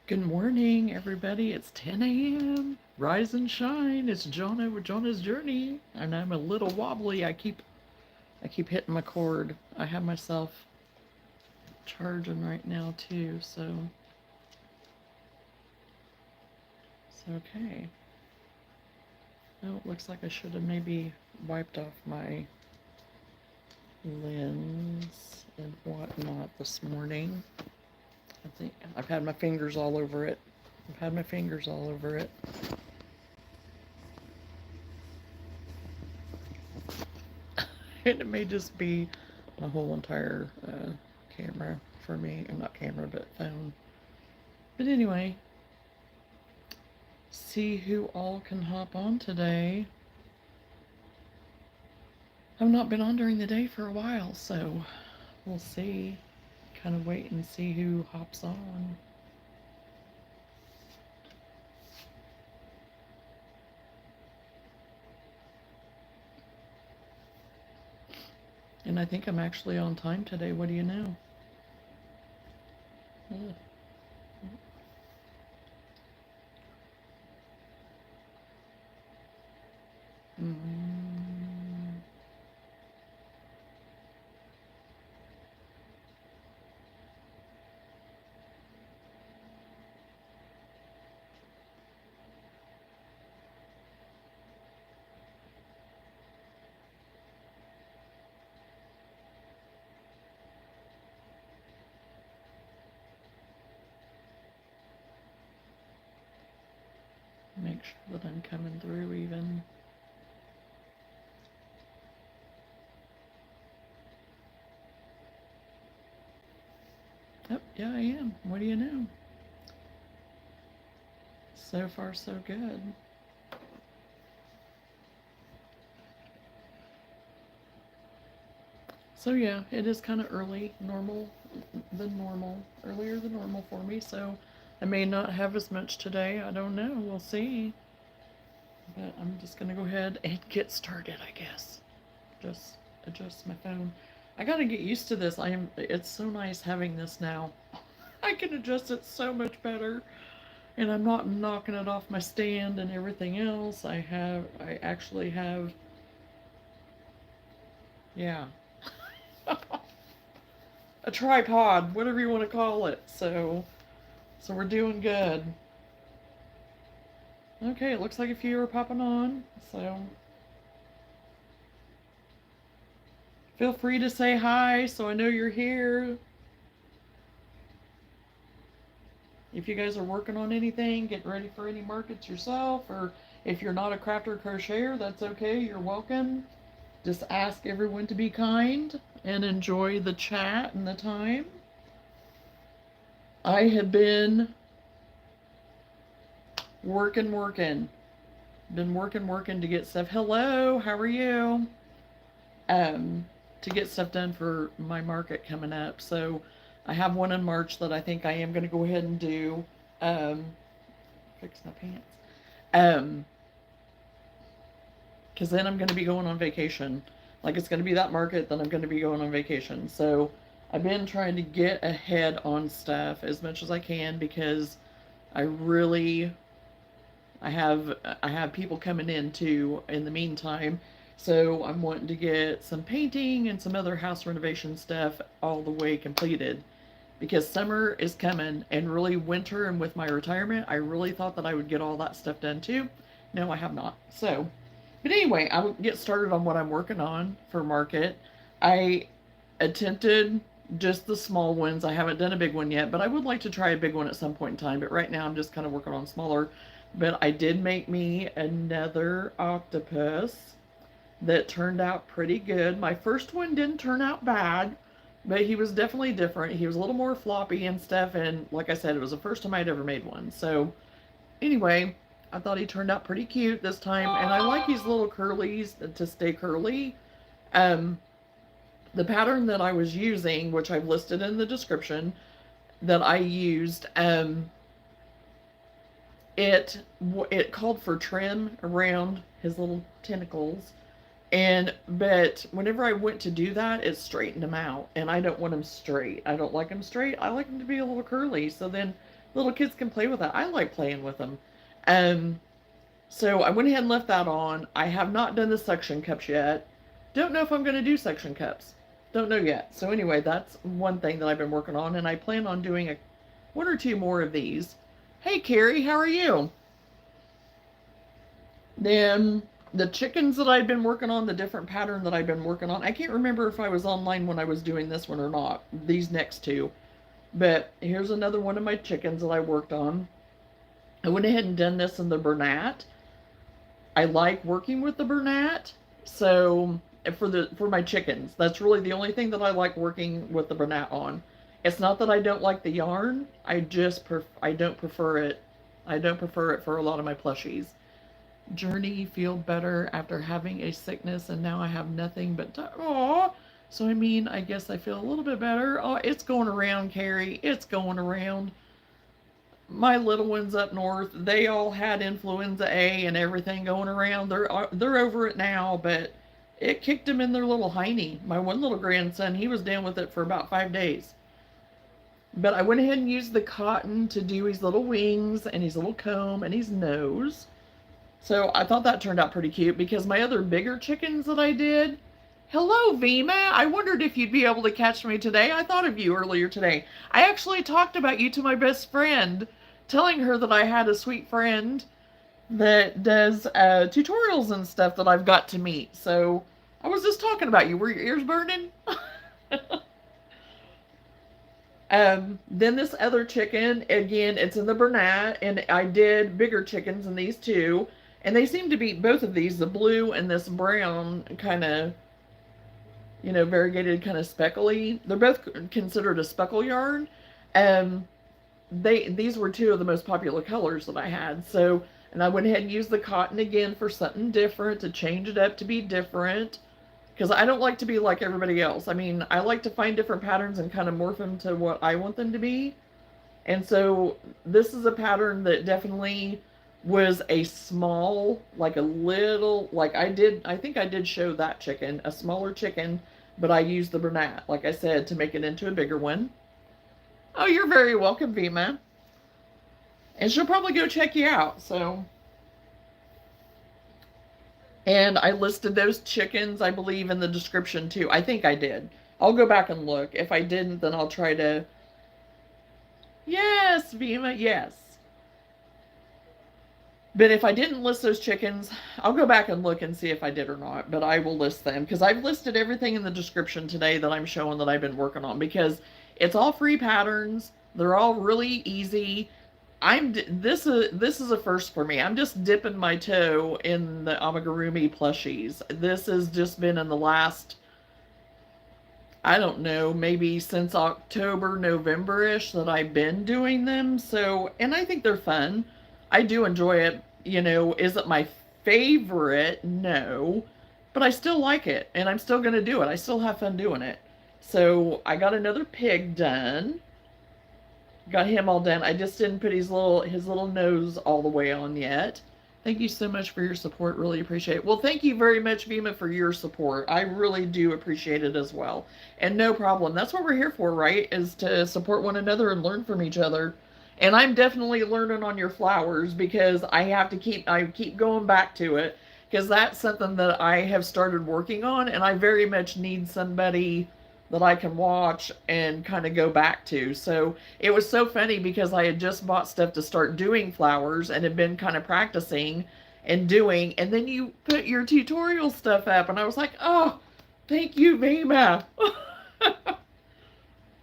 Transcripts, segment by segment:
Good morning, everybody. It's 10 a.m. Rise and shine. It's Joanna with Johnna's Journey, and I'm a little wobbly. I keep hitting my cord. I have myself charging right now too, so it's okay. Oh, it looks like I should have maybe wiped off my lens and whatnot this morning. I think I've had my fingers all over it. I've had my fingers all over it. And it may just be a whole entire camera for me. Or not camera, but phone. But anyway, see who all can hop on today. I've not been on during the day for a while, so we'll see. Kind of wait and see who hops on. And I think I'm actually on time today. What do you know? Ugh. Mm. Make sure that I'm coming through even. Oh, yeah, I am. What do you know? So far, so good. So yeah, it is kind of early, earlier than normal for me. So I may not have as much today. I don't know. We'll see. But I'm just gonna go ahead and get started, I guess. Just adjust my phone. I gotta get used to this. It's so nice having this now. I can adjust it so much better. And I'm not knocking it off my stand and everything else. I actually have, yeah, a tripod, whatever you want to call it. So we're doing good. Okay, it looks like a few are popping on. So feel free to say hi so I know you're here. If you guys are working on anything, getting ready for any markets yourself, or if you're not a crafter or crocheter, that's okay. You're welcome. Just ask everyone to be kind and enjoy the chat and the time. I have been working. Been working to get stuff. Hello, how are you? To get stuff done for my market coming up. So I have one in March that I think I am going to go ahead and do. Um, fix my pants. Um, because then I'm going to be going on vacation. Like it's going to be that market, then I'm going to be going on vacation. So I've been trying to get ahead on stuff as much as I can because I really I have people coming in too in the meantime. So I'm wanting to get some painting and some other house renovation stuff all the way completed because summer is coming and really winter, and with my retirement, I really thought that I would get all that stuff done too. No, I have not. So, but anyway, I will get started on what I'm working on for market. I attempted just the small ones. I haven't done a big one yet, but I would like to try a big one at some point in time. But right now I'm just kind of working on smaller. But I did make me another octopus that turned out pretty good. My first one didn't turn out bad, but he was definitely different. He was a little more floppy and stuff, and like I said, it was the first time I'd ever made one. So anyway, I thought he turned out pretty cute this time, and I like these little curlies to stay curly. Um, the pattern that I was using, which I've listed in the description, that I used, it called for trim around his little tentacles, and but whenever I went to do that, it straightened him out, and I don't want him straight. I don't like him straight. I like him to be a little curly. So then little kids can play with that. I like playing with them. Um, so I went ahead and left that on. I have not done the suction cups yet. Don't know if I'm going to do suction cups. Don't know yet. So anyway, that's one thing that I've been working on, and I plan on doing one or two more of these. Hey, Carrie, how are you? Then the chickens that I've been working on, the different pattern that I've been working on. I can't remember if I was online when I was doing this one or not. These next two. But here's another one of my chickens that I worked on. I went ahead and done this in the Bernat. I like working with the Bernat. So for my chickens, that's really the only thing that I like working with the Bernat on. It's not that I don't like the yarn. I don't prefer it. I don't prefer it for a lot of my plushies. Journey, feel better after having a sickness, and now I have nothing but oh. So I mean, I guess I feel a little bit better. Oh, it's going around, Carrie. It's going around. My little ones up north, they all had influenza A and everything going around. They're over it now, but it kicked them in their little hiney. My one little grandson, he was down with it for about 5 days. But I went ahead and used the cotton to do his little wings and his little comb and his nose. So I thought that turned out pretty cute because my other bigger chickens that I did. Hello, Vima. I wondered if you'd be able to catch me today. I thought of you earlier today. I actually talked about you to my best friend, telling her that I had a sweet friend that does tutorials and stuff that I've got to meet. So I was just talking about you. Were your ears burning? Then this other chicken, again, it's in the Bernat, and I did bigger chickens in these two. And they seem to be, both of these, the blue and this brown, kind of, variegated, kind of speckly. They're both considered a speckle yarn. These were two of the most popular colors that I had. So, and I went ahead and used the cotton again for something different, to change it up to be different. Because I don't like to be like everybody else. I mean, I like to find different patterns and kind of morph them to what I want them to be. And so this is a pattern that definitely was a small, like a little, like I think I did show that chicken, a smaller chicken, but I used the Bernat, like I said, to make it into a bigger one. Oh, you're very welcome, Vima. And she'll probably go check you out, so. And I listed those chickens, I believe, in the description too. I think I did. I'll go back and look. If I didn't, then I'll try to. Yes, Vima, yes. But if I didn't list those chickens, I'll go back and look and see if I did or not. But I will list them because I've listed everything in the description today that I'm showing that I've been working on, because it's all free patterns. They're all really easy. This is a first for me. I'm just dipping my toe in the amagurumi plushies. This has just been in the last, I don't know, maybe since October, November-ish that I've been doing them. So, and I think they're fun. I do enjoy it. Is it my favorite? No. But I still like it, and I'm still going to do it. I still have fun doing it. So I got another pig done. Got him all done. I just didn't put his little nose all the way on yet. Thank you so much for your support. Really appreciate it. Well, thank you very much, Vima, for your support. I really do appreciate it as well. And no problem. That's what we're here for, right? Is to support one another and learn from each other. And I'm definitely learning on your flowers, because I keep going back to it, because that's something that I have started working on, and I very much need somebody that I can watch and kind of go back to. So it was so funny because I had just bought stuff to start doing flowers and had been kind of practicing and doing, and then you put your tutorial stuff up, and I was like, oh, thank you, Vima.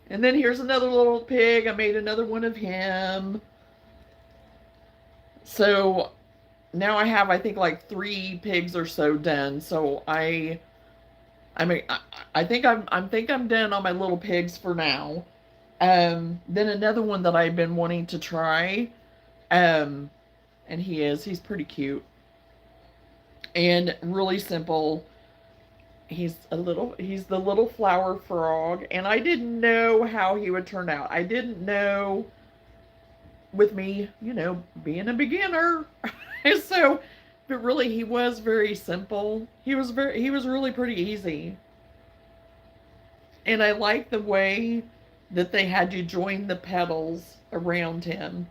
And then here's another little pig. I made another one of him. So now I have, I think, like 3 pigs or so done. So I think I'm done on my little pigs for now. Then another one that I've been wanting to try, and he's pretty cute and really simple. He's the little flower frog, and I didn't know how he would turn out. I didn't know, with me, being a beginner. So, but really, he was very simple. He was really pretty easy. And I like the way that they had you join the petals around him,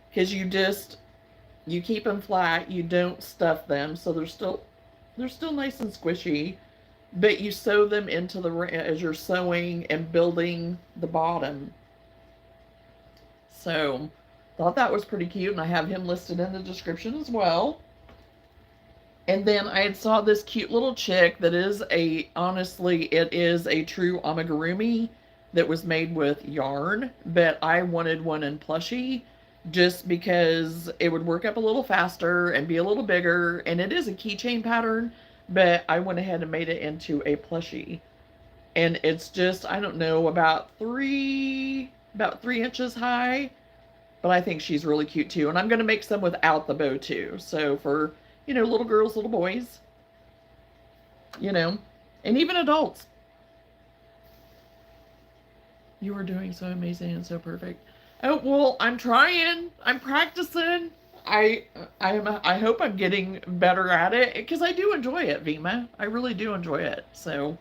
because you keep them flat, you don't stuff them, so they're still nice and squishy, but you sew them into the as you're sewing and building the bottom. So thought that was pretty cute, and I have him listed in the description as well. And then I had saw this cute little chick that is honestly, it is a true amagurumi that was made with yarn, but I wanted one in plushie just because it would work up a little faster and be a little bigger, and it is a keychain pattern, but I went ahead and made it into a plushie. And it's just, I don't know, about three inches high, but I think she's really cute too. And I'm going to make some without the bow too. So for, little girls, little boys, and even adults. You are doing so amazing and so perfect. Oh, well, I'm trying. I'm practicing. I hope I'm getting better at it, because I do enjoy it, Vima. I really do enjoy it. So,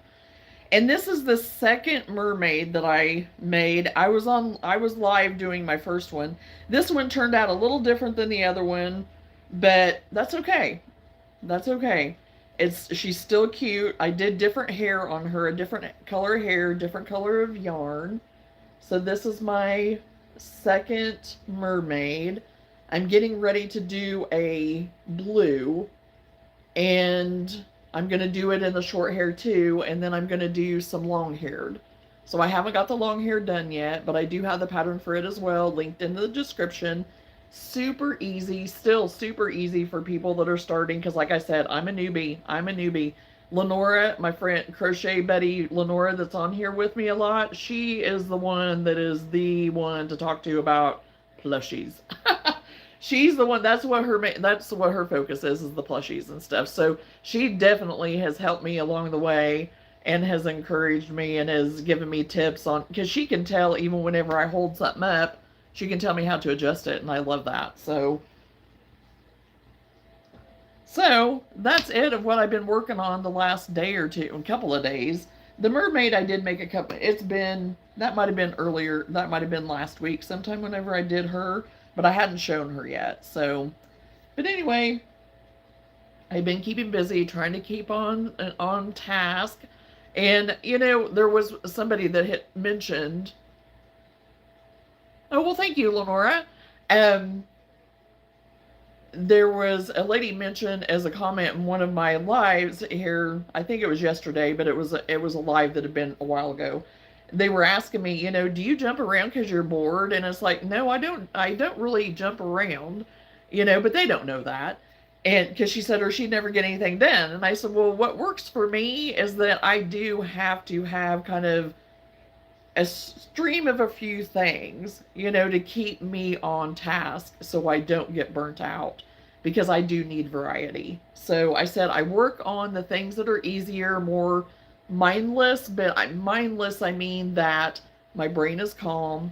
and this is the second mermaid that I made. I was live doing my first one. This one turned out a little different than the other one, but that's okay. That's okay. She's still cute. I did different hair on her, a different color hair, different color of yarn. So this is my second mermaid. I'm getting ready to do a blue, and I'm going to do it in the short hair too, and then I'm going to do some long haired. So I haven't got the long hair done yet, but I do have the pattern for it as well, linked in the description. Super easy, still super easy for people that are starting, because like I said, I'm a newbie. Lenora, my friend, crochet buddy Lenora, that's on here with me a lot, she is the one to talk to about plushies. She's the one, that's what her focus is the plushies and stuff. So she definitely has helped me along the way and has encouraged me and has given me tips on, because she can tell even whenever I hold something up, she can tell me how to adjust it, and I love that. So that's it of what I've been working on the last day or two, a couple of days. The mermaid I did make a couple, that might have been earlier, that might have been last week sometime whenever I did her, but I hadn't shown her yet. So, but anyway, I've been keeping busy, trying to keep on task. And, there was somebody that had mentioned, oh, well, thank you, Lenora. There was a lady mentioned as a comment in one of my lives here, I think it was yesterday, but it was a live that had been a while ago. They were asking me, do you jump around because you're bored? And it's like, no, I don't really jump around, but they don't know that. And because she said, or she'd never get anything done. And I said, well, what works for me is that I do have to have kind of a stream of a few things, to keep me on task so I don't get burnt out, because I do need variety. So I said I work on the things that are easier, more mindless, but mindless, I mean that my brain is calm,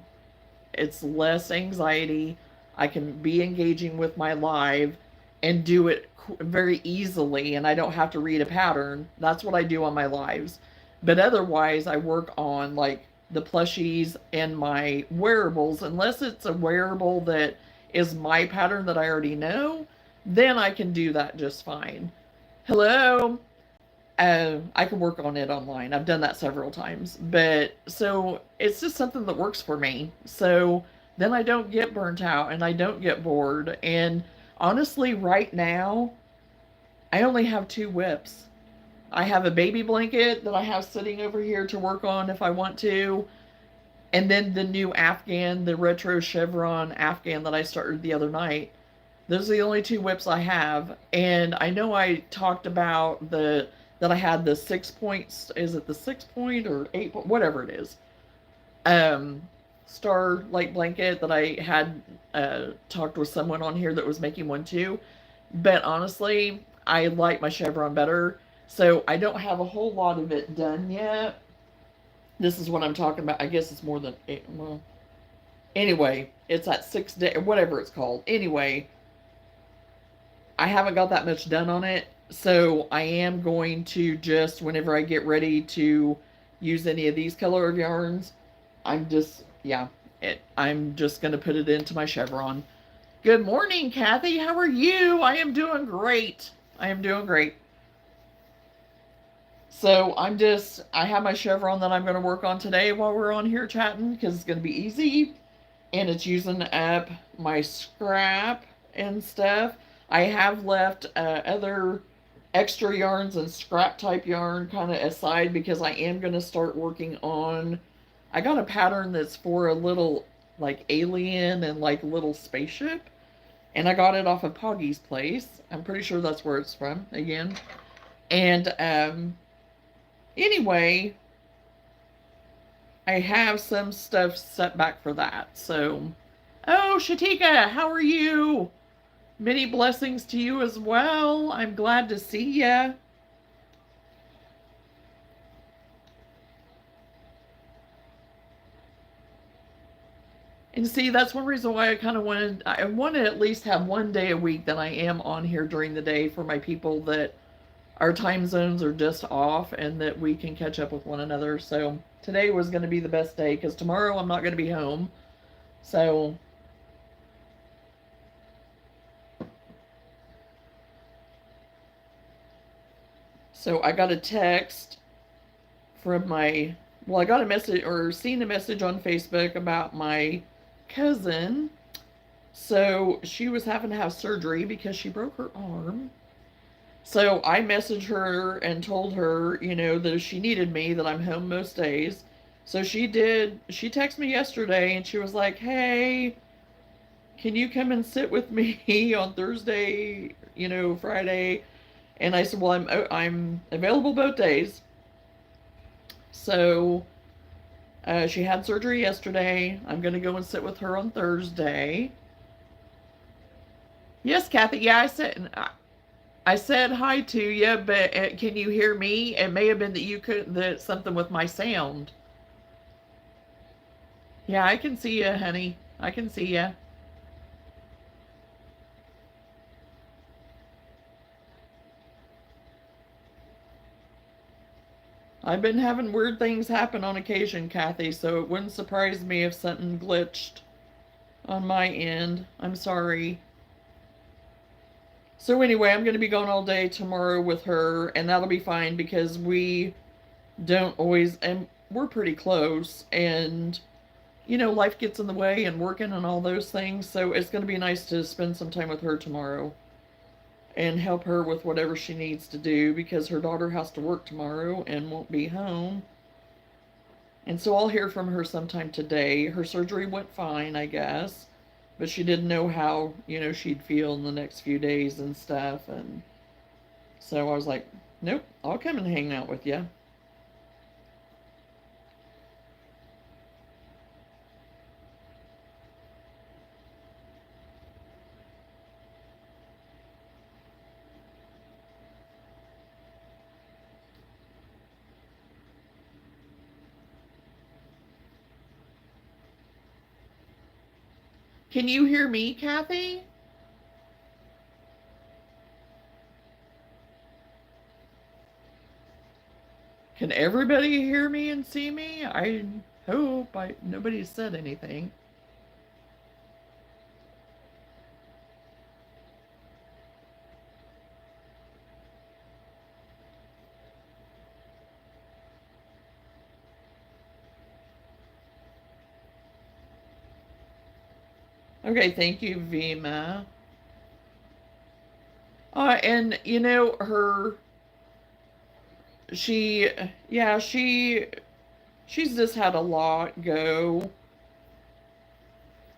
it's less anxiety, I can be engaging with my live and do it very easily, and I don't have to read a pattern. That's what I do on my lives. But otherwise, I work on like the plushies and my wearables. Unless it's a wearable that is my pattern that I already know, then I can do that just fine. Hello. I can work on it online. I've done that several times. But so it's just something that works for me. So then I don't get burnt out and I don't get bored. And honestly, right now, I only have 2 whips. I have a baby blanket that I have sitting over here to work on if I want to. And then the new Afghan, the retro chevron Afghan that I started the other night. Those are the only 2 whips I have. And I know I talked about that I had the 6 points. Is it the 6 point or 8 point? Whatever it is. Star light blanket that I had talked with someone on here that was making one too. But honestly, I like my chevron better. So I don't have a whole lot of it done yet. This is what I'm talking about. I guess it's more than 8. Well, anyway, it's that 6 day, whatever it's called. Anyway, I haven't got that much done on it. So I am going to just, whenever I get ready to use any of these color of yarns, I'm just, yeah. I'm just going to put it into my chevron. Good morning, Kathy. How are you? I am doing great. I am doing great. So I have my chevron that I'm going to work on today while we're on here chatting because it's going to be easy and it's using up my scrap and stuff. I have left other extra yarns and scrap type yarn kind of aside because I am going to start working on. I got a pattern that's for a little like alien and like little spaceship, and I got it off of Poggy's Place. I'm pretty sure that's where it's from again. And anyway, I have some stuff set back for that. So, oh, Shatika, how are you? Many blessings to you as well. I'm glad to see ya. And see, that's one reason why I want to at least have one day a week that I am on here during the day for my people that our time zones are just off and that we can catch up with one another. So today was going to be the best day because tomorrow I'm not going to be home. So I got a text from I got a message or seen a message on Facebook about my cousin. So she was having to have surgery because she broke her arm. So I messaged her and told her, that if she needed me, that I'm home most days. So she did. She texted me yesterday and she was like, "Hey, can you come and sit with me on Thursday, Friday?" And I said, "Well, I'm available both days." So she had surgery yesterday. I'm going to go and sit with her on Thursday. Yes, Kathy. Yeah, I said hi to you, but can you hear me? It may have been that you could that something with my sound. Yeah, I can see you, honey. I can see you. I've been having weird things happen on occasion, Kathy, so it wouldn't surprise me if something glitched on my end. I'm sorry. So anyway, I'm going to be going all day tomorrow with her, and that'll be fine because we don't always, and we're pretty close, and life gets in the way and working and all those things. So it's going to be nice to spend some time with her tomorrow and help her with whatever she needs to do because her daughter has to work tomorrow and won't be home. And so I'll hear from her sometime today. Her surgery went fine, I guess, but she didn't know how, she'd feel in the next few days and stuff. And so I was like, nope, I'll come and hang out with you. Can you hear me, Kathy? Can everybody hear me and see me? I hope nobody said anything. Okay, thank you, Vima. And she, yeah, she's just had a lot go.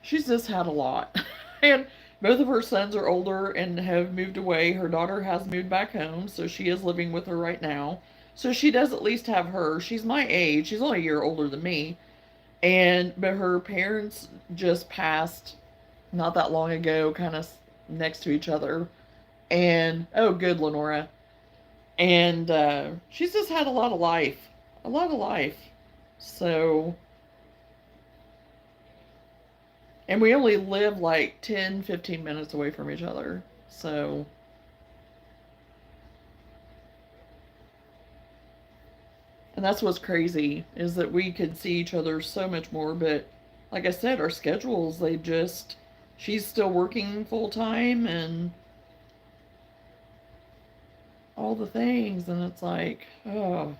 She's just had a lot. And both of her sons are older and have moved away. Her daughter has moved back home, so she is living with her right now. So she does at least have her. She's my age. She's only a year older than me. But her parents just passed not that long ago, kind of next to each other. And oh, good, Lenora. And she's just had a lot of life, a lot of life. So, and we only live like 10, 15 minutes away from each other. So, and that's what's crazy is that we could see each other so much more, but like I said, our schedules, they just, she's still working full time and all the things. And it's like, oh.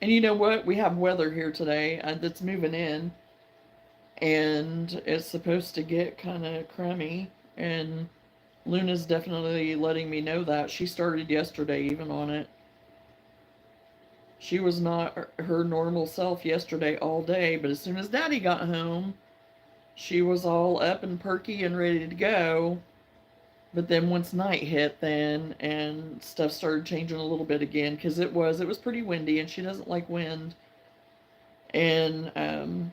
And you know what? We have weather here today that's moving in, and it's supposed to get kind of crummy. And Luna's definitely letting me know that. She started yesterday even on it. She was not her normal self yesterday all day, but as soon as Daddy got home, she was all up and perky and ready to go. But then once night hit, then and stuff started changing a little bit again because it was pretty windy and she doesn't like wind. And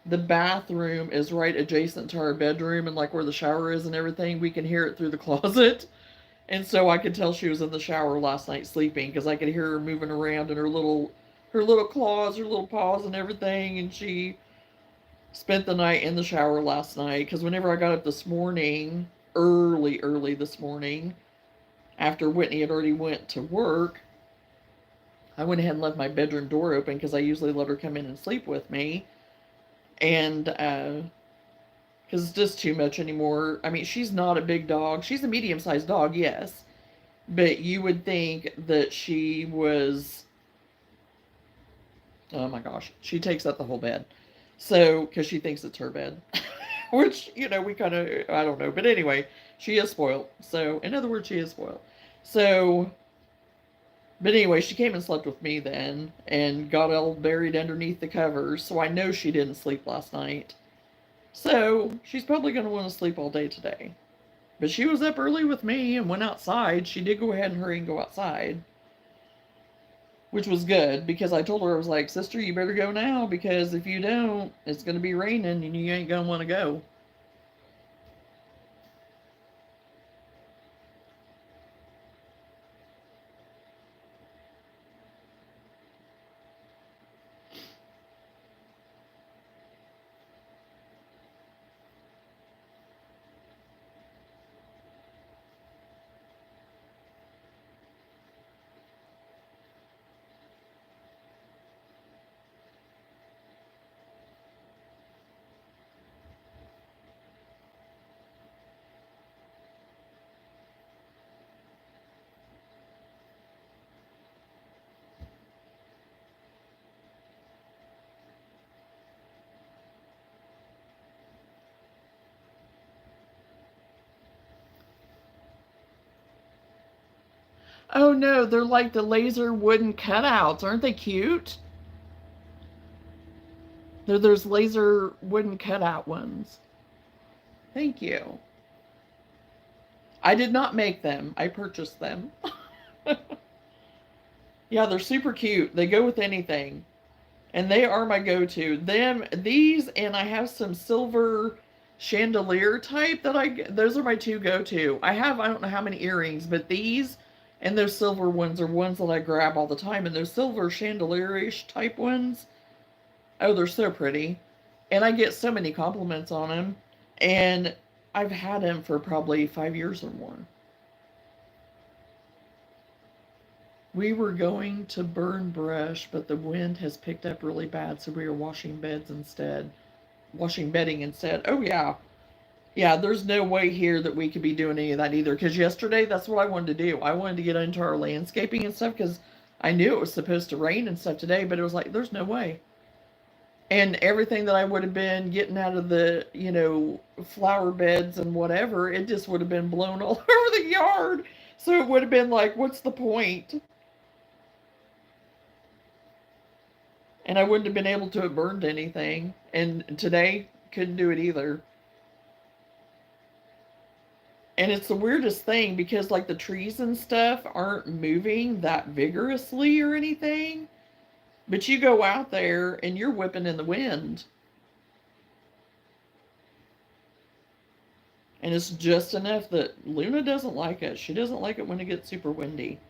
the bathroom is right adjacent to our bedroom, and like where the shower is and everything, we can hear it through the closet. And so I could tell she was in the shower last night sleeping because I could hear her moving around in her little claws, her little paws, and everything. And she spent the night in the shower last night because whenever I got up this morning, early this morning, after Whitney had already went to work, I went ahead and left my bedroom door open because I usually let her come in and sleep with me. And because it's just too much anymore. I mean, she's not a big dog. She's a medium-sized dog, yes, but you would think that she was, oh my gosh, she takes up the whole bed. So, because she thinks it's her bed, which, we kind of, I don't know. But anyway, she is spoiled. So, in other words, she is spoiled. So, but anyway, she came and slept with me then and got all buried underneath the covers. So I know she didn't sleep last night. So, she's probably going to want to sleep all day today. But she was up early with me and went outside. She did go ahead and hurry and go outside, which was good because I told her, I was like, sister, you better go now because if you don't, it's going to be raining and you ain't going to want to go. Oh no, they're like the laser wooden cutouts. Aren't they cute? They're those laser wooden cutout ones. Thank you. I did not make them. I purchased them. Yeah, they're super cute. They go with anything. And they are my go-to. These, and I have some silver chandelier type those are my two go-to. I don't know how many earrings, but these and those silver ones are ones that I grab all the time. And those silver chandelier-ish type ones, oh, they're so pretty. And I get so many compliments on them. And I've had them for probably 5 years or more. We were going to burn brush, but the wind has picked up really bad, so we are washing bedding instead. Oh, yeah. Yeah, there's no way here that we could be doing any of that either. Because yesterday, that's what I wanted to do. I wanted to get into our landscaping and stuff because I knew it was supposed to rain and stuff today, but it was like, there's no way. And everything that I would have been getting out of the, flower beds and whatever, it just would have been blown all over the yard. So it would have been like, what's the point? And I wouldn't have been able to have burned anything. And today, couldn't do it either. And it's the weirdest thing because, like, the trees and stuff aren't moving that vigorously or anything. But you go out there and you're whipping in the wind. And it's just enough that Luna doesn't like it. She doesn't like it when it gets super windy.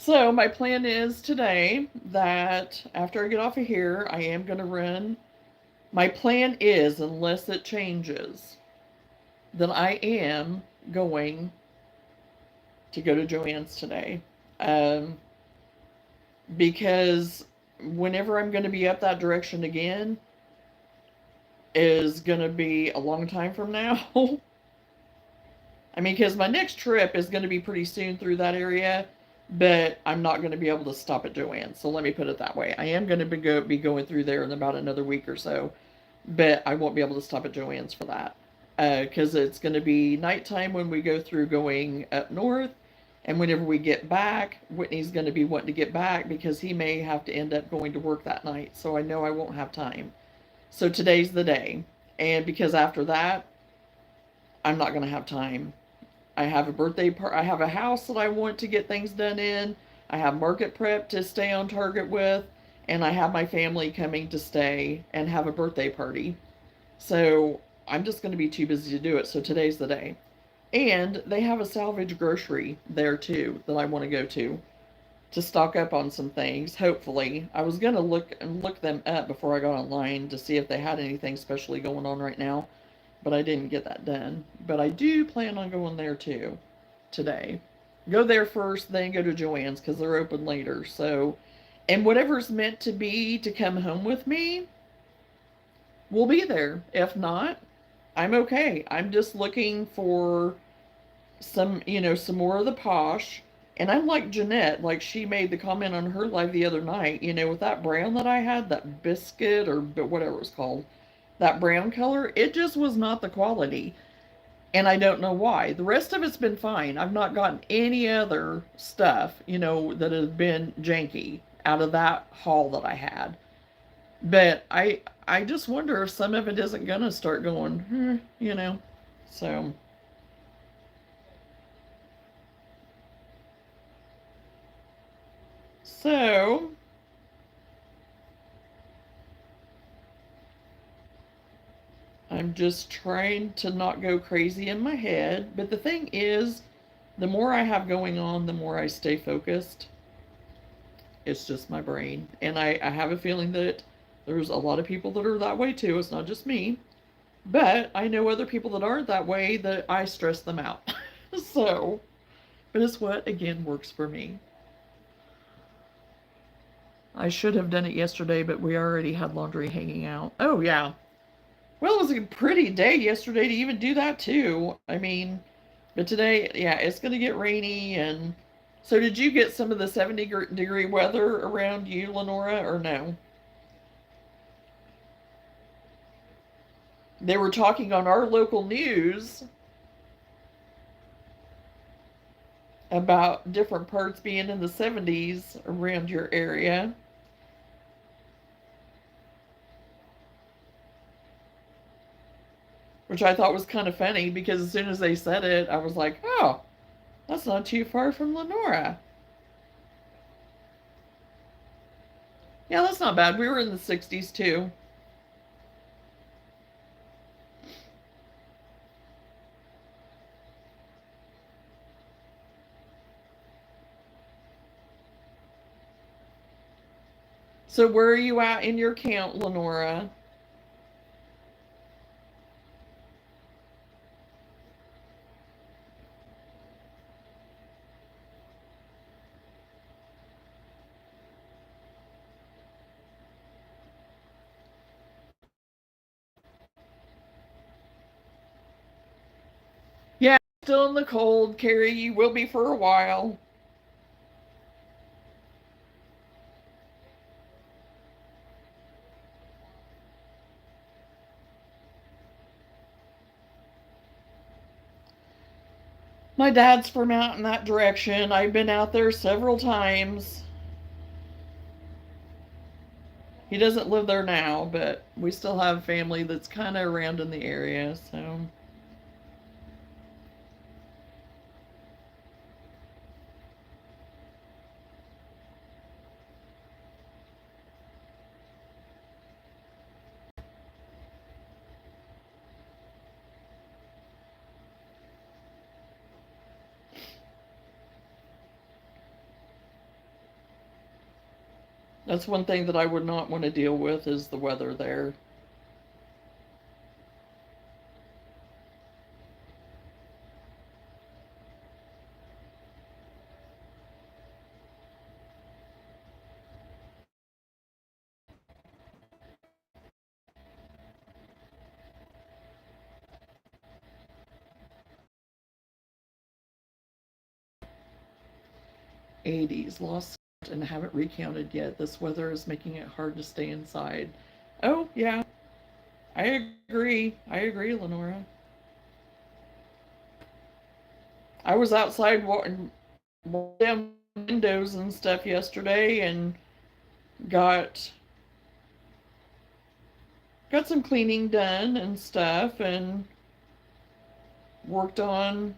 So my plan is today that after I get off of here, I am going to run. My plan is, unless it changes, then I am going to go to JOANNS today. Um, because whenever I'm going to be up that direction again is going to be a long time from now. I mean, because my next trip is going to be pretty soon through that area, but I'm not going to be able to stop at JOANN's. So let me put it that way. I am going to be going through there in about another week or so, but I won't be able to stop at JOANN's for that. Because it's going to be nighttime when we go through going up north. And whenever we get back, Whitney's going to be wanting to get back because he may have to end up going to work that night. So I know I won't have time. So today's the day. And because after that, I'm not going to have time. I have a birthday part. I have a house that I want to get things done in. I have market prep to stay on target with, and I have my family coming to stay and have a birthday party. So I'm just going to be too busy to do it. So today's the day. And they have a salvage grocery there too that I want to go to stock up on some things. Hopefully, I was going to look them up before I got online to see if they had anything specially going on right now, but I didn't get that done. But I do plan on going there too today. Go there first, then go to JOANN's because they're open later. So, and whatever's meant to be to come home with me will be there. If not, I'm okay. I'm just looking for some more of the posh. And I'm like Jeanette, like she made the comment on her live the other night, with that brown that I had, that biscuit or whatever it was called, that brown color, it just was not the quality. And I don't know why. The rest of it's been fine. I've not gotten any other stuff, that has been janky out of that haul that I had. But I just wonder if some of it isn't gonna start going, So so I'm just trying to not go crazy in my head. But the thing is, the more I have going on, the more I stay focused. It's just my brain. And I have a feeling that there's a lot of people that are that way too. It's not just me. But I know other people that aren't that way that I stress them out. So, but it's what, again, works for me. I should have done it yesterday, but we already had laundry hanging out. Oh, yeah. Well, it was a pretty day yesterday to even do that, too. I mean, but today, yeah, it's going to get rainy. And so, did you get some of the 70-degree weather around you, Lenora, or no? They were talking on our local news about different parts being in the 70s around your area. Which I thought was kind of funny because as soon as they said it, I was like, oh, that's not too far from Lenora. Yeah, that's not bad. We were in the 60s too. So where are you at in your count, Lenora? Yeah, still in the cold, Carrie. You will be for a while. My dad's from out in that direction. I've been out there several times. He doesn't live there now, but we still have family that's kind of around in the area, so. That's one thing that I would not want to deal with is the weather there. 80s, lost and haven't recounted yet. This weather is making it hard to stay inside. Oh, yeah, I agree. I agree, Lenora. I was outside walking down windows and stuff yesterday and got got some cleaning done and stuff and worked on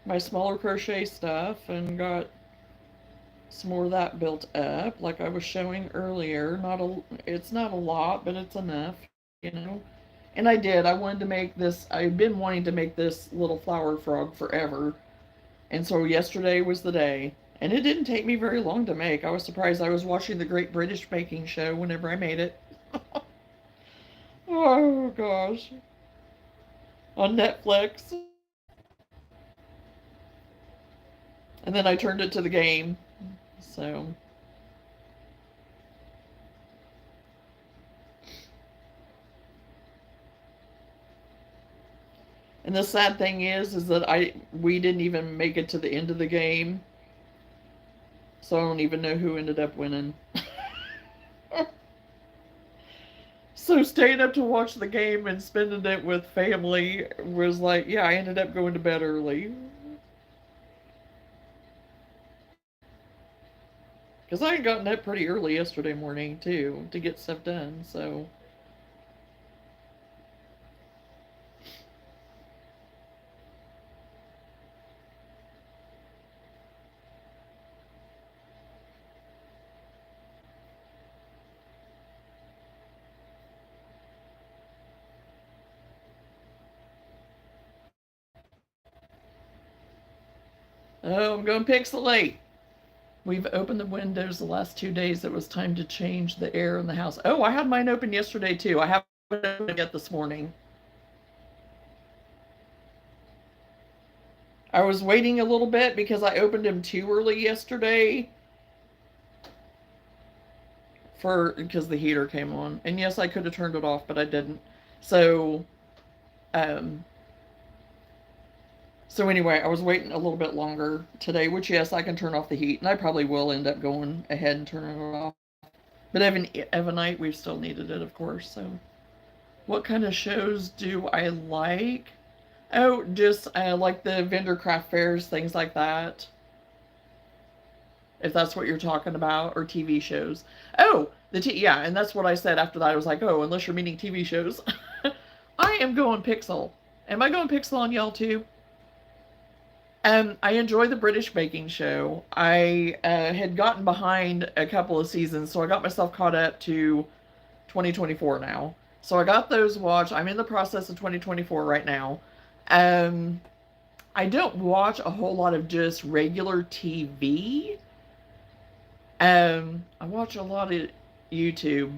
my smaller crochet stuff and got some more of that built up like I was showing earlier. Not a It's not a lot, but it's enough, you know. And I did. I wanted to make this. I've been wanting to make this little flower frog forever. And so yesterday was the day. And it didn't take me very long to make. I was surprised. I was watching the Great British Baking Show whenever I made it. Oh gosh. On Netflix. And then I turned it to the game. So, and the sad thing is that we didn't even make it to the end of the game. So I don't even know who ended up winning. So staying up to watch the game and spending it with family was like, yeah, I ended up going to bed early. Because I had gotten up pretty early yesterday morning, too, to get stuff done, so. Oh, I'm going pixelate. We've opened the windows the last 2 days. It was time to change the air in the house. Oh, I had mine open yesterday, too. I haven't opened it yet this morning. I was waiting a little bit because I opened them too early yesterday for because the heater came on. And yes, I could have turned it off, but I didn't. So, um, so anyway, I was waiting a little bit longer today, which yes, I can turn off the heat, and I probably will end up going ahead and turning it off. But Evanite, we've still needed it, of course. So, what kind of shows do I like? Oh, just like the vendor craft fairs, things like that. If that's what you're talking about, or TV shows. Oh, yeah, and that's what I said after that. I was like, oh, unless you're meaning TV shows. I am going Pixel. Am I going Pixel on y'all too? I enjoy the British baking show. I had gotten behind a couple of seasons, so I got myself caught up to 2024 now. So I got those watched. I'm in the process of 2024 right now. Um, I don't watch a whole lot of just regular TV. I watch a lot of YouTube.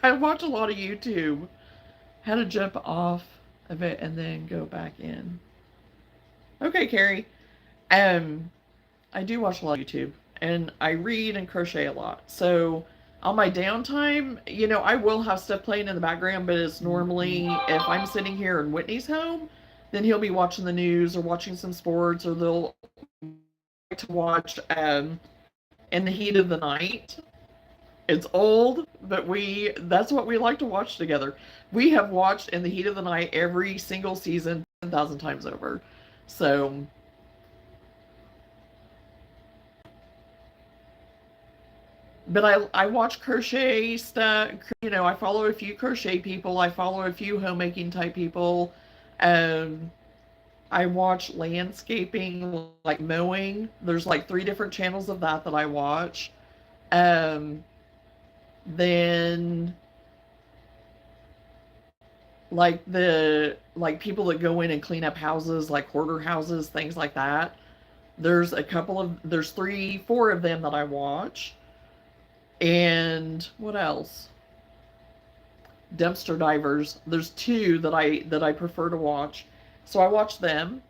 I watch a lot of YouTube. How to jump off of it and then go back in. Okay, Carrie. Um, I do watch a lot of YouTube, and I read and crochet a lot. So on my downtime, I will have stuff playing in the background, but it's normally if I'm sitting here and Whitney's home, then he'll be watching the news or watching some sports, or they'll like to watch In the Heat of the Night. It's old, but that's what we like to watch together. We have watched In the Heat of the Night every single season 10,000 times over. So, but I watch crochet stuff. I follow a few crochet people. I follow a few homemaking type people. Um, I watch landscaping, like mowing. There's like 3 different channels of that I watch. Um, then like people that go in and clean up houses, like hoarder houses, things like that. There's 3, 4 of them that I watch. And what else? Dumpster divers. There's two that I prefer to watch, so I watch them.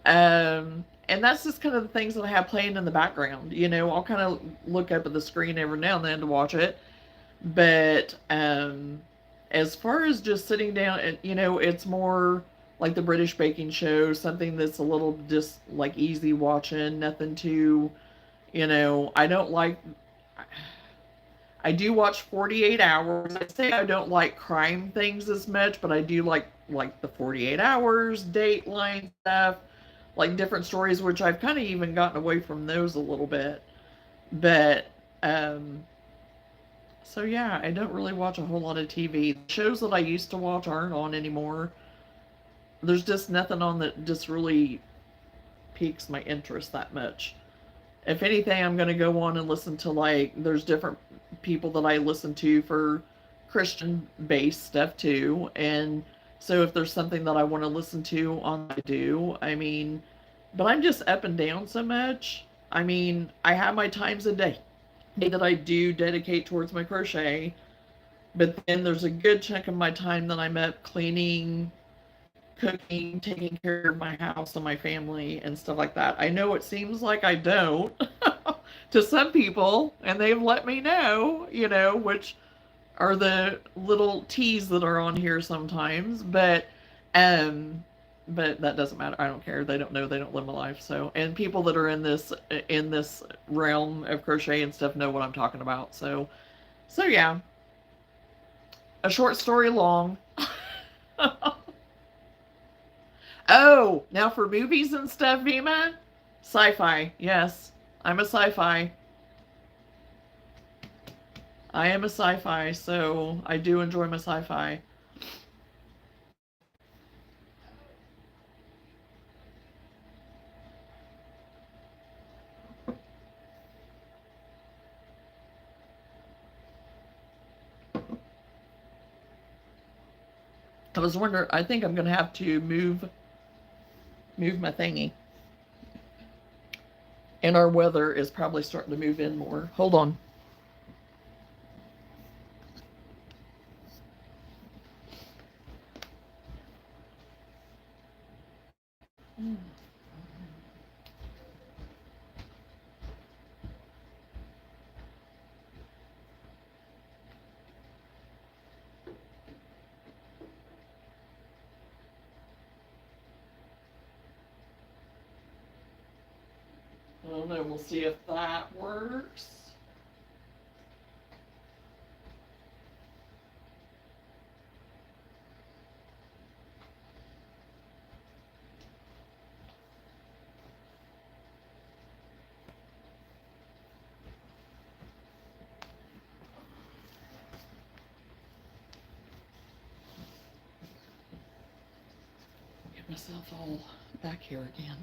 And that's just kind of the things that I have playing in the background. I'll kind of look up at the screen every now and then to watch it. But as far as just sitting down, and it's more like the British baking show, something that's a little just like easy watching, nothing too, I don't like. I do watch 48 Hours. I say I don't like crime things as much, but I do like the 48 Hours, Dateline stuff, like different stories, which I've kind of even gotten away from those a little bit. But so yeah, I don't really watch a whole lot of TV. The shows that I used to watch aren't on anymore. There's just nothing on that just really piques my interest that much. If anything, I'm going to go on and listen to, like, there's different people that I listen to for Christian based stuff too. And so if there's something that I want to listen to on, I do. I mean, but I'm just up and down so much. I mean, I have my times a day that I do dedicate towards my crochet, but then there's a good chunk of my time that I'm up cleaning, cooking, taking care of my house and my family and stuff like that. I know it seems like I don't to some people, and they've let me know, which are the little teas that are on here sometimes, um but that doesn't matter. I don't care. They don't know. They don't live my life. So, and people that are in this realm of crochet and stuff know what I'm talking about. So yeah, a short story long. Oh, now for movies and stuff, Vima? Sci-fi, yes. I'm a sci-fi. I am a sci-fi, so I do enjoy my sci-fi. I was wondering, I think I'm gonna have to move my thingy. And our weather is probably starting to move in more. Hold on. I don't know, we'll see if that works. Get myself all back here again.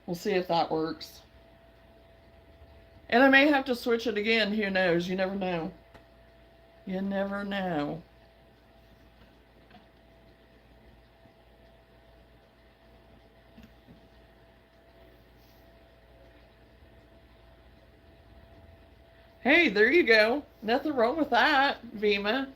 We'll see if that works. And I may have to switch it again. Who knows? You never know. You never know. Hey, there you go. Nothing wrong with that, Vima.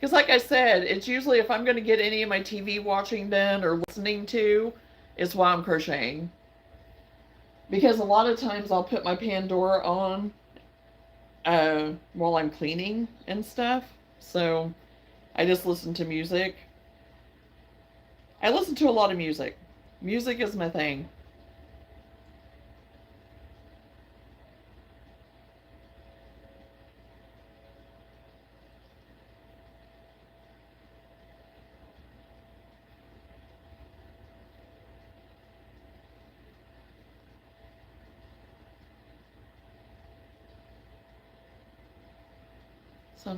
Because, like I said, it's usually if I'm going to get any of my TV watching done or listening to, it's while I'm crocheting. Because a lot of times I'll put my Pandora on while I'm cleaning and stuff. So I just listen to music. I listen to a lot of music. Music is my thing. So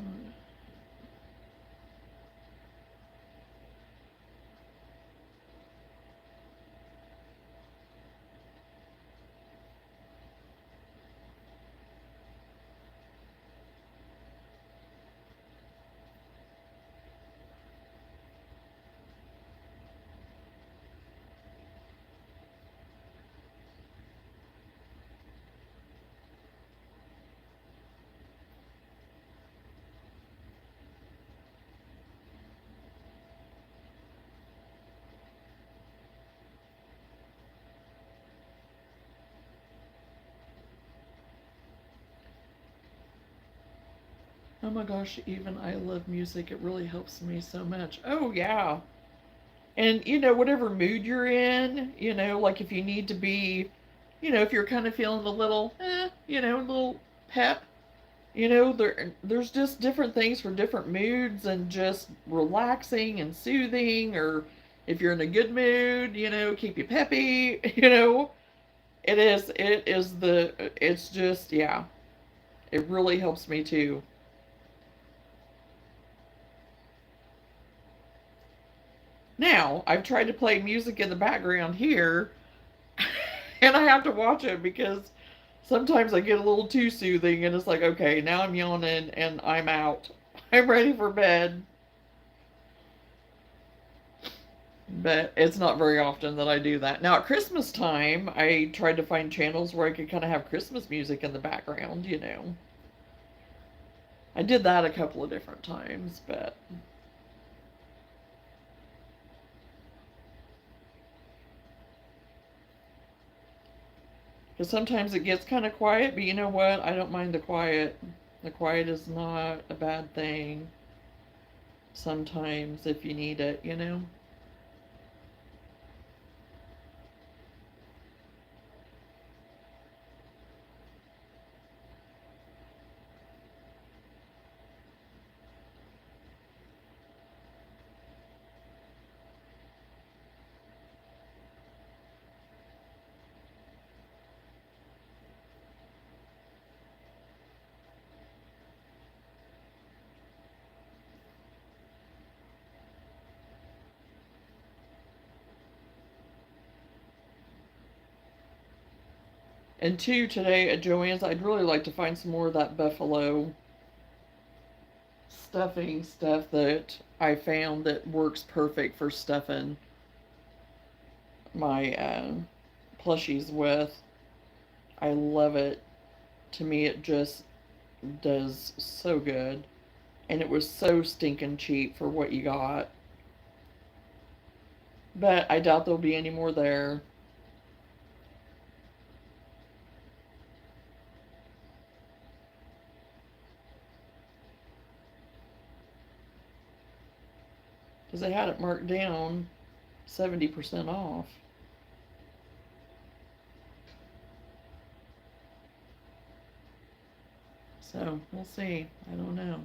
Oh my gosh, even I love music. It really helps me so much. Oh, yeah. And, whatever mood you're in, like if you need to be, if you're kind of feeling a little, a little pep, there's just different things for different moods and just relaxing and soothing, or if you're in a good mood, keep you peppy, it's just, yeah, it really helps me too. Now, I've tried to play music in the background here, and I have to watch it because sometimes I get a little too soothing, and it's like, okay, now I'm yawning and I'm out. I'm ready for bed. But it's not very often that I do that. Now, at Christmas time, I tried to find channels where I could kind of have Christmas music in the background. I did that a couple of different times, but because sometimes it gets kind of quiet, but you know what? I don't mind the quiet. The quiet is not a bad thing sometimes if you need it. And two, today at Joann's, I'd really like to find some more of that buffalo stuffing stuff that I found that works perfect for stuffing my plushies with. I love it. To me, it just does so good. And it was so stinking cheap for what you got. But I doubt there'll be any more there. Because they had it marked down 70% off. So we'll see. I don't know.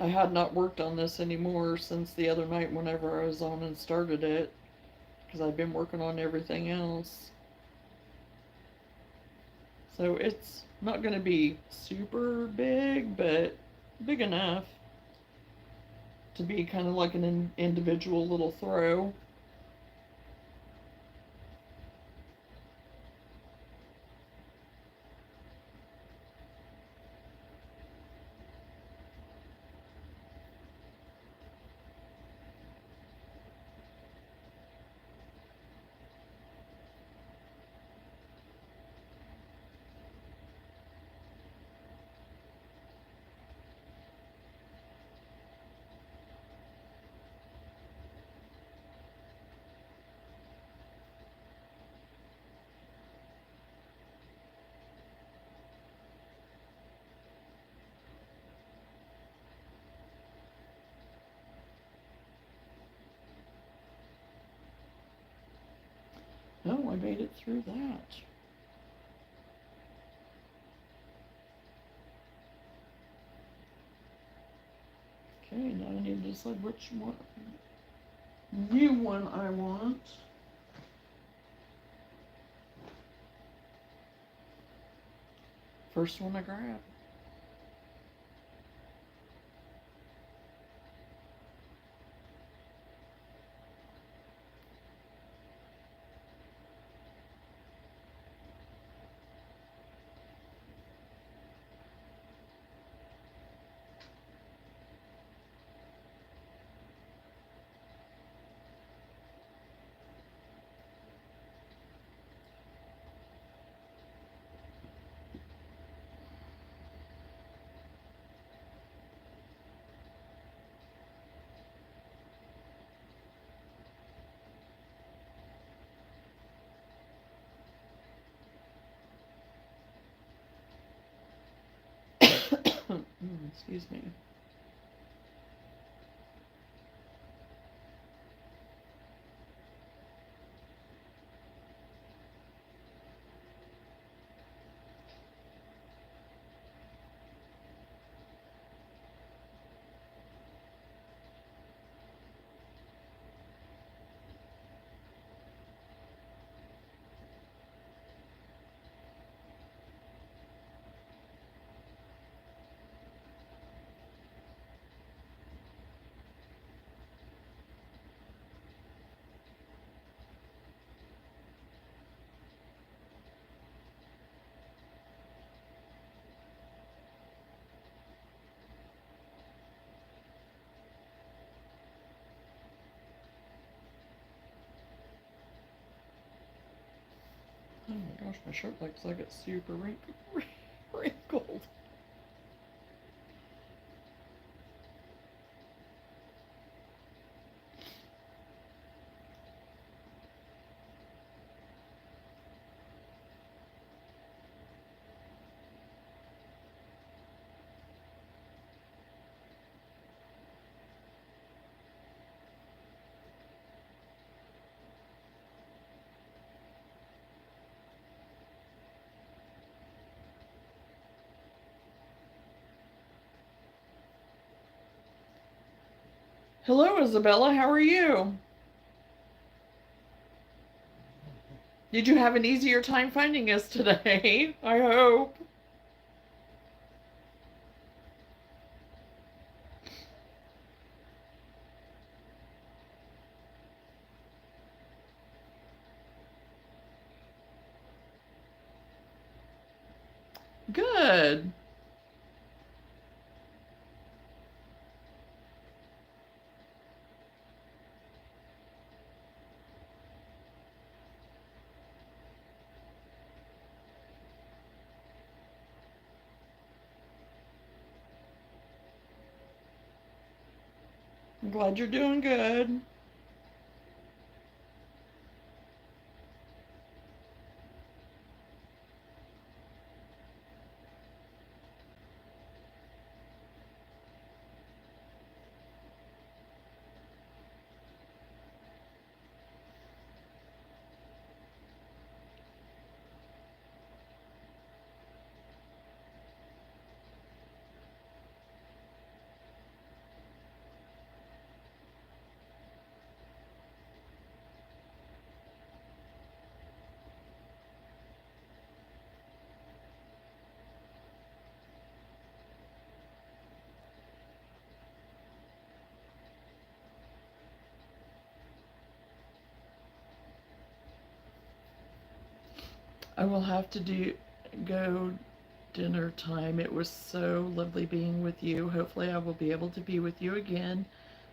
I had not worked on this anymore since the other night whenever I was on and started it. Because I've been working on everything else. So it's not going to be super big, but big enough to be kind of like an individual little throw. Oh, I made it through that. Okay, now I need to decide which one, new one I want. First one I grab. Excuse me. Oh my gosh, my shirt looks like it's super wrinkled. Hello, Isabella. How are you? Did you have an easier time finding us today? I hope. Good. I'm glad you're doing good. I will have to go dinner time. It was so lovely being with you. Hopefully I will be able to be with you again.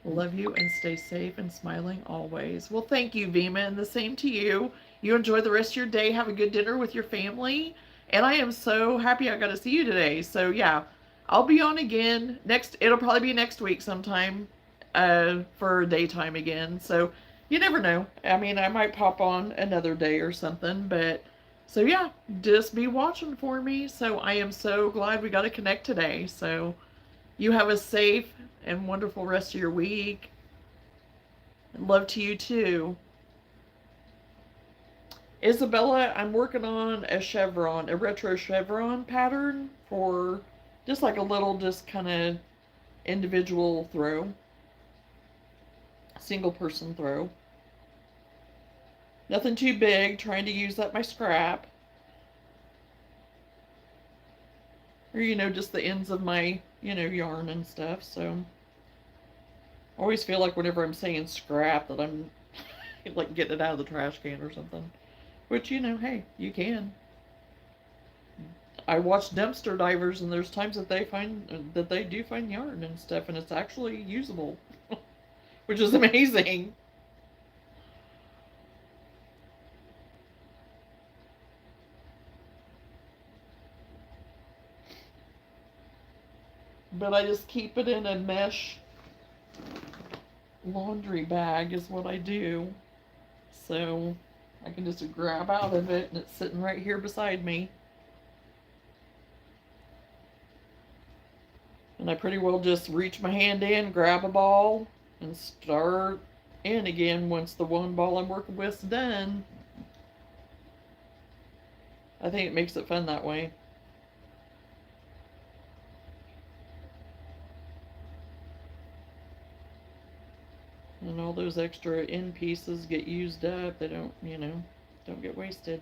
Love you and stay safe and smiling always. Well, thank you, Vima, and the same to you. You enjoy the rest of your day. Have a good dinner with your family. And I am so happy I got to see you today. So yeah, I'll be on again next. It'll probably be next week sometime, for daytime again. So you never know. I mean, I might pop on another day or something, but so yeah, just be watching for me. So I am so glad we got to connect today. So you have a safe and wonderful rest of your week. And love to you too. Isabella, I'm working on a chevron, a retro chevron pattern for just like a little, just kind of individual throw, single person throw. Nothing too big, trying to use up my scrap. Or, just the ends of my, yarn and stuff. So I always feel like whenever I'm saying scrap that I'm like getting it out of the trash can or something. Which, hey, you can. I watch dumpster divers, and there's times that they do find yarn and stuff, and it's actually usable, which is amazing. But I just keep it in a mesh laundry bag is what I do. So I can just grab out of it, and it's sitting right here beside me. And I pretty well just reach my hand in, grab a ball, and start in again once the one ball I'm working with is done. I think it makes it fun that way. And all those extra end pieces get used up. They don't, don't get wasted.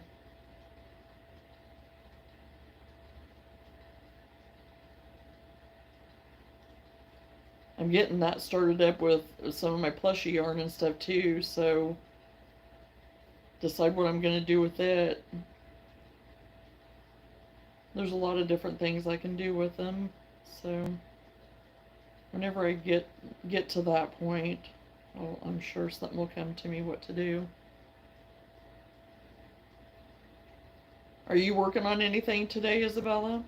I'm getting that started up with some of my plushie yarn and stuff too, so decide what I'm going to do with it. There's a lot of different things I can do with them, so whenever I get to that point, I'm sure something will come to me what to do. Are you working on anything today, Isabella?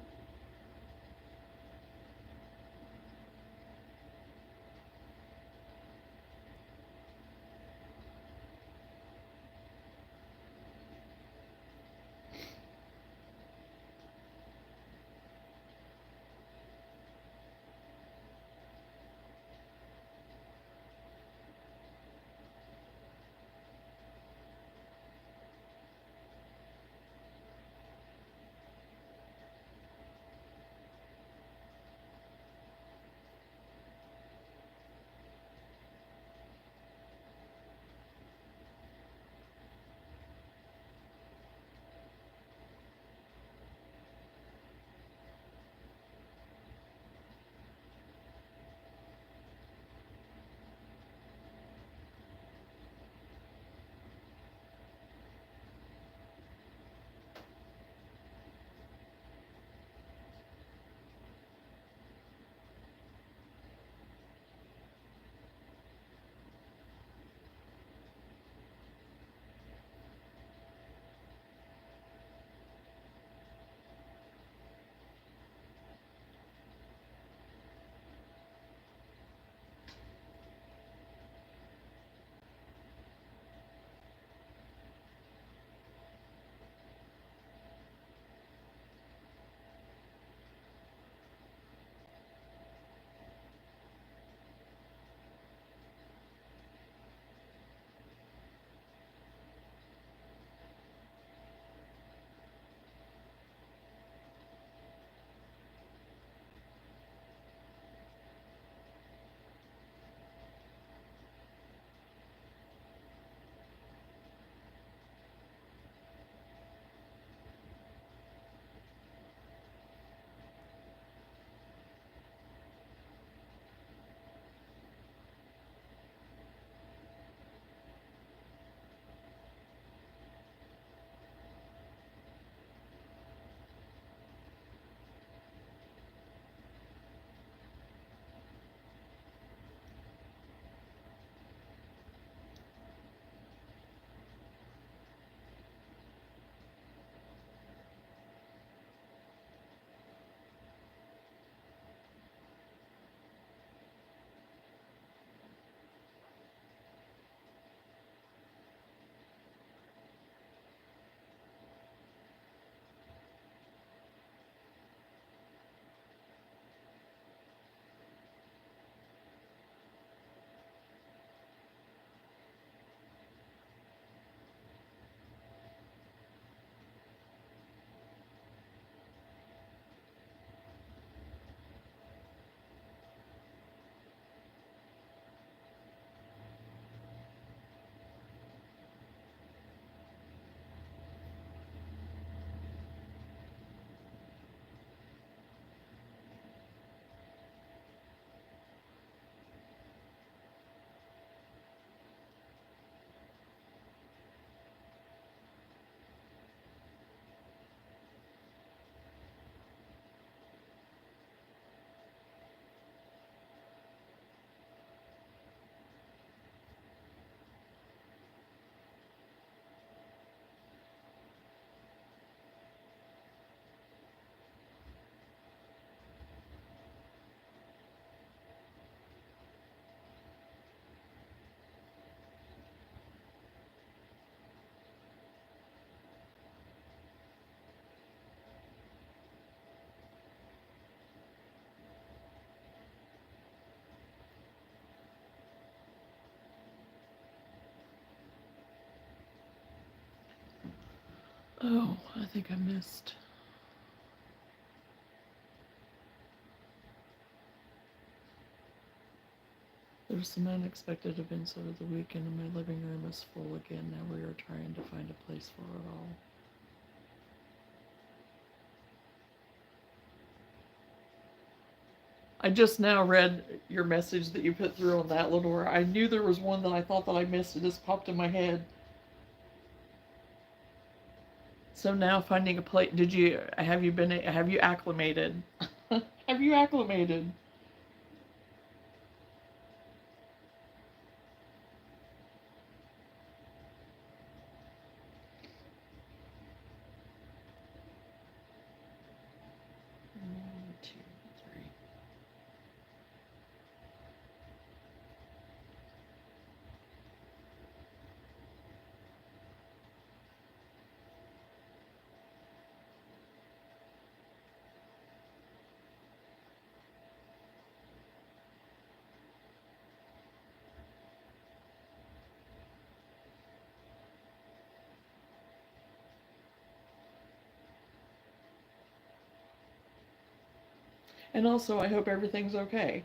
Oh, I think I missed. There's some unexpected events over the weekend and my living room is full again. Now we are trying to find a place for it all. I just now read your message that you put through on that, Lenore. I knew there was one that I thought that I missed. It just popped in my head. So now finding a place. Have you acclimated? Have you acclimated? One, two, three. And also, I hope everything's okay.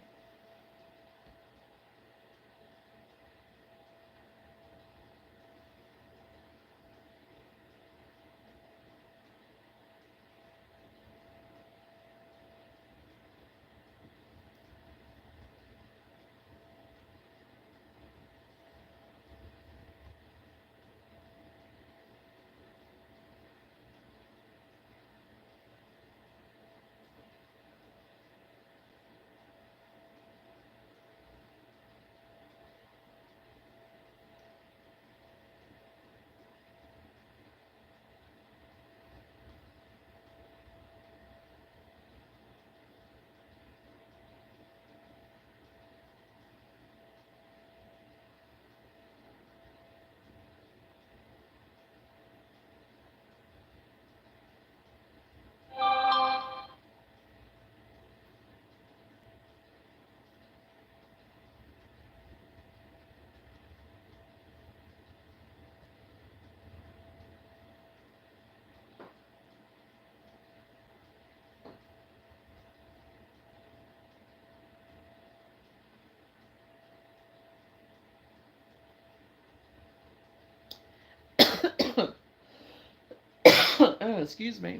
Oh, excuse me.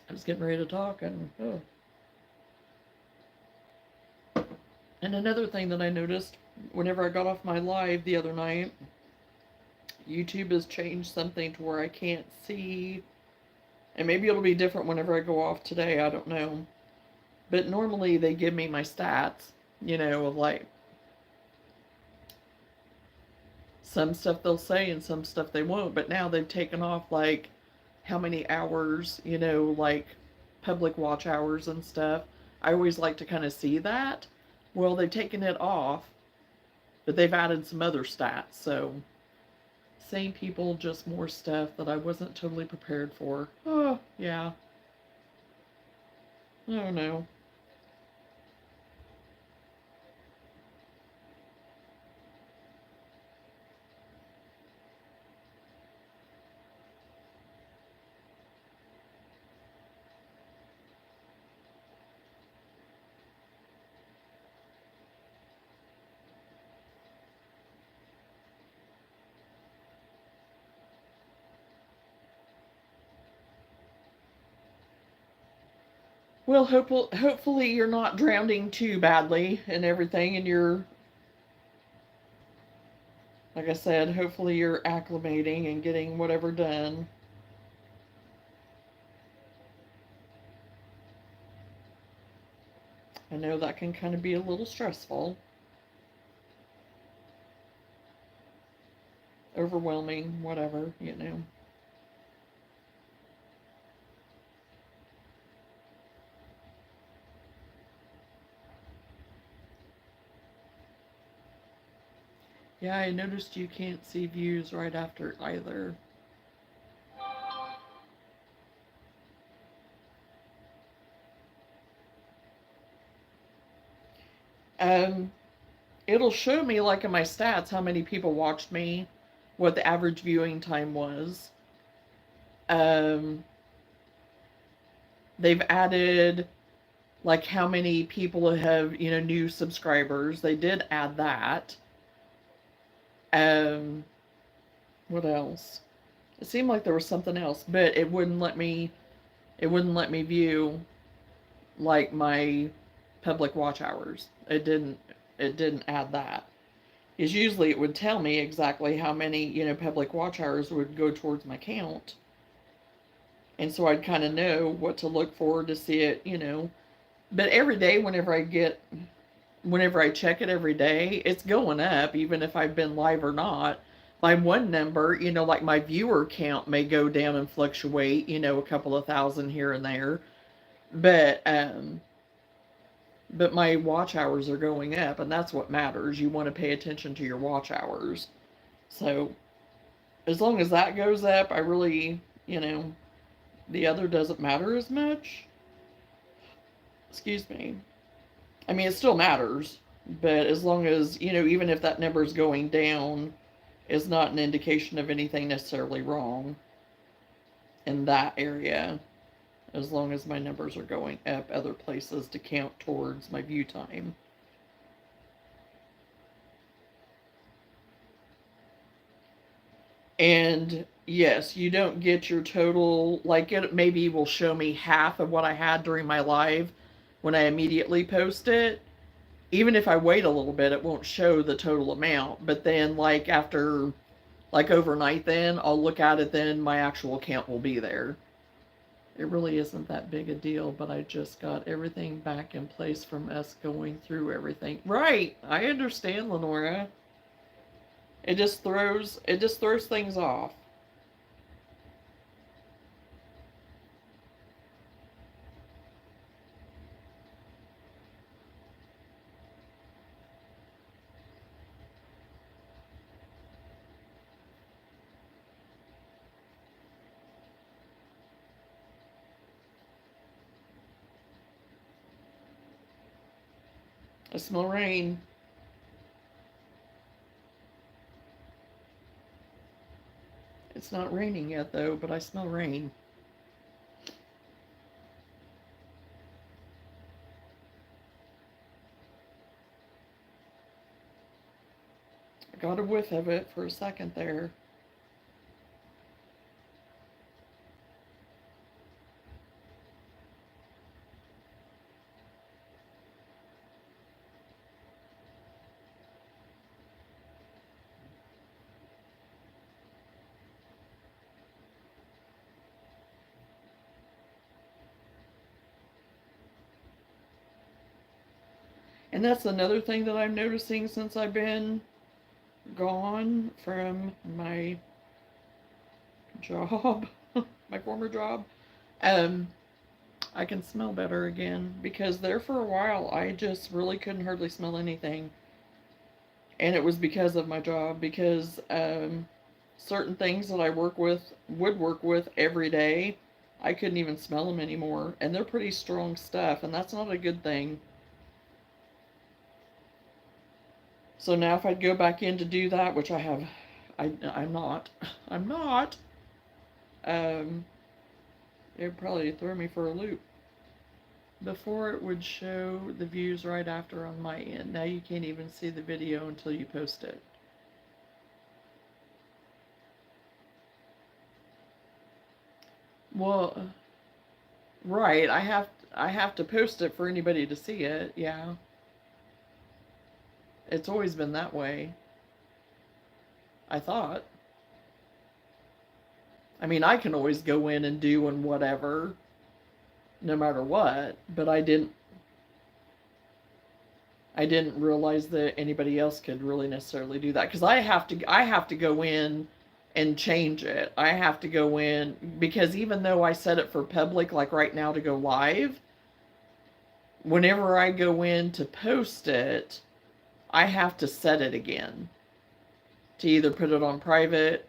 I was getting ready to talk, and oh. And another thing that I noticed whenever I got off my live the other night, YouTube has changed something to where I can't see, and maybe it'll be different whenever I go off today. I don't know. But normally they give me my stats, of like some stuff they'll say and some stuff they won't. But now they've taken off like how many hours, like public watch hours and stuff. I always like to kind of see that. Well, they've taken it off, but they've added some other stats. So, same people, just more stuff that I wasn't totally prepared for. Oh, yeah. Oh, no. Well, hopefully you're not drowning too badly and everything, and you're, like I said, hopefully you're acclimating and getting whatever done. I know that can kind of be a little stressful, overwhelming, whatever. Yeah, I noticed you can't see views right after either. Um, it'll show me like in my stats how many people watched me, what the average viewing time was. Um, they've added like how many people have, new subscribers. They did add that. Um, what else? It seemed like there was something else, but it wouldn't let me. It wouldn't let me view like my public watch hours. It didn't. It didn't add that. Is usually it would tell me exactly how many, public watch hours would go towards my count. And so I'd kind of know what to look for to see it. But every day, whenever I check it every day, it's going up, even if I've been live or not. My one number, like my viewer count may go down and fluctuate, a couple of thousand here and there. But, but my watch hours are going up, and that's what matters. You want to pay attention to your watch hours. So as long as that goes up, I really, the other doesn't matter as much. Excuse me. I mean, it still matters, but as long as, even if that number is going down, is not an indication of anything necessarily wrong in that area. As long as my numbers are going up other places to count towards my view time. And yes, you don't get your total, like it maybe will show me half of what I had during my live when I immediately post it. Even if I wait a little bit, it won't show the total amount. But then, like, after, like, overnight, then I'll look at it, then my actual count will be there. It really isn't that big a deal, but I just got everything back in place from us going through everything. Right, I understand, Lenora. It just throws things off. I smell rain. It's not raining yet, though, but I smell rain. I got a whiff of it for a second there. And that's another thing that I'm noticing since I've been gone from my job, my former job. Um, I can smell better again because there for a while I just really couldn't hardly smell anything. And it was because of my job, because certain things that I would work with every day, I couldn't even smell them anymore. And they're pretty strong stuff, and that's not a good thing. So now if I'd go back in to do that, which I'm not, I'm not, um, it would probably throw me for a loop. Before it would show the views right after on my end. Now you can't even see the video until you post it. Well, right, I have to post it for anybody to see it. Yeah. It's always been that way, I thought. I mean, I can always go in and do and whatever, no matter what, but I didn't realize that anybody else could really necessarily do that, because I have to go in and change it. I have to go in because even though I set it for public, like right now to go live, whenever I go in to post it, I have to set it again to either put it on private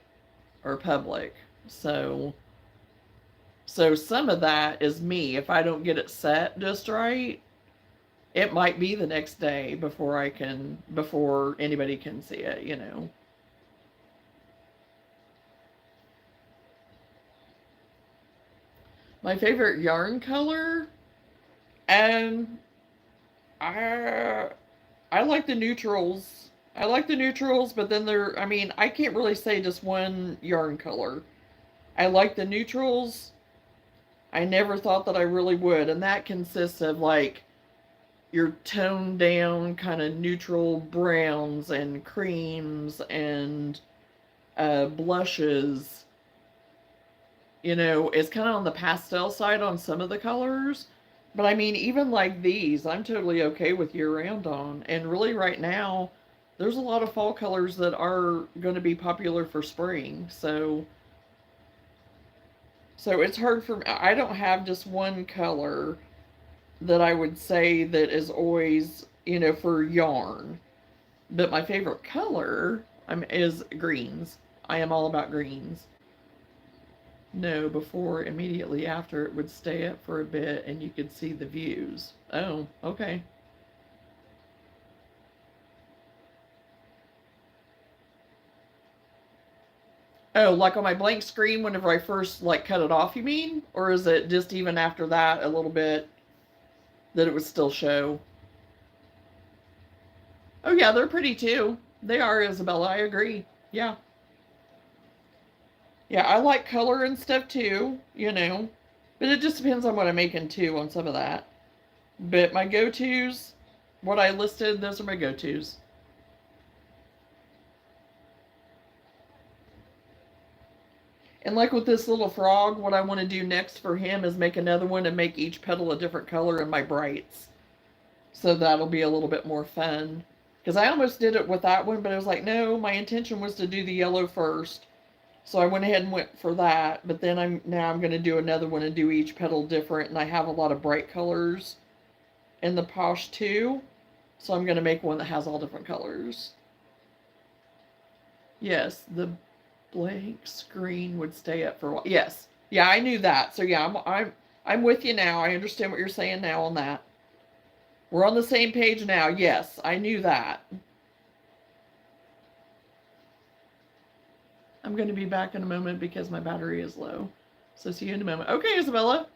or public. So some of that is me. If I don't get it set just right, it might be the next day before anybody can see it. My favorite yarn color, and I I like the neutrals. I like the neutrals, but then I mean, I can't really say just one yarn color. I like the neutrals. I never thought that I really would, and that consists of like your toned down kind of neutral browns and creams and blushes. You know, it's kind of on the pastel side on some of the colors. But I mean, even like these, I'm totally okay with year round on. And really, right now, there's a lot of fall colors that are going to be popular for spring. So it's hard for me. I don't have just one color that I would say that is always, for yarn. But my favorite color is greens. I am all about greens. No, before, immediately after, it would stay up for a bit and you could see the views. Oh, okay. Oh, like on my blank screen whenever I first like cut it off, you mean? Or is it just even after that a little bit that it would still show? Oh yeah, they're pretty too. They are, Isabella, I agree. Yeah. Yeah, I like color and stuff too. But it just depends on what I'm making too on some of that. But my go-tos, what I listed, those are my go-tos. And like with this little frog, what I want to do next for him is make another one and make each petal a different color in my brights. So that'll be a little bit more fun. Because I almost did it with that one, but I was like, no, my intention was to do the yellow first. So I went ahead and went for that. But then I'm going to do another one and do each petal different. And I have a lot of bright colors in the posh too. So I'm going to make one that has all different colors. Yes, the blank screen would stay up for a while. Yes. Yeah, I knew that. So yeah, I'm with you now. I understand what you're saying now on that. We're on the same page now. Yes, I knew that. I'm going to be back in a moment because my battery is low. So see you in a moment. Okay, Isabella.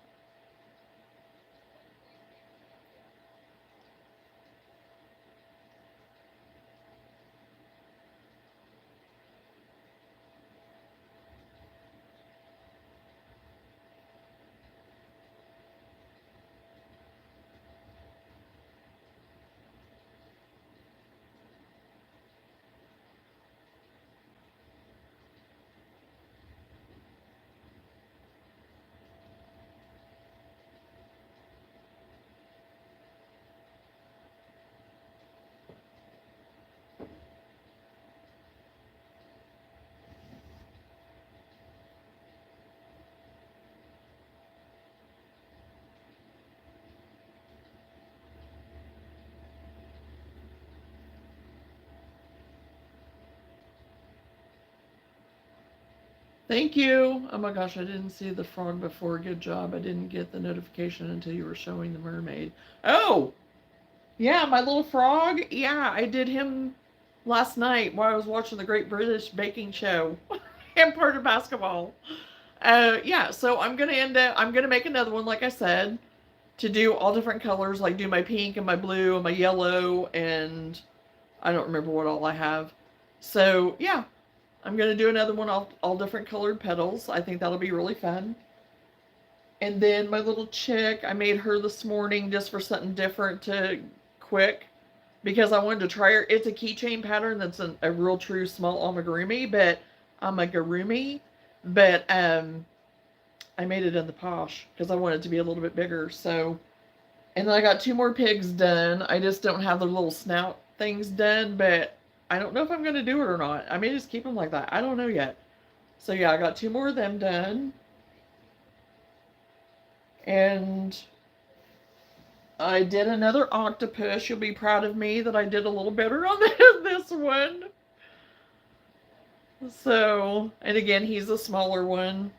Thank you. Oh my gosh, I didn't see the frog before. Good job. I didn't get the notification until you were showing the mermaid. Oh, yeah, my little frog. Yeah, I did him last night while I was watching the Great British Baking Show and part of basketball. Yeah, so I'm gonna make another one, like I said, to do all different colors, like do my pink and my blue and my yellow, and I don't remember what all I have. So yeah, I'm gonna do another one all different colored petals. I think that'll be really fun. And then my little chick, I made her this morning just for something different to quick because I wanted to try her. It's a keychain pattern that's a real true small amagurumi, but I made it in the posh because I wanted it to be a little bit bigger. So, and then I got two more pigs done. I just don't have the little snout things done, but I don't know if I'm going to do it or not. I may just keep them like that. I don't know yet. So yeah, I got two more of them done. And I did another octopus. You'll be proud of me that I did a little better on this one. So, and again, he's a smaller one.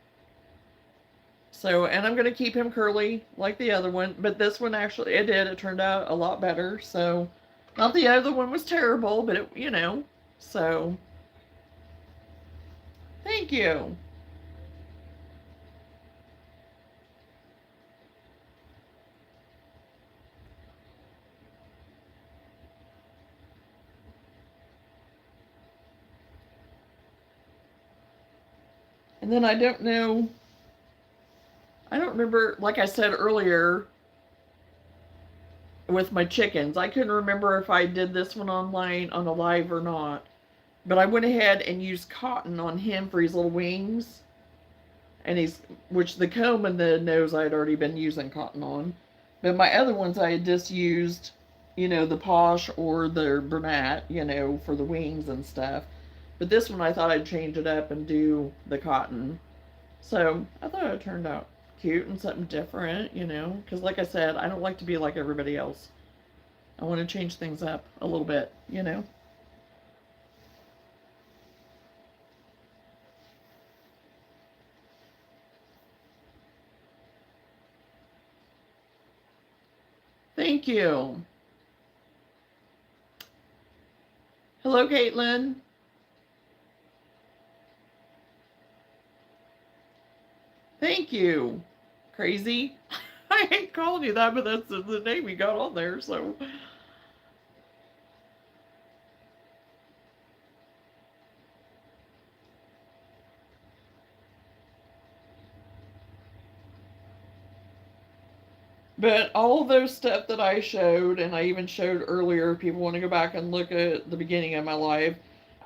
So, and I'm going to keep him curly like the other one. But this one actually, it turned out a lot better. So, not the other one was terrible, but So, thank you. And then I don't remember, like I said earlier, with my chickens, I couldn't remember if I did this one online on a live or not. But I went ahead and used cotton on him for his little wings. And which the comb and the nose I had already been using cotton on. But my other ones I had just used, the Posh or the Bernat, for the wings and stuff. But this one I thought I'd change it up and do the cotton. So I thought it turned out cute and something different. Because like I said, I don't like to be like everybody else. I want to change things up a little bit. Thank you. Hello, Caitlin. Thank you. Crazy. I ain't calling you that, but that's the name you got on there, so. But all of those stuff that I showed, and I even showed earlier, if people want to go back and look at the beginning of my live,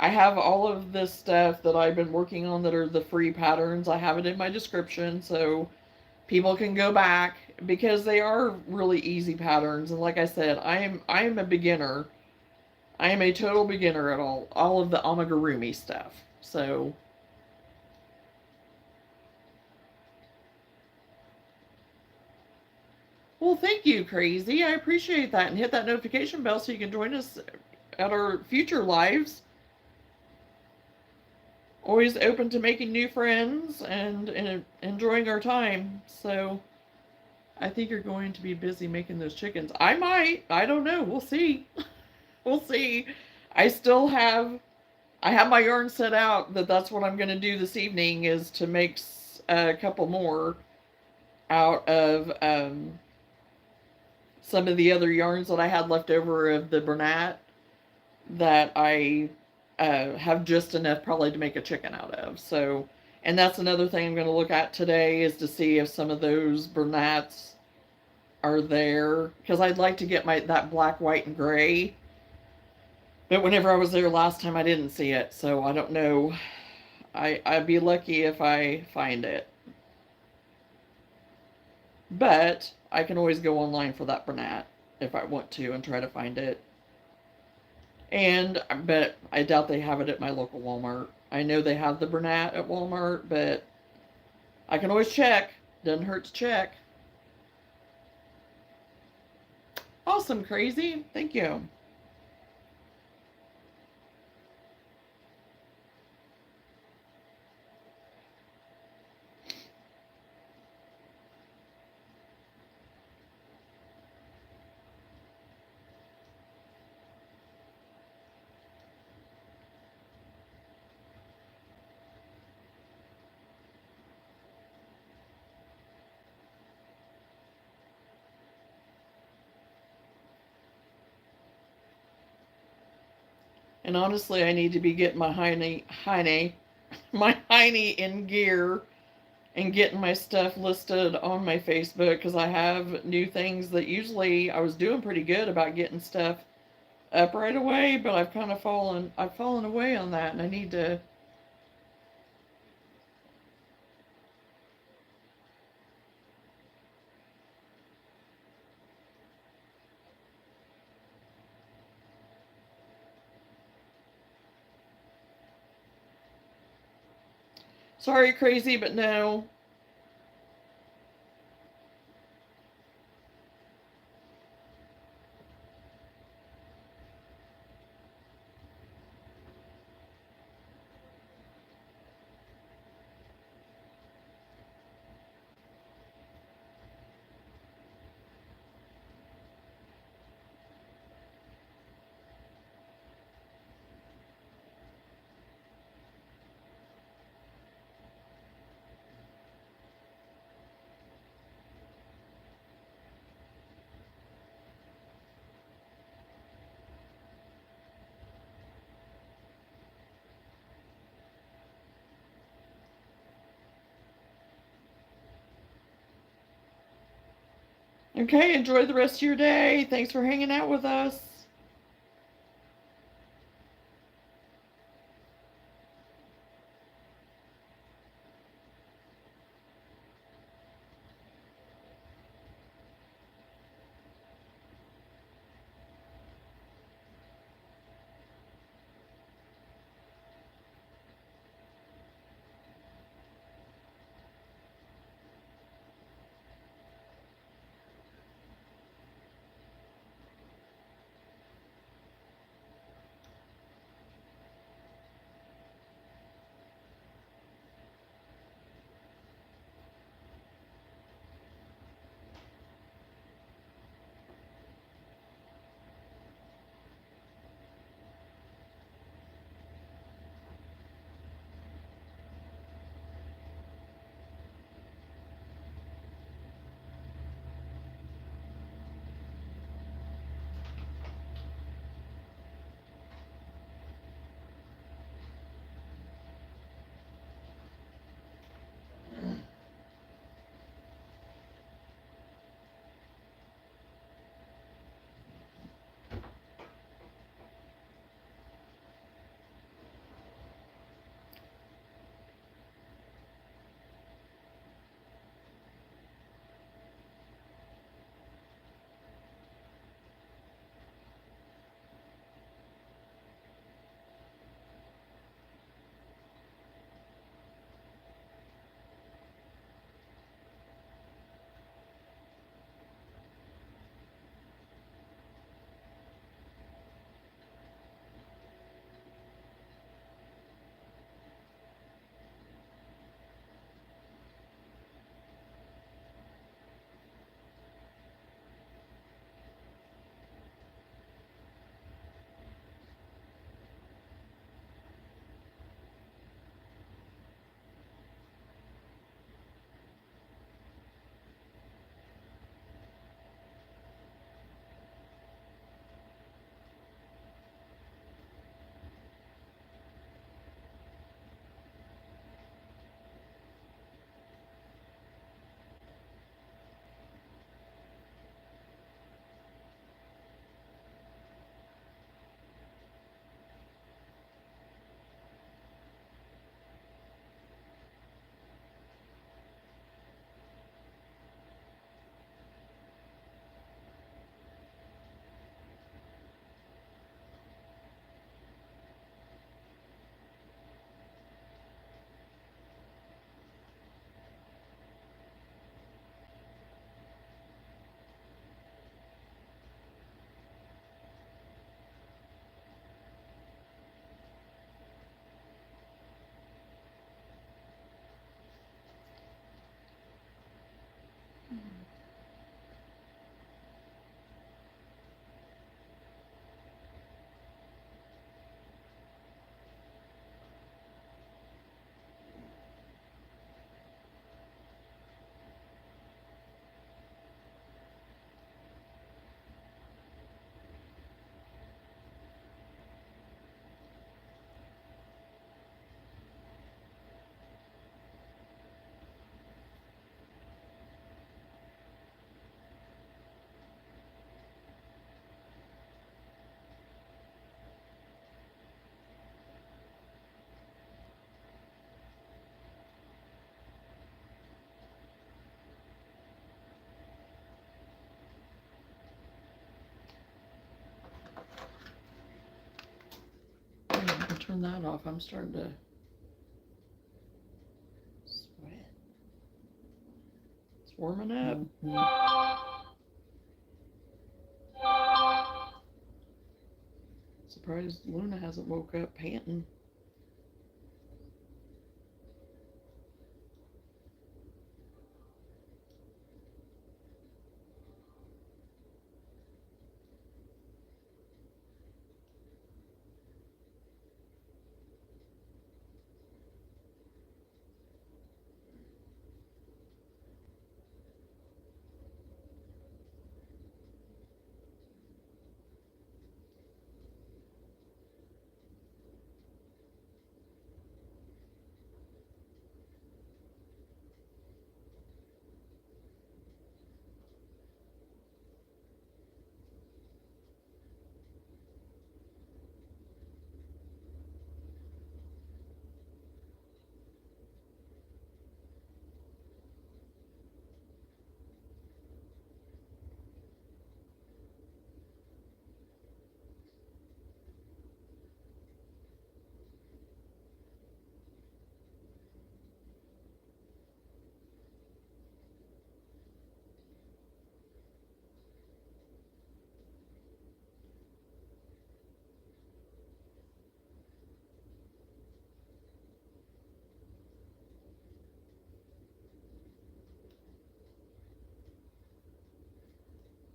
I have all of this stuff that I've been working on that are the free patterns. I have it in my description, so people can go back because they are really easy patterns. And like I said, I am a beginner. I am a total beginner at all of the amagurumi stuff. So well, thank you, Crazy. I appreciate that. And hit that notification bell so you can join us at our future lives. Always open to making new friends and enjoying our time. So I think you're going to be busy making those chickens. I might. I don't know. We'll see. We'll see. I have my yarn set out that's what I'm going to do this evening is to make a couple more out of some of the other yarns that I had left over of the Bernat that I have just enough probably to make a chicken out of. So, and that's another thing I'm going to look at today is to see if some of those Bernats are there because I'd like to get that black, white, and gray. But whenever I was there last time, I didn't see it, so I don't know. I'd be lucky if I find it. But I can always go online for that Bernat if I want to and try to find it. But I doubt they have it at my local Walmart. I know they have the Bernat at Walmart, but I can always check. Doesn't hurt to check. Awesome, Crazy. Thank you. And honestly, I need to be getting my my hiney in gear and getting my stuff listed on my Facebook because I have new things that usually I was doing pretty good about getting stuff up right away, but I've fallen away on that and I need to. Sorry, Crazy, but no. Okay, enjoy the rest of your day. Thanks for hanging out with us. I can turn that off. I'm starting to sweat. It's warming up. Surprised Luna hasn't woke up panting.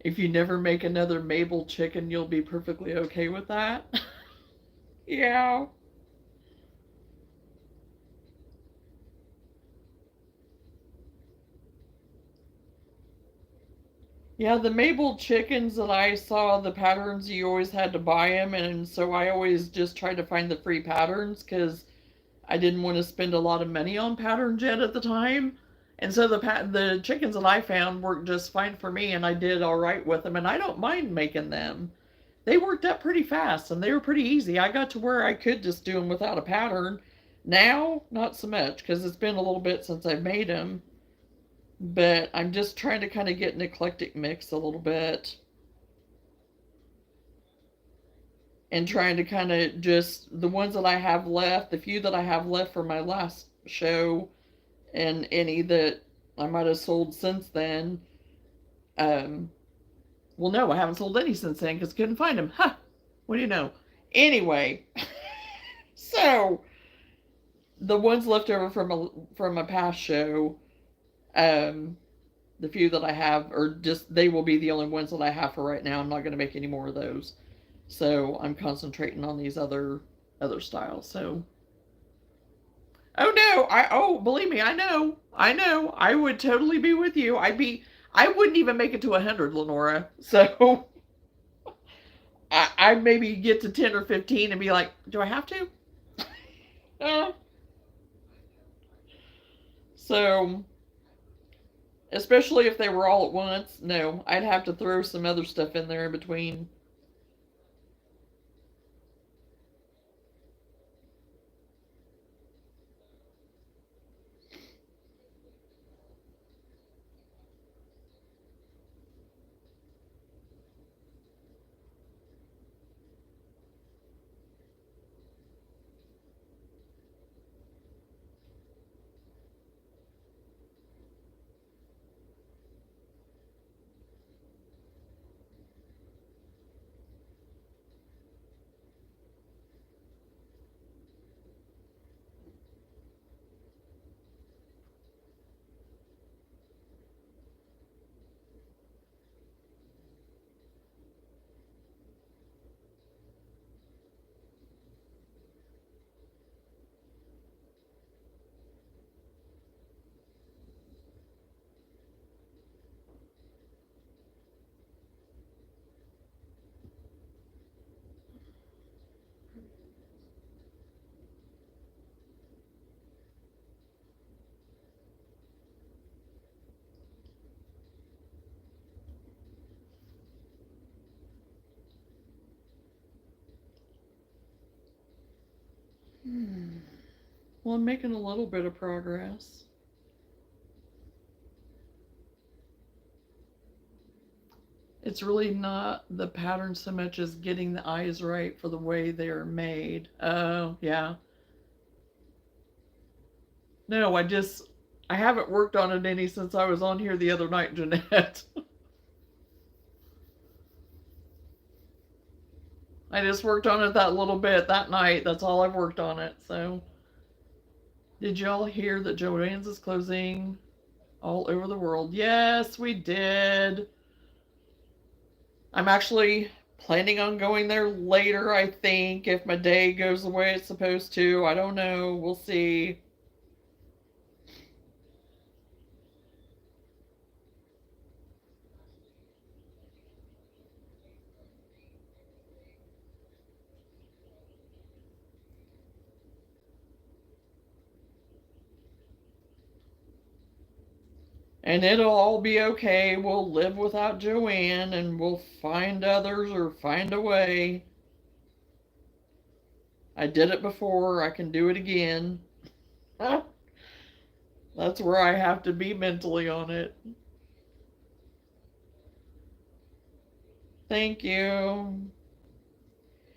If you never make another Mabel chicken, you'll be perfectly okay with that. Yeah. Yeah, the Mabel chickens that I saw, the patterns, you always had to buy them, and so I always just tried to find the free patterns because I didn't want to spend a lot of money on patterns yet at the time. And so the chickens that I found worked just fine for me, and I did all right with them, and I don't mind making them. They worked up pretty fast, and they were pretty easy. I got to where I could just do them without a pattern. Now, not so much because it's been a little bit since I've made them, but I'm just trying to kind of get an eclectic mix a little bit and trying to kind of just the ones that I have left, the few that I have left for my last show, and any that I might have sold since then. Um, well, no, I haven't sold any since then because I couldn't find them. Huh? What do you know? Anyway, so the ones left over from a past show, um, the few that I have are just they will be the only ones that I have for right now. I'm not going to make any more of those, so I'm concentrating on these other styles. So, oh no, believe me, I know, I would totally be with you. I wouldn't even make it to 100, Lenora. So I maybe get to 10 or 15 and be like, do I have to? Uh, so especially if they were all at once, no, I'd have to throw some other stuff in there in between. Hmm. Well, I'm making a little bit of progress. It's really not the pattern so much as getting the eyes right for the way they're made. Oh, yeah. No, I haven't worked on it any since I was on here the other night, Jeanette. I just worked on it that little bit that night. That's all I've worked on it. So, did y'all hear that JOANNS is closing all over the world? Yes, we did. I'm actually planning on going there later, I think, if my day goes the way it's supposed to. I don't know. We'll see. And it'll all be okay. We'll live without Joanne and we'll find others or find a way. I did it before. I can do it again. That's where I have to be mentally on it. Thank you.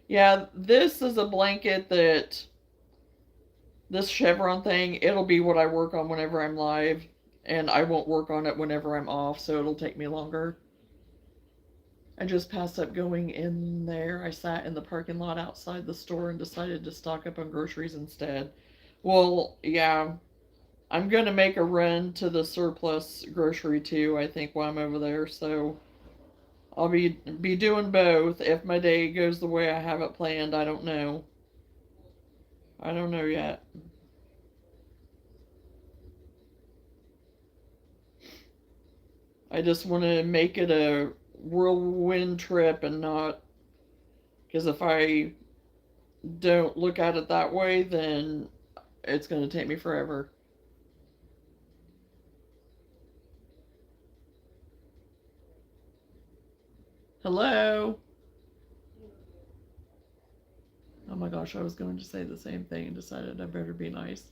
Yeah, this is a blanket that this chevron thing, it'll be what I work on whenever I'm live, and I won't work on it whenever I'm off, so it'll take me longer. I just passed up going in there. I sat in the parking lot outside the store and decided to stock up on groceries instead. Well, yeah, I'm gonna make a run to the surplus grocery too, I think, while I'm over there, so I'll be doing both if my day goes the way I have it planned. I don't know. I don't know yet. I just want to make it a whirlwind trip and not, because if I don't look at it that way, then it's going to take me forever. Hello? Oh my gosh, I was going to say the same thing and decided I better be nice.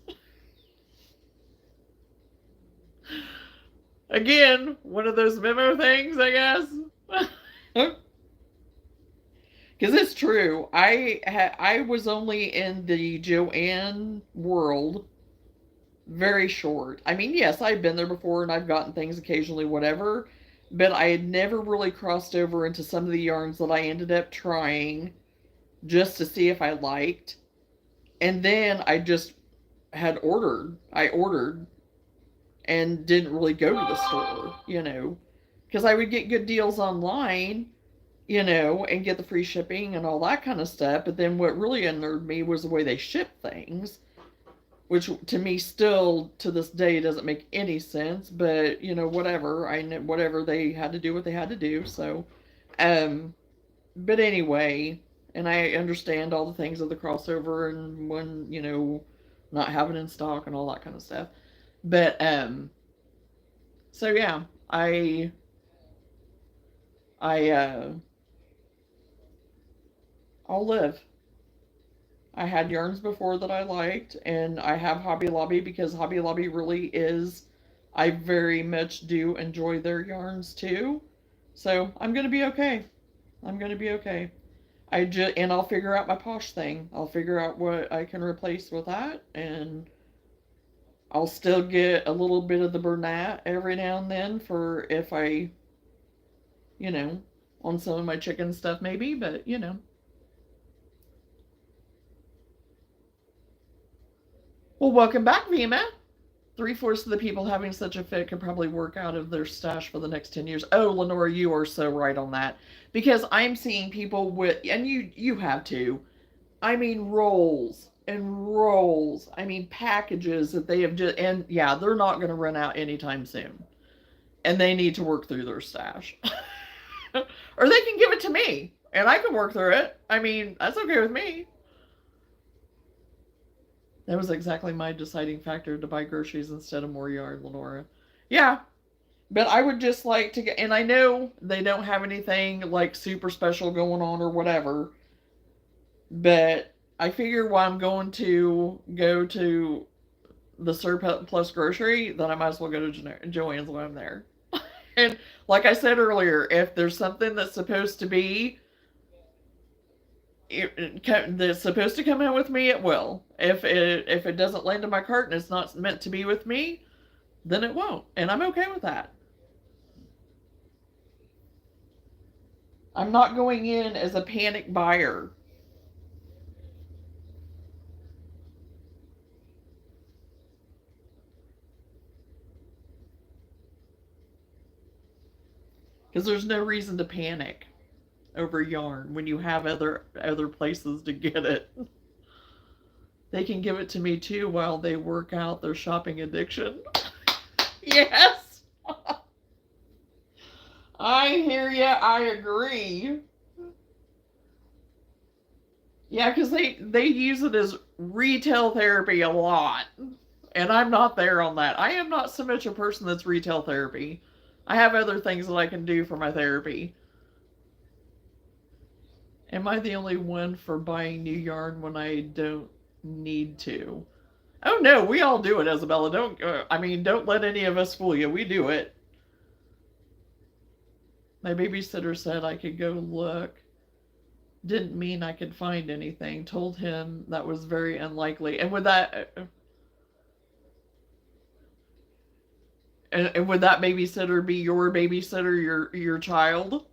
Again, one of those memo things, I guess. Because it's true. I was only in the JOANN world very short. I mean, yes, I've been there before and I've gotten things occasionally, whatever, but I had never really crossed over into some of the yarns that I ended up trying just to see if I liked. And then I just had ordered. I ordered and didn't really go to the store, because I would get good deals online, and get the free shipping and all that kind of stuff. But then what really unnerved me was the way they ship things, which to me still to this day doesn't make any sense. But whatever. I know whatever, they had to do what they had to do. So, um, but anyway, and I understand all the things of the crossover and when not having in stock and all that kind of stuff. But so yeah, I I'll live. I had yarns before that I liked, and I have Hobby Lobby because Hobby Lobby really is. I very much do enjoy their yarns too, so I'm gonna be okay. I'm gonna be okay. And I'll figure out my posh thing. I'll figure out what I can replace with that, and I'll still get a little bit of the Bernat every now and then for if I, you know, on some of my chicken stuff maybe, but. Well, welcome back, Vima. Three-fourths of the people having such a fit could probably work out of their stash for the next 10 years. Oh, Lenora, you are so right on that. Because I'm seeing people with, and you have too, I mean, rolls and rolls. I mean, packages that they have just, and yeah, they're not going to run out anytime soon. And they need to work through their stash. Or they can give it to me, and I can work through it. I mean, that's okay with me. That was exactly my deciding factor to buy groceries instead of more yarn, Lenora. Yeah, but I would just like to get, and I know they don't have anything like super special going on or whatever, but I figure while I'm going to go to the surplus grocery, then I might as well go to Joann's when I'm there. And like I said earlier, if there's something that's supposed to be that's supposed to come in with me, it will. If it doesn't land in my cart and it's not meant to be with me, then it won't, and I'm okay with that. I'm not going in as a panic buyer because there's no reason to panic over yarn when you have other places to get it. They can give it to me too while they work out their shopping addiction. Yes. I hear ya. I agree. Yeah, because they use it as retail therapy a lot, and I'm not there on that. I am not so much a person that's retail therapy. I have other things that I can do for my therapy. Am I the only one for buying new yarn when I don't need to? Oh no, we all do it, Isabella. Don't I mean, don't let any of us fool you. We do it. My babysitter said I could go look. Didn't mean I could find anything. Told him that was very unlikely. And would that babysitter be your babysitter, your child?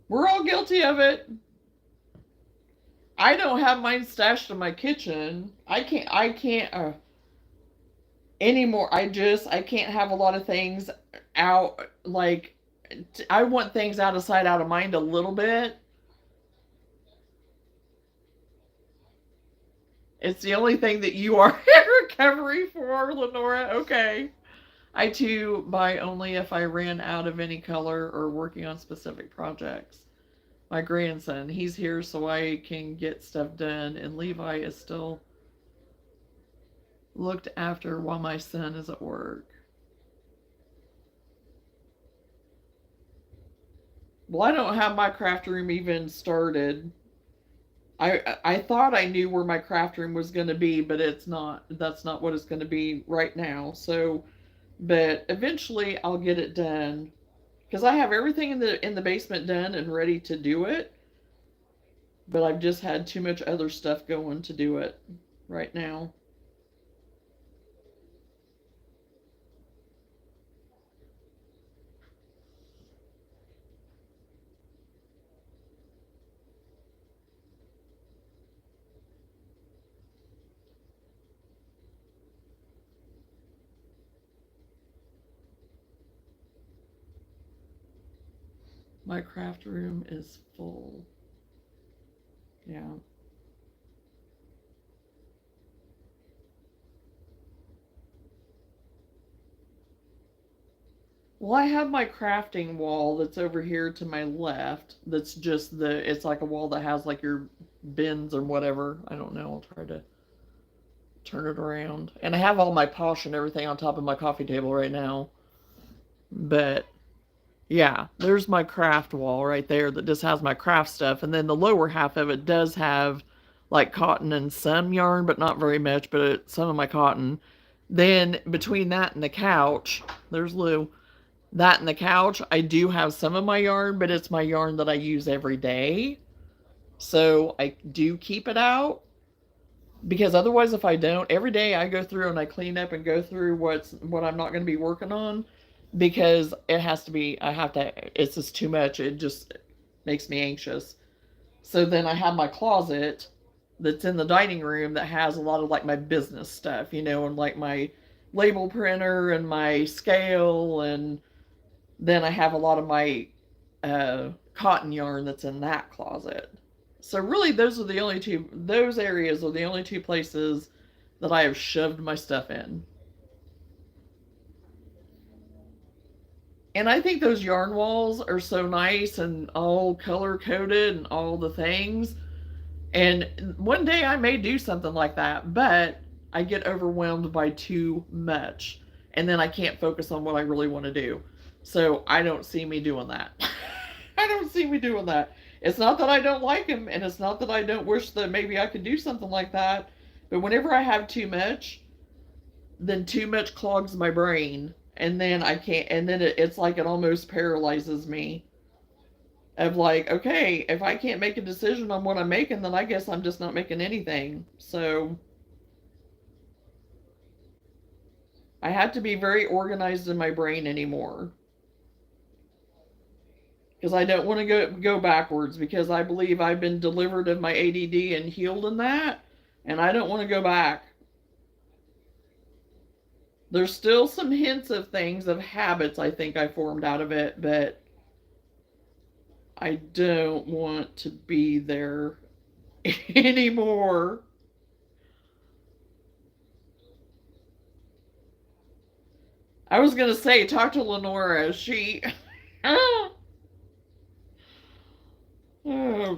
We're all guilty of it. I don't have mine stashed in my kitchen. I can't anymore. I can't have a lot of things out, like, I want things out of sight, out of mind a little bit. It's the only thing that you are in recovery for, Lenora. Okay. I too buy only if I ran out of any color or working on specific projects. My grandson, he's here so I can get stuff done, and Levi is still looked after while my son is at work. Well, I don't have my craft room even started. I thought I knew where my craft room was going to be, but it's not. That's not what it's going to be right now. So, but eventually I'll get it done because I have everything in the basement done and ready to do it. But I've just had too much other stuff going to do it right now. My craft room is full. Yeah. Well, I have my crafting wall that's over here to my left. That's just it's like a wall that has like your bins or whatever. I don't know. I'll try to turn it around. And I have all my posh and everything on top of my coffee table right now. But yeah, there's my craft wall right there that just has my craft stuff. And then the lower half of it does have like cotton and some yarn, but not very much, but some of my cotton. Then between that and the couch, there's Lou. That and the couch, I do have some of my yarn, but it's my yarn that I use every day. So I do keep it out because otherwise if I don't, every day I go through and I clean up and go through what I'm not going to be working on because it has to be I have to it's just too much. It just makes me anxious. So then I have my closet that's in the dining room that has a lot of like my business stuff, and like my label printer and my scale, and then I have a lot of my cotton yarn that's in that closet. So really, those areas are the only two places that I have shoved my stuff in. And I think those yarn walls are so nice and all color coded and all the things. And one day I may do something like that, but I get overwhelmed by too much. And then I can't focus on what I really want to do. So I don't see me doing that. I don't see me doing that. It's not that I don't like him, and it's not that I don't wish that maybe I could do something like that. But whenever I have too much, then too much clogs my brain. And then I can't, and then it's like it almost paralyzes me of like, okay, if I can't make a decision on what I'm making, then I guess I'm just not making anything. So I have to be very organized in my brain anymore because I don't want to go backwards because I believe I've been delivered of my ADD and healed in that, and I don't want to go back. There's still some hints of things of habits I think I formed out of it, but I don't want to be there anymore. I was gonna say, talk to Lenora. She, oh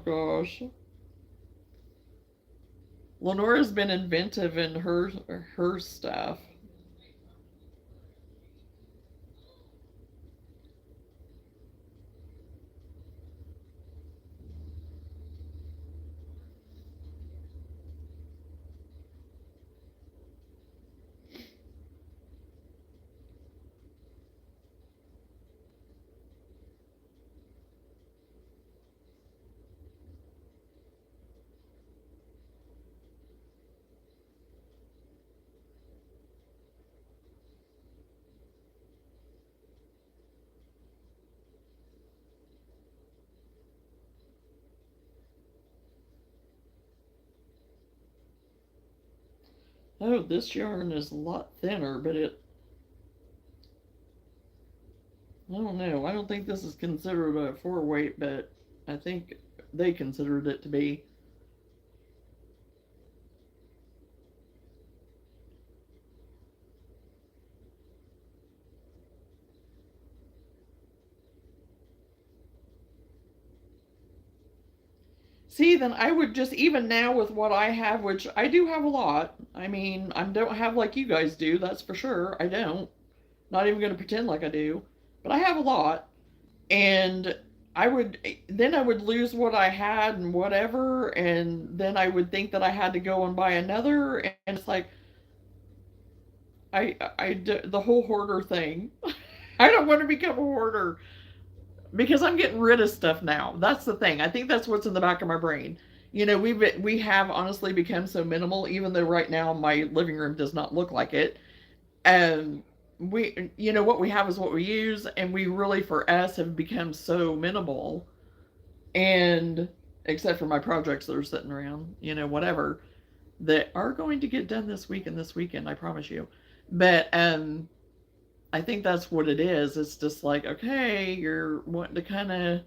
gosh, Lenora's been inventive in her stuff. Oh, this yarn is a lot thinner, but I don't know. I don't think this is considered a 4 weight, but I think they considered it to be. See, then I would just, even now with what I have, which I do have a lot. I mean, I don't have like you guys do, that's for sure. I don't. Not even going to pretend like I do. But I have a lot. And I would lose what I had and whatever. And then I would think that I had to go and buy another. And it's like, the whole hoarder thing. I don't want to become a hoarder because I'm getting rid of stuff now. That's the thing. I think that's what's in the back of my brain. You know, we have honestly become so minimal, even though right now my living room does not look like it. And you know, what we have is what we use, and we really, for us, have become so minimal. And except for my projects that are sitting around, you know, whatever, that are going to get done this week and this weekend, I promise you. But I think that's what it is. It's just like, okay, you're wanting to kind of.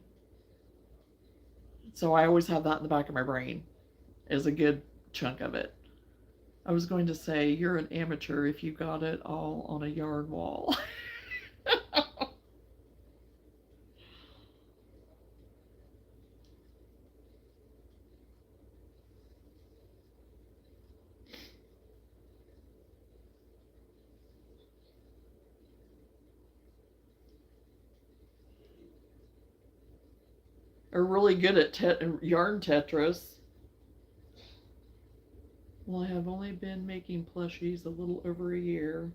So I always have that in the back of my brain as a good chunk of it. I was going to say, you're an amateur if you got it all on a yard wall. Are really good at yarn Tetris. Well, I have only been making plushies a little over a year.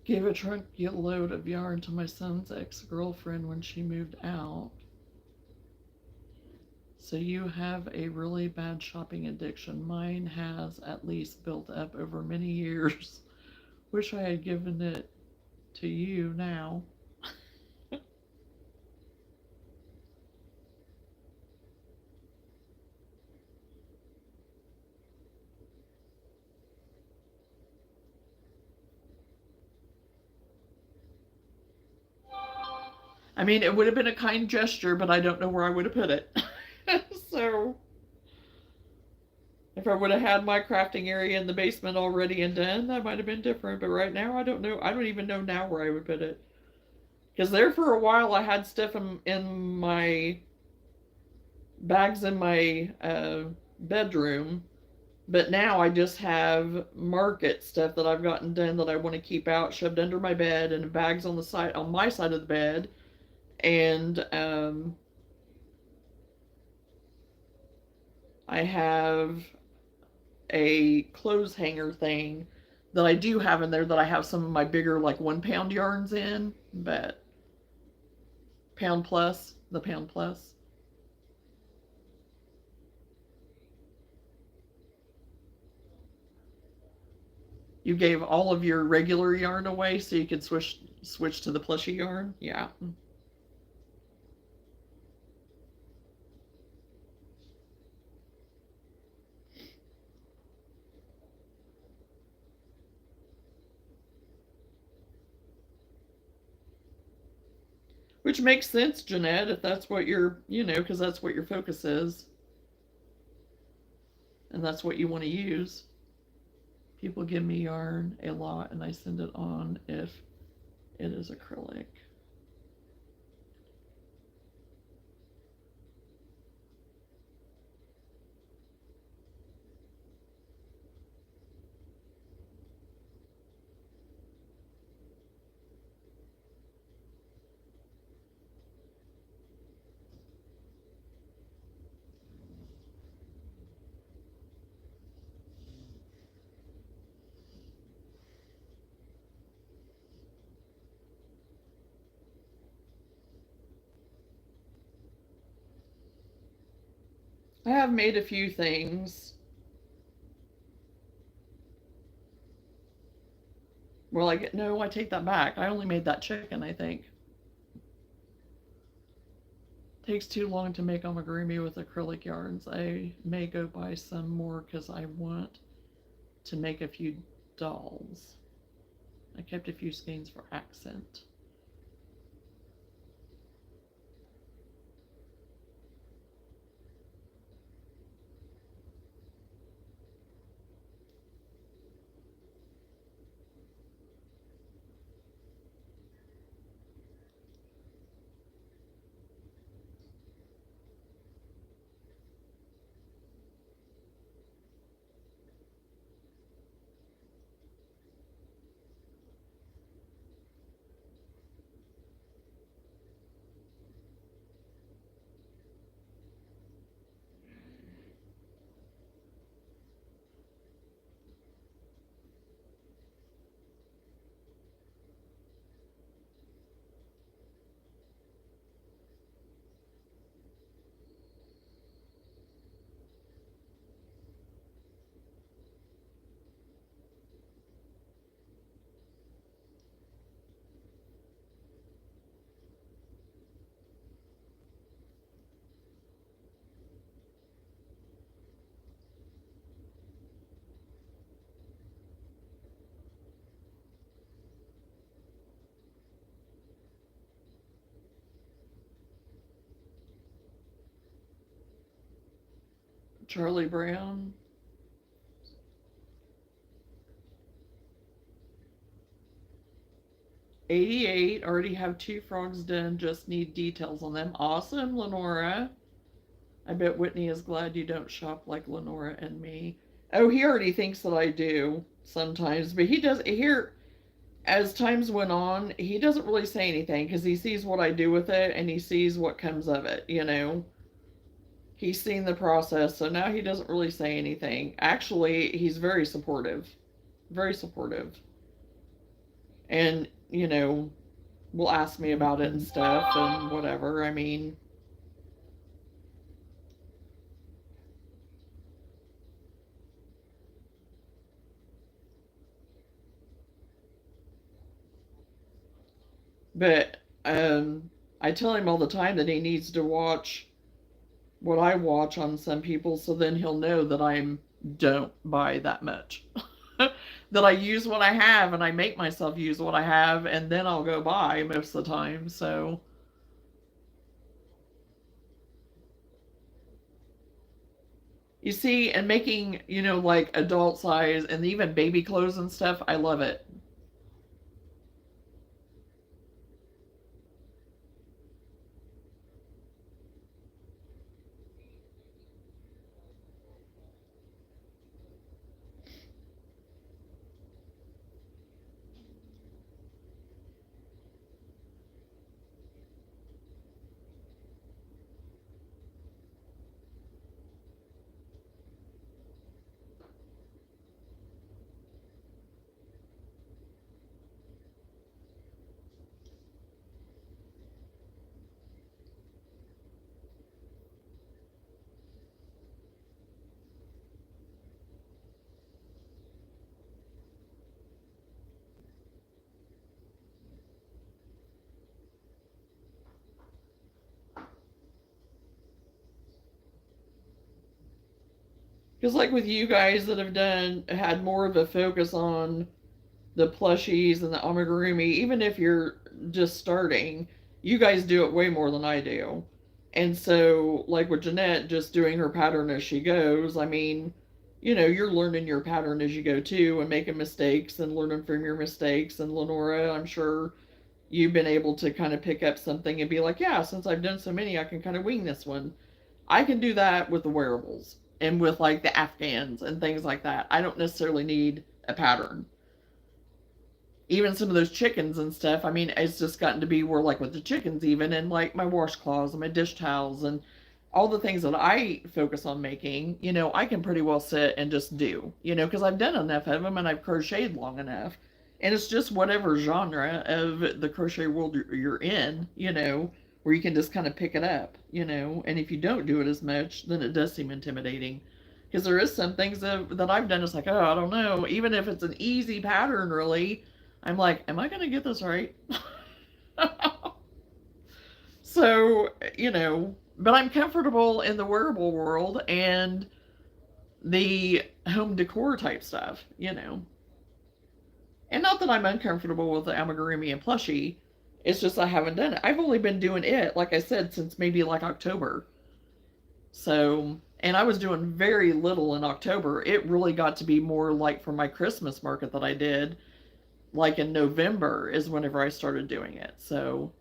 Gave a trunk load of yarn to my son's ex-girlfriend when she moved out. So you have a really bad shopping addiction. Mine has at least built up over many years. Wish I had given it to you now. I mean, it would have been a kind gesture, but I don't know where I would have put it. So, if I would have had my crafting area in the basement already and done, that might have been different. But right now, I don't know. I don't even know now where I would put it. Because there for a while, I had stuff in my bags in my bedroom. But now I just have market stuff that I've gotten done that I want to keep out, shoved under my bed, and bags on the side, on my side of the bed. And I have a clothes hanger thing that I do have in there that I have some of my bigger, like 1 pound yarns in, but pound plus, the pound plus. You gave all of your regular yarn away so you could switch to the plushy yarn. Yeah. Which makes sense, Jeanette, if that's what you're, because that's what your focus is, and that's what you want to use. People give me yarn a lot, and I send it on if it is acrylic. I have made a few things. Well, no, I take that back. I only made that chicken, I think. Takes too long to make amagurumi with acrylic yarns. I may go buy some more because I want to make a few dolls. I kept a few skeins for accent. Charlie Brown. 88. Already have 2 frogs done. Just need details on them. Awesome, Lenora. I bet Whitney is glad you don't shop like Lenora and me. Oh, he already thinks that I do sometimes, but he does here. As times went on, he doesn't really say anything because he sees what I do with it and he sees what comes of it. He's seen the process, so now he doesn't really say anything. Actually, he's very supportive, very supportive, and will ask me about it and stuff and whatever. I mean, but I tell him all the time that he needs to watch what I watch on some people, so then he'll know that I don't buy that much. That I use what I have and I make myself use what I have, and then I'll go buy most of the time. So you see, and making, like adult size and even baby clothes and stuff, I love it. Because like with you guys that have had more of a focus on the plushies and the amigurumi, even if you're just starting, you guys do it way more than I do. And so, like with Jeanette, just doing her pattern as she goes, I mean, you're learning your pattern as you go too and making mistakes and learning from your mistakes. And Lenora, I'm sure you've been able to kind of pick up something and be like, yeah, since I've done so many, I can kind of wing this one. I can do that with the wearables and with like the Afghans and things like that. I don't necessarily need a pattern. Even some of those chickens and stuff, I mean, it's just gotten to be where, like with the chickens, even, and like my washcloths and my dish towels and all the things that I focus on making, I can pretty well sit and just do, because I've done enough of them and I've crocheted long enough. And it's just whatever genre of the crochet world you're in, where you can just kind of pick it up, and if you don't do it as much, then it does seem intimidating. Because there is some things that I've done, it's like, oh, I don't know, even if it's an easy pattern, really, I'm like, am I going to get this right? So, but I'm comfortable in the wearable world and the home decor type stuff. And not that I'm uncomfortable with the amigurumi and plushie. It's just I haven't done it. I've only been doing it, like I said, since maybe like October. So, and I was doing very little in October. It really got to be more like for my Christmas market that I did like in November is whenever I started doing it. So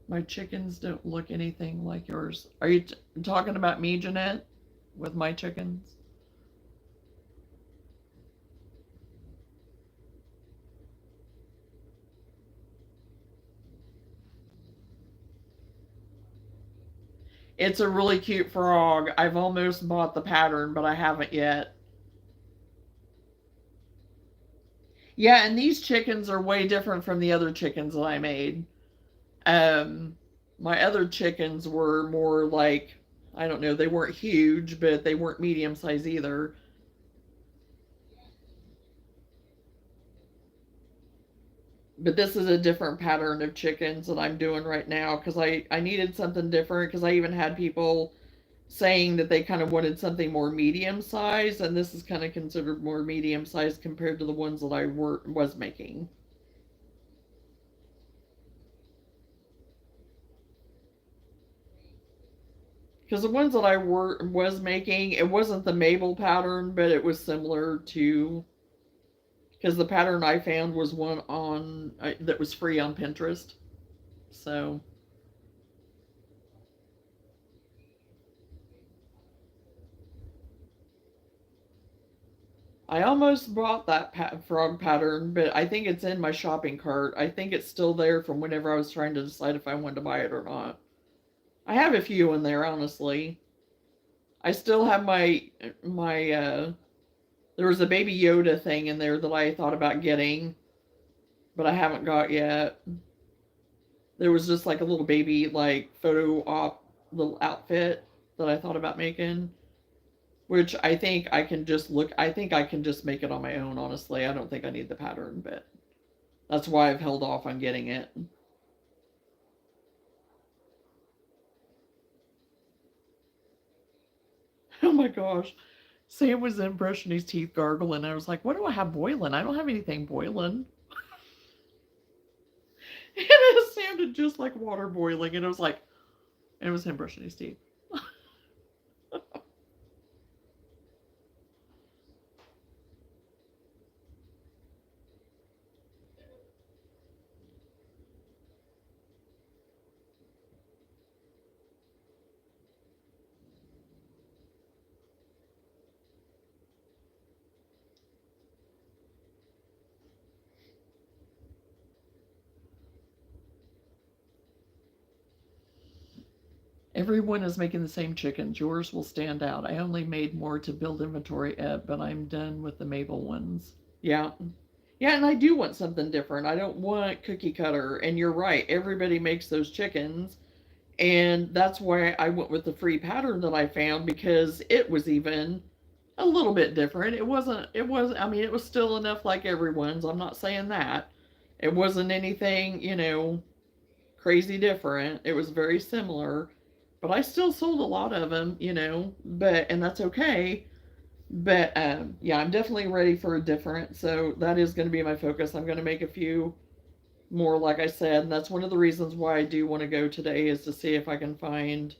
my chickens don't look anything like yours. Are you talking about me, Jeanette, with my chickens? It's a really cute frog. I've almost bought the pattern, but I haven't yet. Yeah, and these chickens are way different from the other chickens that I made. Um, my other chickens were more like, I don't know, they weren't huge, but they weren't medium size either. But this is a different pattern of chickens that I'm doing right now because I needed something different because I even had people saying that they kind of wanted something more medium size, and this is kind of considered more medium size compared to the ones that was making. Because the ones that was making, it wasn't the Mabel pattern, but it was similar to. Because the pattern I found was one on that was free on Pinterest. So I almost bought that frog pattern, but I think it's in my shopping cart. I think it's still there from whenever I was trying to decide if I wanted to buy it or not. I have a few in there, honestly. I still have my there was a baby Yoda thing in there that I thought about getting, but I haven't got yet. There was just like a little baby like photo op little outfit that I thought about making, which I think I think I can just make it on my own, honestly. I don't think I need the pattern, but that's why I've held off on getting it. Oh my gosh. Sam was in brushing his teeth, gargling. I was like, what do I have boiling? I don't have anything boiling. And it sounded just like water boiling. And it was like, and it was him brushing his teeth. Everyone is making the same chickens. Yours will stand out. I only made more to build inventory up, but I'm done with the Mabel ones. Yeah. Yeah, and I do want something different. I don't want cookie cutter. And you're right. Everybody makes those chickens. And that's why I went with the free pattern that I found because it was even a little bit different. I mean, it was still enough like everyone's. I'm not saying that. It wasn't anything, crazy different. It was very similar, but I still sold a lot of them, and that's okay. But yeah, I'm definitely ready for a different. So that is going to be my focus. I'm going to make a few more, like I said, and that's one of the reasons why I do want to go today is to see if I can find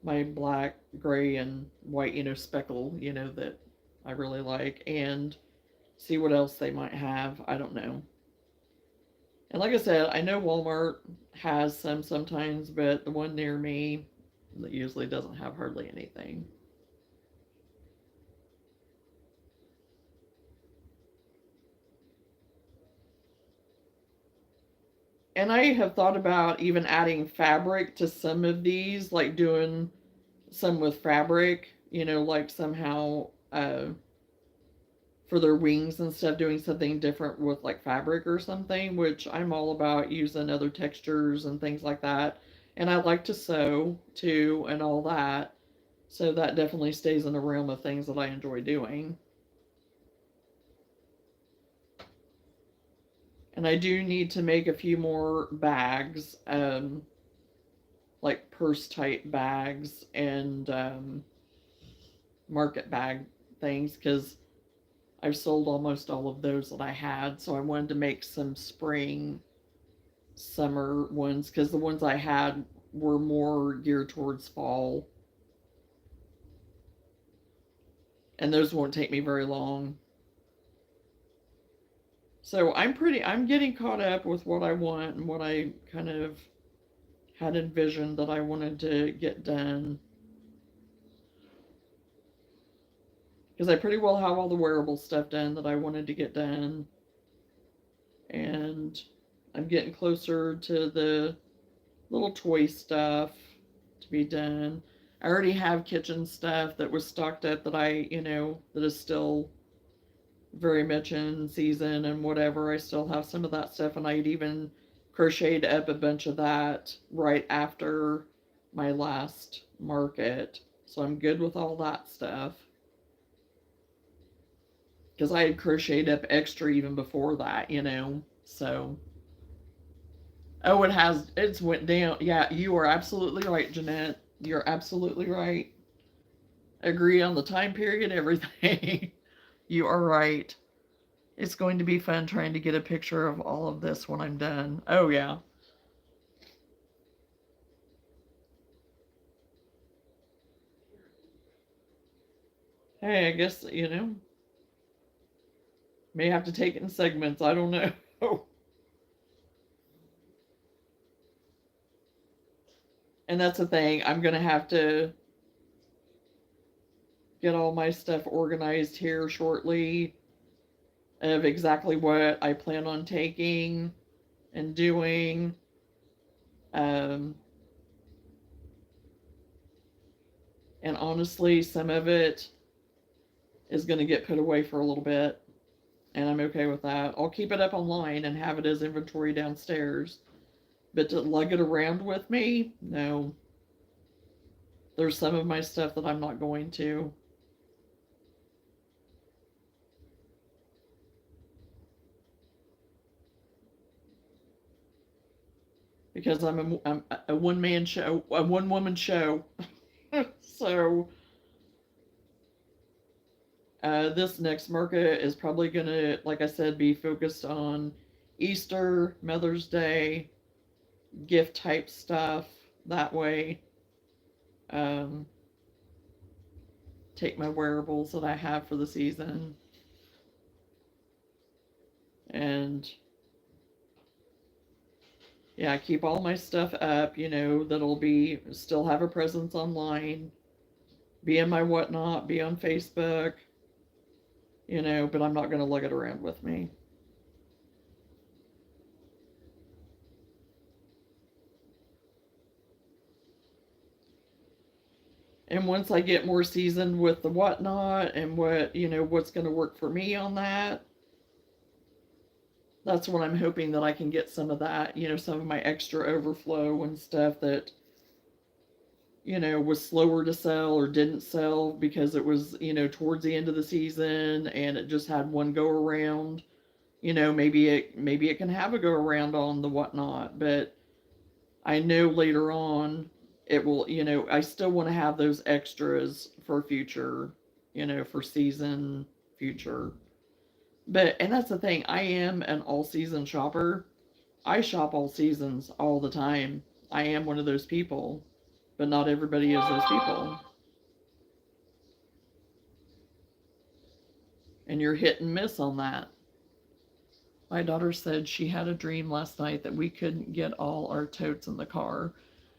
my black, gray, and white, speckle, that I really like, and see what else they might have. I don't know. And like I said, I know Walmart has some sometimes, but the one near me that usually doesn't have hardly anything. And I have thought about even adding fabric to some of these, like doing some with fabric, like somehow for their wings and stuff, doing something different with like fabric or something, which I'm all about using other textures and things like that. And I like to sew too and all that. So that definitely stays in the realm of things that I enjoy doing. And I do need to make a few more bags, like purse type bags and market bag things, because I've sold almost all of those that I had. So I wanted to make some spring, summer ones, because the ones I had were more geared towards fall. And those won't take me very long. So I'm getting caught up with what I want and what I kind of had envisioned that I wanted to get done. Because I pretty well have all the wearable stuff done that I wanted to get done. And I'm getting closer to the little toy stuff to be done. I already have kitchen stuff that was stocked up that that is still very much in season and whatever. I still have some of that stuff, and I'd even crocheted up a bunch of that right after my last market. So I'm good with all that stuff. Because I had crocheted up extra even before that. So, oh, it's went down. Yeah, you are absolutely right, Jeanette. You're absolutely right. Agree on the time period, everything. You are right. It's going to be fun trying to get a picture of all of this when I'm done. Oh, yeah. Hey, I guess, may have to take it in segments. I don't know. And that's the thing. I'm going to have to get all my stuff organized here shortly of exactly what I plan on taking and doing. Um, and honestly, some of it is going to get put away for a little bit, and I'm okay with that. I'll keep it up online and have it as inventory downstairs, but to lug it around with me, no. There's some of my stuff that I'm not going to, because I'm a one man show, a one woman show. So this next market is probably gonna, like I said, be focused on Easter, Mother's Day, gift type stuff. That way, um, take my wearables that I have for the season and yeah, keep all my stuff up. That'll be still have a presence online, be in my whatnot, be on Facebook. But I'm not gonna lug it around with me. And once I get more seasoned with the whatnot and what's going to work for me on that, that's when I'm hoping that I can get some of that, some of my extra overflow and stuff that was slower to sell or didn't sell because it was, towards the end of the season and it just had one go around. Maybe it can have a go around on the whatnot, but I know later on it will, I still want to have those extras for future, for season future. And that's the thing, I am an all season shopper. I shop all seasons all the time. I am one of those people, but not everybody is those people. And you're hit and miss on that. My daughter said she had a dream last night that we couldn't get all our totes in the car.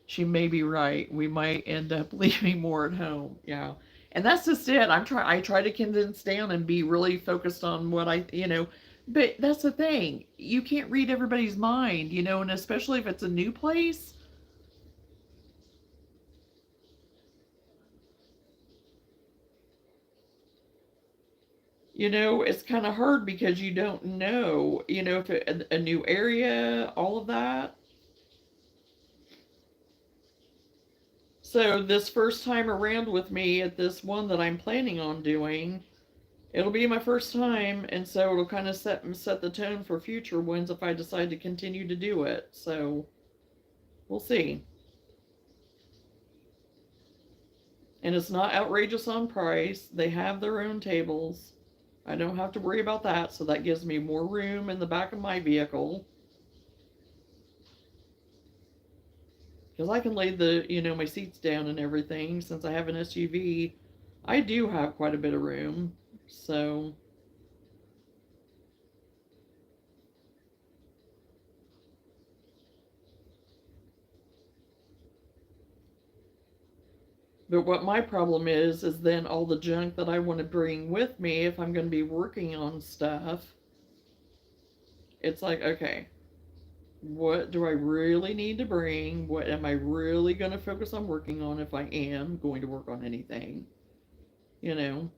She may be right. We might end up leaving more at home. Yeah. And that's just it. I try to condense down and be really focused on what but that's the thing. You can't read everybody's mind, and especially if it's a new place. It's kind of hard because you don't know, if a new area, all of that. So this first time around with me at this one that I'm planning on doing, it'll be my first time, and so it'll kind of set the tone for future ones if I decide to continue to do it. So we'll see. And it's not outrageous on price. They have their own tables. I don't have to worry about that, so that gives me more room in the back of my vehicle. Because I can lay my seats down and everything. Since I have an SUV, I do have quite a bit of room. So, but what my problem is then all the junk that I want to bring with me if I'm going to be working on stuff. It's like, okay, what do I really need to bring? What am I really going to focus on working on if I am going to work on anything? You know,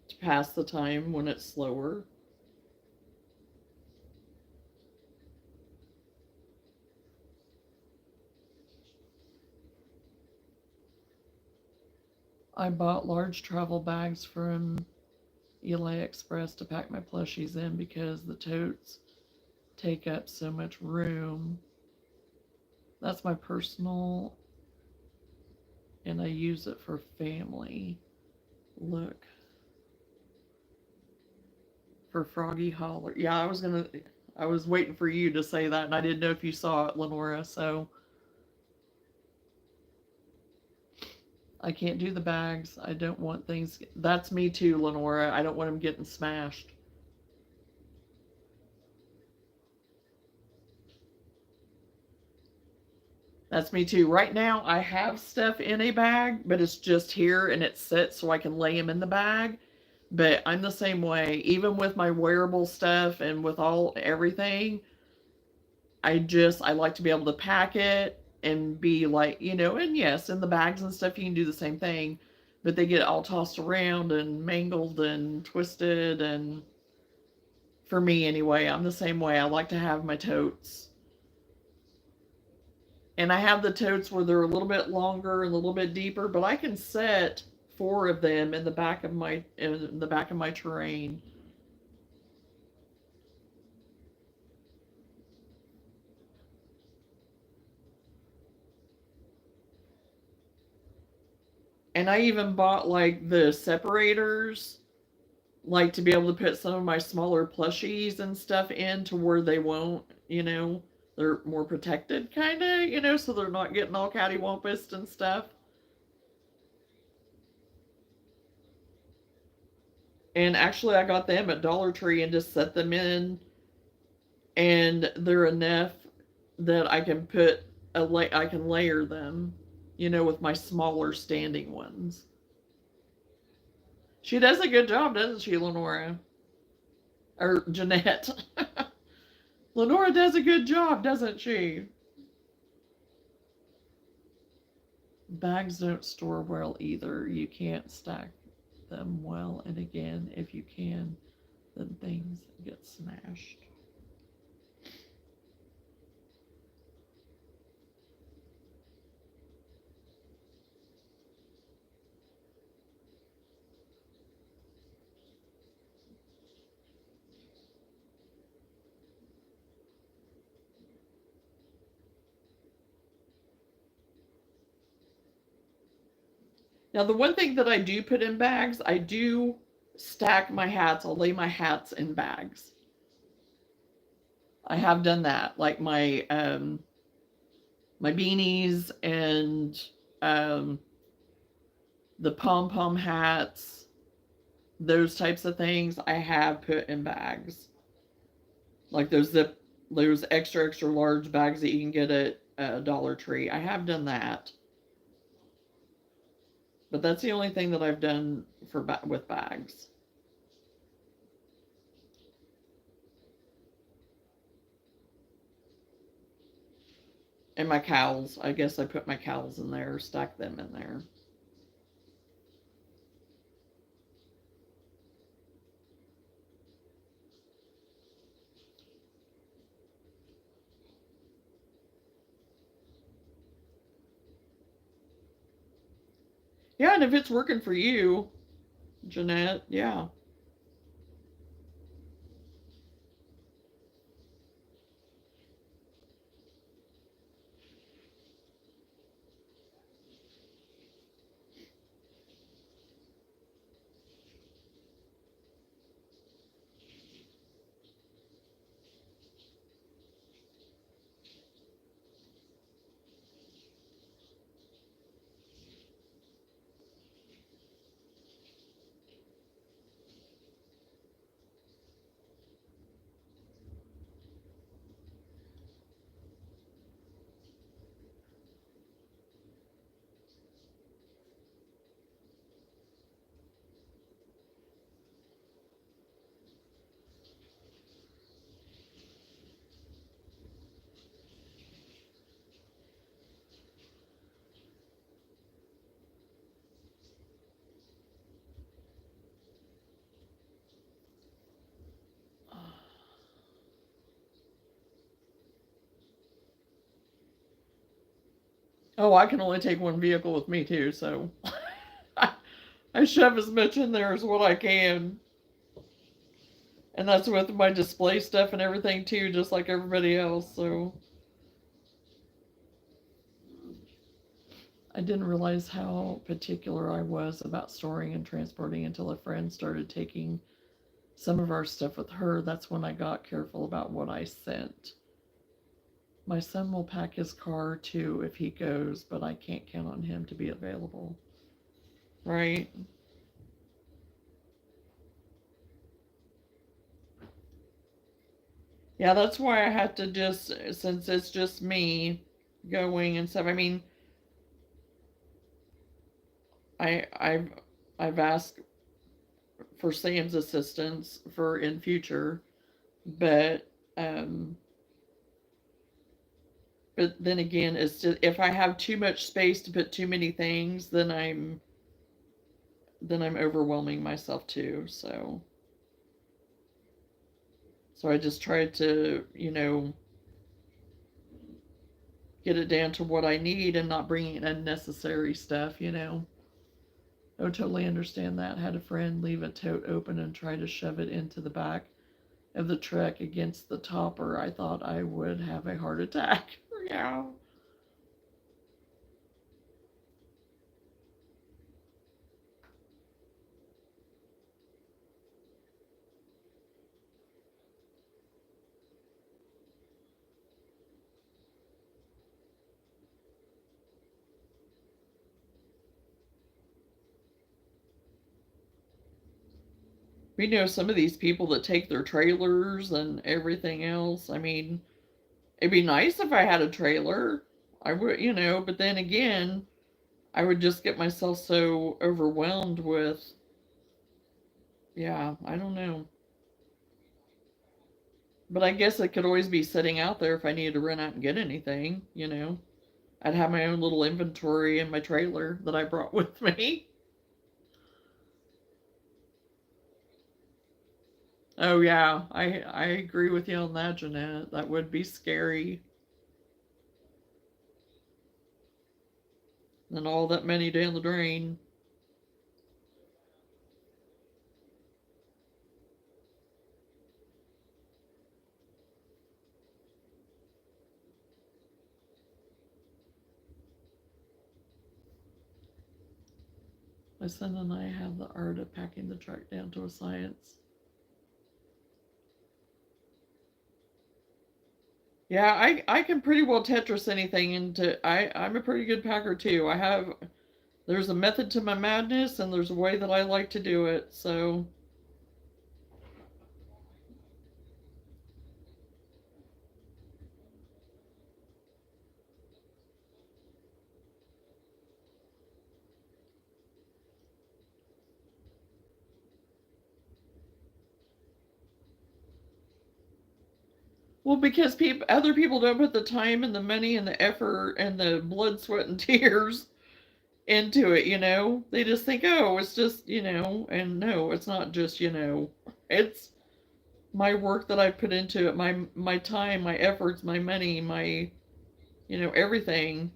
to pass the time when it's slower. I bought large travel bags from Eli Express to pack my plushies in because the totes take up so much room. That's my personal, and I use it for family. Look, for Froggy Holler. Yeah, I was waiting for you to say that, and I didn't know if you saw it, Lenora, so I can't do the bags. I don't want things. That's me too, Lenora. I don't want them getting smashed. That's me too. Right now, I have stuff in a bag, but it's just here and it's set so I can lay them in the bag. But I'm the same way. Even with my wearable stuff and with everything, I like to be able to pack it and be like, and yes, in the bags and stuff you can do the same thing, but they get all tossed around and mangled and twisted. And for me anyway, I'm the same way. I like to have my totes. And I have the totes where they're a little bit longer and a little bit deeper, but I can set four of them in the back of my terrain. And I even bought like the separators, like to be able to put some of my smaller plushies and stuff in to where they won't, they're more protected kind of, so they're not getting all cattywampus and stuff. And actually I got them at Dollar Tree and just set them in, and they're enough that I can layer them, with my smaller standing ones. She does a good job, doesn't she, Lenora? Or Jeanette. Lenora does a good job, doesn't she? Bags don't store well either. You can't stack them well, and again, if you can, then things get smashed. Now, the one thing that I do put in bags, I do stack my hats. I'll lay my hats in bags. I have done that, like my beanies and um, the pom pom hats, those types of things. I have put in bags, like those extra large bags that you can get at Dollar Tree. I have done that, but that's the only thing that I've done with bags. And my cowls, I guess I put my cowls in there, stack them in there. Yeah, and if it's working for you, Jeanette, yeah. Oh, I can only take one vehicle with me too, so I shove as much in there as what I can. And that's with my display stuff and everything too, just like everybody else. So I didn't realize how particular I was about storing and transporting until a friend started taking some of our stuff with her. That's when I got careful about what I sent. My son will pack his car too if he goes, but I can't count on him to be available. Right? Yeah, that's why I had to just, since it's just me going and stuff. I mean, I I've I've asked for Sam's assistance for in future, but um but then again, it's just if I have too much space to put too many things, then I'm overwhelming myself too. So I just try to, get it down to what I need and not bringing in unnecessary stuff. Oh, totally understand that. Had a friend leave a tote open and try to shove it into the back of the truck against the topper. I thought I would have a heart attack. Yeah. We know some of these people that take their trailers and everything else. I mean, it'd be nice if I had a trailer. I would, but then again, I would just get myself so overwhelmed with, yeah, I don't know. But I guess it could always be sitting out there if I needed to run out and get anything. I'd have my own little inventory in my trailer that I brought with me. Oh yeah, I agree with you on that, Jeanette. That would be scary. And all that money down the drain. My son and I have the art of packing the truck down to a science. Yeah, I can pretty well Tetris anything into. I'm a pretty good packer too. There's a method to my madness, and there's a way that I like to do it. So, well, because other people don't put the time and the money and the effort and the blood, sweat, and tears into it. They just think, oh, it's just and no, it's not just it's my work that I put into it, my time, my efforts, my money, my everything.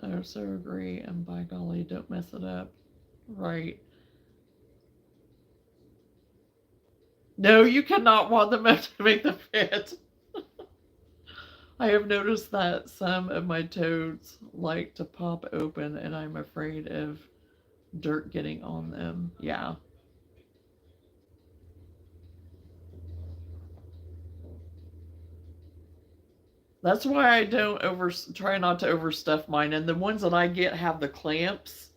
I so agree, and by golly, don't mess it up. Right. No, you cannot wad them up to make them fit. I have noticed that some of my toads like to pop open, and I'm afraid of dirt getting on them. Yeah. That's why I don't try not to overstuff mine. And the ones that I get have the clamps,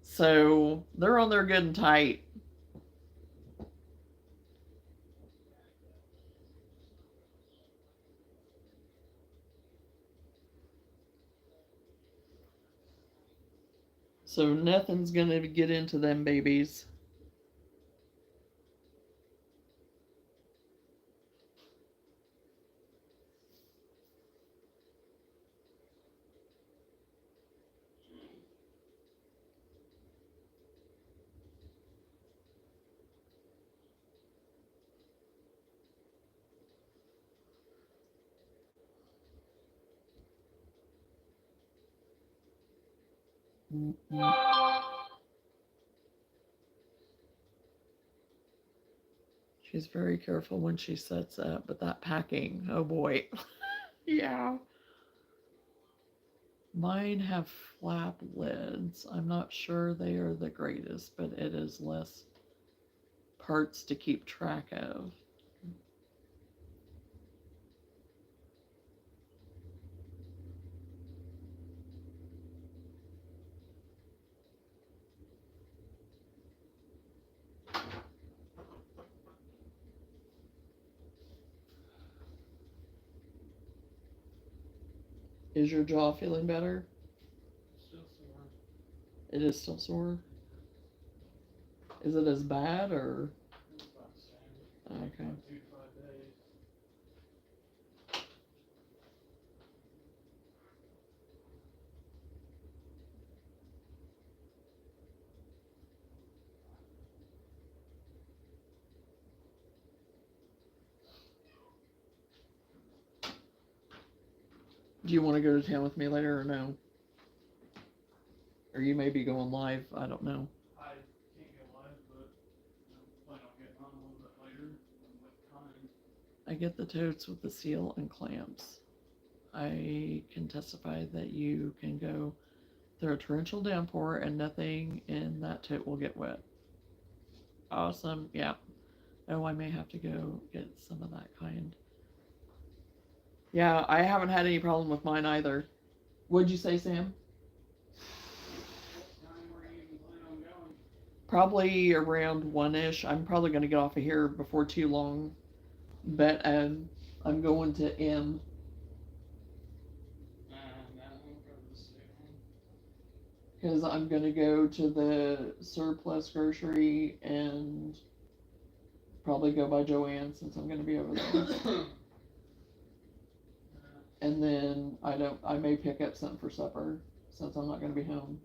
so they're on there good and tight. So nothing's gonna get into them babies. She's very careful when she sets up, but that packing, oh boy. Yeah. Mine have flap lids. I'm not sure they are the greatest, but it is less parts to keep track of. Is your jaw feeling better? Still sore. It is still sore. Is it as bad or It's about the okay? same. 2 to 5 days. Do you want to go to town with me later or no? Or you may be going live. I don't know. I can't go live, but I plan on getting on a little bit later with time. I get the totes with the seal and clamps. I can testify that you can go through a torrential downpour and nothing in that tote will get wet. Awesome. Yeah. Oh, I may have to go get some of that kind. Yeah, I haven't had any problem with mine either. What'd you say, Sam? What time were you even planning on going? Probably around one ish. I'm probably going to get off of here before too long, but I'm going to M That one probably stay home. because I'm going to go to the surplus grocery and probably go by JOANNS since I'm going to be over there. And then I may pick up something for supper since I'm not going to be home.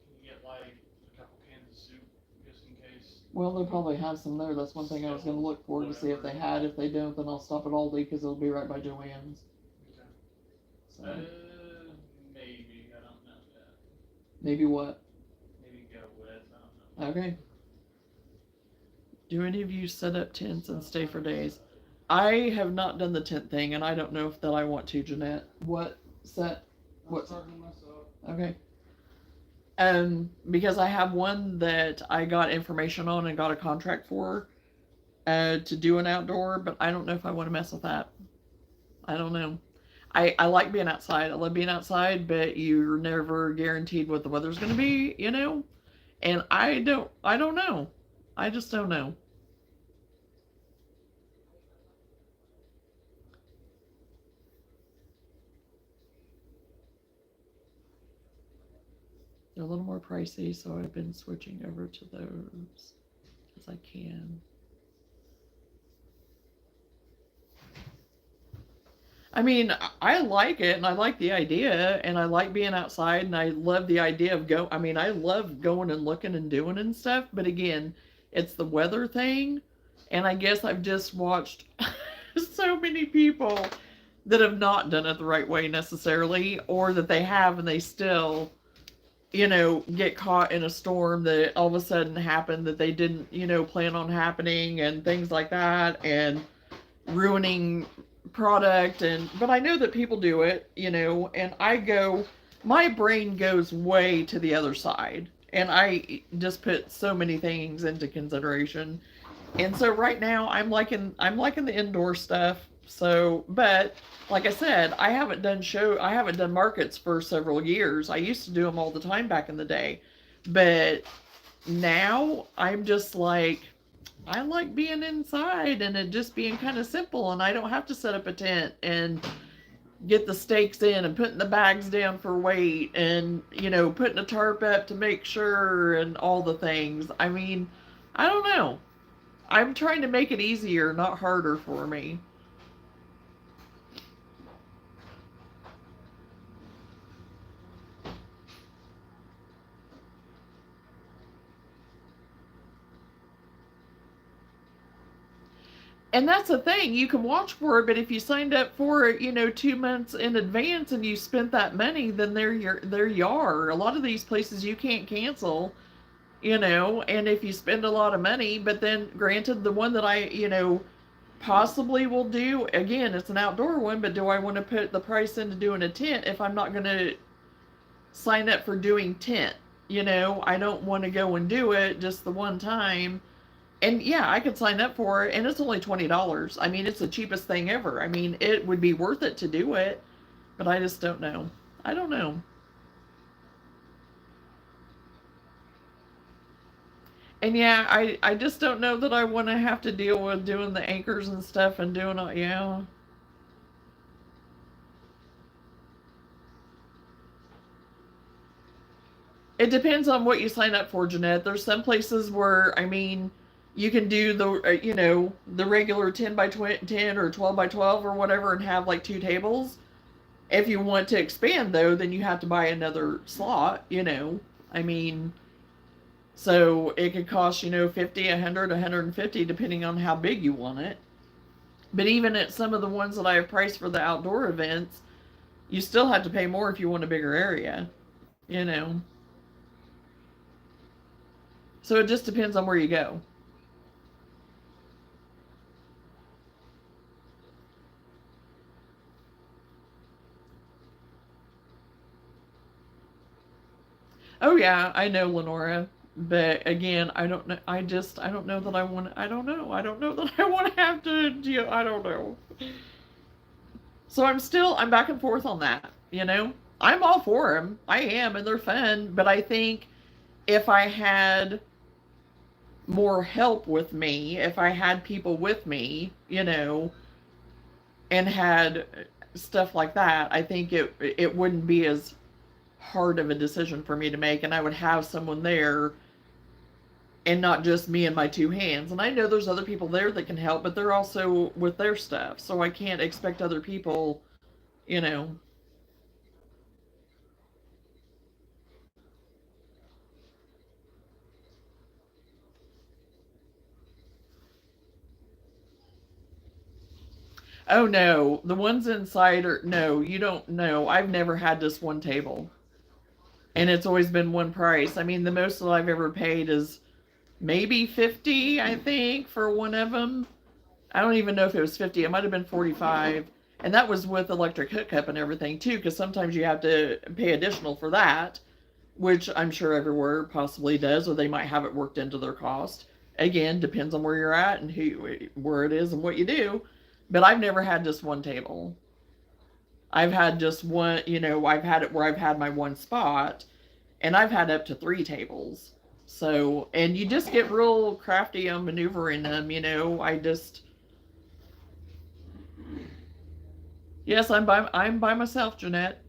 Can you get like a couple cans of soup just in case? Well, they'll probably have some there. That's one thing I was going to look for to see if they had. If they don't, then I'll stop at Aldi because it'll be right by JOANNS. Okay. So Maybe. I don't know yet. maybe what? Maybe go with. I don't know. Okay. Do any of you set up tents and stay for days? I have not done the tent thing, and I don't know if that I want to, Jeanette. What set? I'm talking to myself. Okay. Because I have one that I got information on and got a contract for, to do an outdoor, but I don't know if I want to mess with that. I don't know. I like being outside. I love being outside, but you're never guaranteed what the weather's going to be, you know? And I don't know. I just don't know. They're a little more pricey, so I've been switching over to those as I can. I mean, I like it and I like the idea and I like being outside and I love the idea of I mean, I love going and looking and doing and stuff, but again, it's the weather thing. And I guess I've just watched so many people that have not done it the right way necessarily, or that they have and they still, get caught in a storm that all of a sudden happened that they didn't, plan on happening and things like that, and ruining product. But I know that people do it, and my brain goes way to the other side, and I just put so many things into consideration. And so right now I'm liking the indoor stuff. So, but like I said, I haven't done markets for several years. I used to do them all the time back in the day. But now I'm just like, I like being inside and it just being kind of simple, and I don't have to set up a tent and get the stakes in and putting the bags down for weight and, putting a tarp up to make sure and all the things. I mean, I don't know. I'm trying to make it easier, not harder for me. And that's the thing, you can watch for it, but if you signed up for it, 2 months in advance and you spent that money, then they're your. A lot of these places you can't cancel, and if you spend a lot of money, but then granted, the one that I, possibly will do, again, it's an outdoor one, but do I want to put the price into doing a tent if I'm not going to sign up for doing tent? I don't want to go and do it just the one time. And yeah, I could sign up for it, and it's only $20. I mean, it's the cheapest thing ever. I mean, it would be worth it to do it, but I just don't know. I don't know. And yeah, I just don't know that I want to have to deal with doing the anchors and stuff and doing all, yeah. It depends on what you sign up for, Jeanette. There's some places where, I mean, you can do the regular 10 by 10 or 12 by 12 or whatever and have like two tables. If you want to expand though, then you have to buy another slot. I mean, so it could cost, 50, 100, 150 depending on how big you want it. But even at some of the ones that I have priced for the outdoor events, you still have to pay more if you want a bigger area, you know. So it just depends on where you go. Oh yeah, I know, Lenora. But again, I don't know. I don't know that I want. I don't know. I don't know that I want to have to deal. I don't know. So I'm back and forth on that. I'm all for them. I am, and they're fun. But I think if I had more help with me, if I had people with me, and had stuff like that, I think it wouldn't be as hard of a decision for me to make, and I would have someone there and not just me and my two hands. And I know there's other people there that can help, but they're also with their stuff, so I can't expect other people, you know. Oh no, the ones inside are no. You don't know. I've never had just one table, and it's always been one price. I mean, the most that I've ever paid is maybe 50, I think, for one of them. I don't even know if it was 50. It might have been 45. And that was with electric hookup and everything too, because sometimes you have to pay additional for that, which I'm sure everywhere possibly does, or they might have it worked into their cost. Again, depends on where you're at and where it is and what you do. But I've never had just one table. I've had just one, I've had it where I've had my one spot, and I've had up to three tables. So, and you just get real crafty on maneuvering them. Yes, I'm by myself, Jeanette.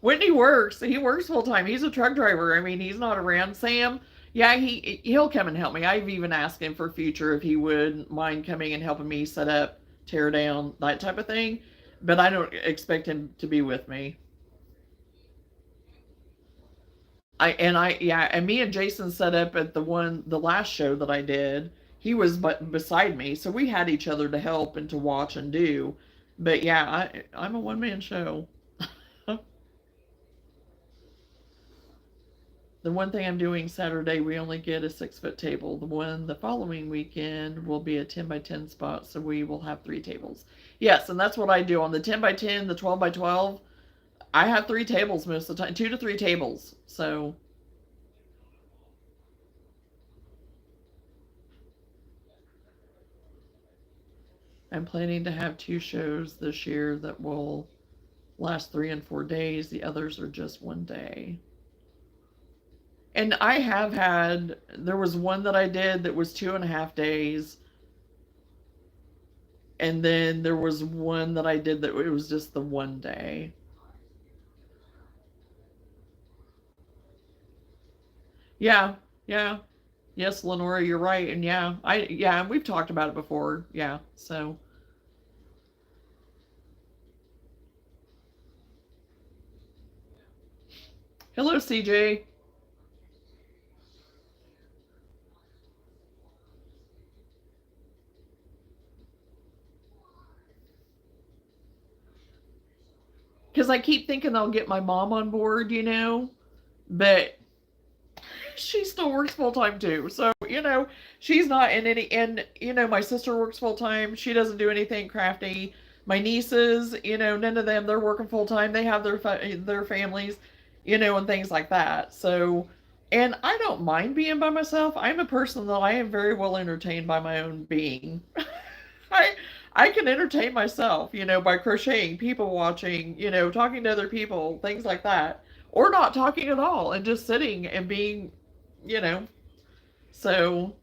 Whitney works. He works full time. He's a truck driver. I mean, he's not around. Sam, yeah, he'll come and help me. I've even asked him for future if he would mind coming and helping me set up, tear down, that type of thing. But I don't expect him to be with me. Yeah, and me and Jason set up at the last show that I did. He was beside me, so we had each other to help and to watch and do. But yeah, I'm a one man show. The one thing I'm doing Saturday, we only get a 6 foot table. The following weekend will be a 10 by 10 spot, so we will have three tables. Yes, and that's what I do on the 10 by 10, the 12 by 12. I have three tables most of the time, two to three tables. So I'm planning to have two shows this year that will last 3 and 4 days. The others are just one day. And there was one that I did that was 2.5 days. And then there was one that I did that it was just the one day. Yeah, yeah. Yes, Lenora, you're right. And yeah, we've talked about it before. Yeah. So, hello, CJ. Because I keep thinking I'll get my mom on board, but she still works full time too. So, she's not in any, and my sister works full time. She doesn't do anything crafty. My nieces, none of them, they're working full time. They have their families, and things like that. So, and I don't mind being by myself. I'm a person that I am very well entertained by my own being. I I can entertain myself, by crocheting, people watching, talking to other people, things like that. Or not talking at all and just sitting and being, you know. So,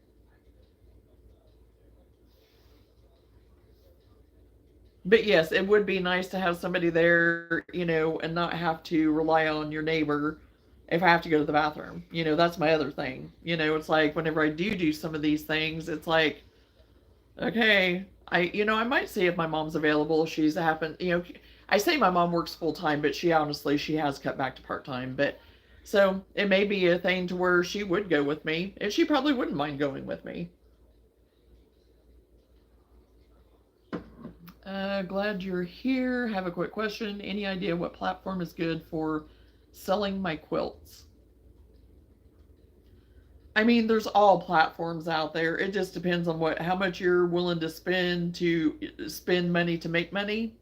but yes, it would be nice to have somebody there, and not have to rely on your neighbor if I have to go to the bathroom. That's my other thing. It's like whenever I do some of these things, it's like, okay, I might see if my mom's available. She's happened. I say my mom works full time, but she has cut back to part time. But so it may be a thing to where she would go with me, and she probably wouldn't mind going with me. Glad you're here. Have a quick question. Any idea what platform is good for selling my quilts? I mean, there's all platforms out there. It just depends on how much you're willing to spend money to make money,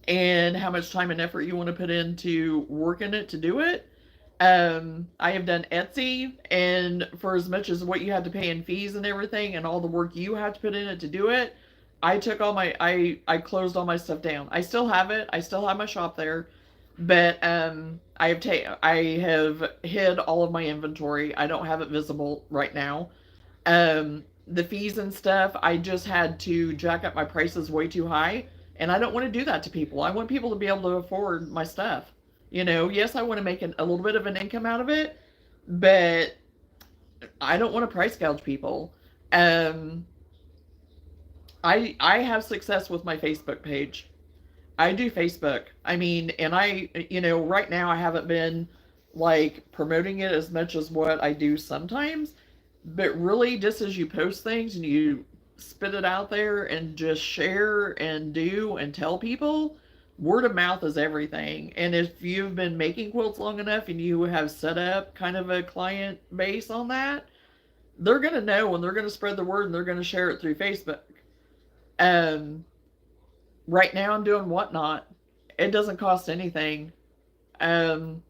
and how much time and effort you want to put into working it to do it. I have done Etsy, and for as much as what you had to pay in fees and everything, and all the work you had to put in it to do it, I closed all my stuff down. I still have it. I still have my shop there, but I have hid all of my inventory. I don't have it visible right now. The fees and stuff, I just had to jack up my prices way too high, and I don't want to do that to people. I want people to be able to afford my stuff. Yes, I want to make a little bit of an income out of it, but I don't want to price gouge people. Um, I have success with my Facebook page. I do Facebook. I mean, and right now I haven't been like promoting it as much as what I do sometimes, but really just as you post things and you spit it out there and just share and do and tell people, word of mouth is everything. And if you've been making quilts long enough and you have set up kind of a client base on that, they're going to know and they're going to spread the word and they're going to share it through Facebook. Um, right now I'm doing Whatnot. It doesn't cost anything um,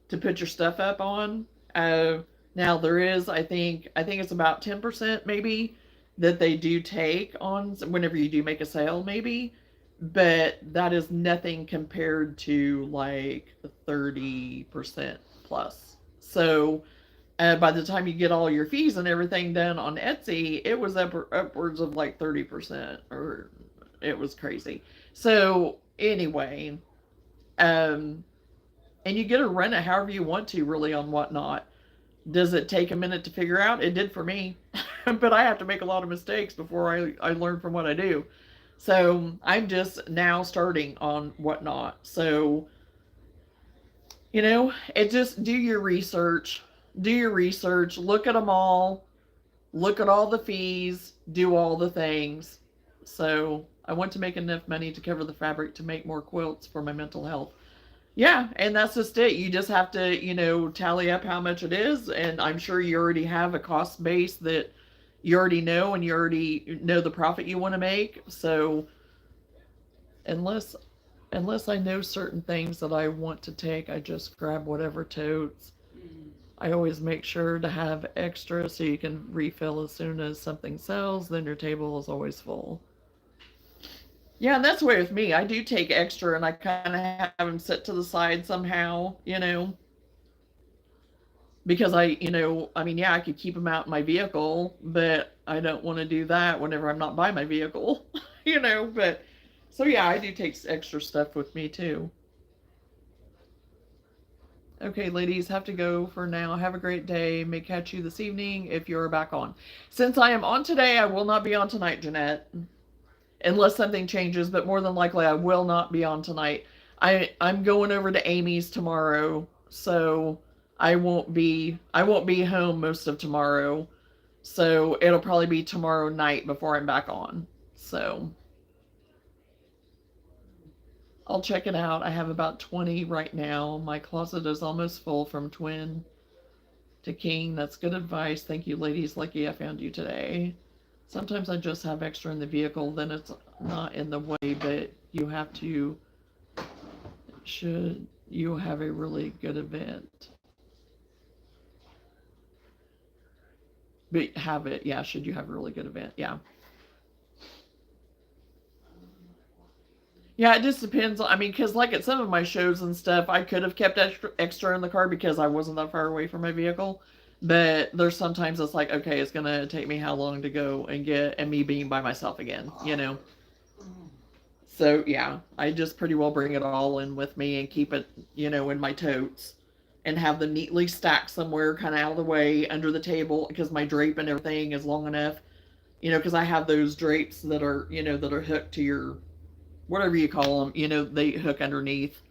to put your stuff up on. Uh, Now there is, I think it's about 10% maybe that they do take on whenever you do make a sale, maybe, but that is nothing compared to like the 30% plus. So by the time you get all your fees and everything done on Etsy, it was upwards of like 30%, or it was crazy. So anyway, um, and you get to run it however you want to, really, on Whatnot. Does it take a minute to figure out? It did for me, but I have to make a lot of mistakes before I learn from what I do. So I'm just now starting on Whatnot. So it just do your research. Do your research. Look at them all. Look at all the fees. Do all the things. So I want to make enough money to cover the fabric to make more quilts for my mental health. Yeah, and that's just it. You just have to, tally up how much it is, and I'm sure you already have a cost base that you already know and you already know the profit you want to make. So unless unless I know certain things that I want to take, I just grab whatever totes. I always make sure to have extra so you can refill as soon as something sells, then your table is always full. Yeah, and that's the way with me. I do take extra and I kind of have them set to the side somehow, because I mean, yeah, I could keep them out in my vehicle, but I don't want to do that whenever I'm not by my vehicle, but so yeah, I do take extra stuff with me too. Okay, ladies, have to go for now. Have a great day. May catch you this evening if you're back on. Since I am on today, I will not be on tonight, Jeanette, unless something changes, but more than likely I will not be on tonight. I'm going over to Amy's tomorrow, so I won't be home most of tomorrow. So it'll probably be tomorrow night before I'm back on. So I'll check it out. I have about 20 right now. My closet is almost full from twin to king. That's good advice. Thank you, ladies. Lucky I found you today. Sometimes I just have extra in the vehicle, then it's not in the way, but you have to, should you have a really good event. But have it, yeah, should you have a really good event, yeah. Yeah, it just depends. I mean, because like at some of my shows and stuff, I could have kept extra in the car because I wasn't that far away from my vehicle. But there's sometimes it's like, okay, it's gonna take me how long to go and get, and me being by myself again. So yeah, I just pretty well bring it all in with me and keep it, in my totes, and have them neatly stacked somewhere, kind of out of the way under the table, because my drape and everything is long enough. Because I have those drapes that are hooked to your, whatever you call them, they hook underneath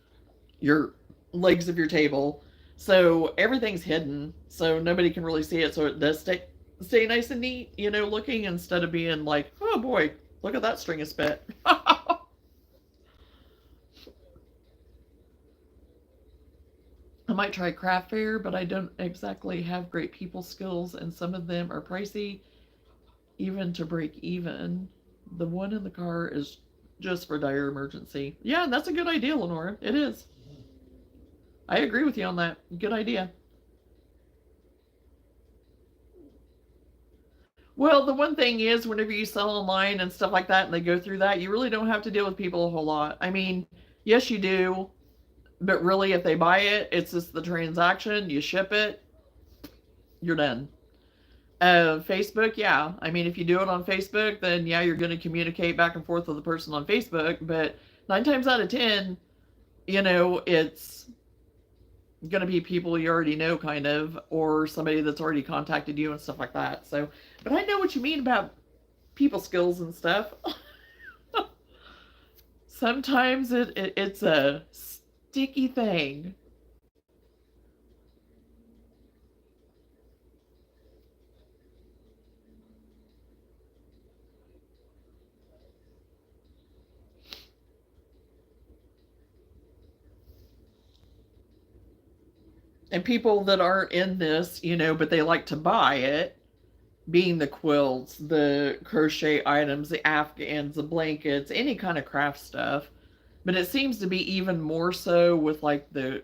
your legs of your table. So everything's hidden, so nobody can really see it. So it does stay nice and neat, looking, instead of being like, oh boy, look at that string of spit. I might try craft fair, but I don't exactly have great people skills, and some of them are pricey, even to break even. The one in the car is just for dire emergency. Yeah, that's a good idea, Lenora. It is. I agree with you on that. Good idea. Well, the one thing is, whenever you sell online and stuff like that, and they go through that, you really don't have to deal with people a whole lot. I mean, yes, you do, but really, if they buy it, it's just the transaction. You ship it, you're done. Facebook, yeah. I mean, if you do it on Facebook, then yeah, you're going to communicate back and forth with the person on Facebook. But 9 times out of 10, it's going to be people you already know, kind of, or somebody that's already contacted you and stuff like that. So, but I know what you mean about people skills and stuff. Sometimes it's a sticky thing. And people that aren't in this, but they like to buy it, being the quilts, the crochet items, the afghans, the blankets, any kind of craft stuff. But it seems to be even more so with like the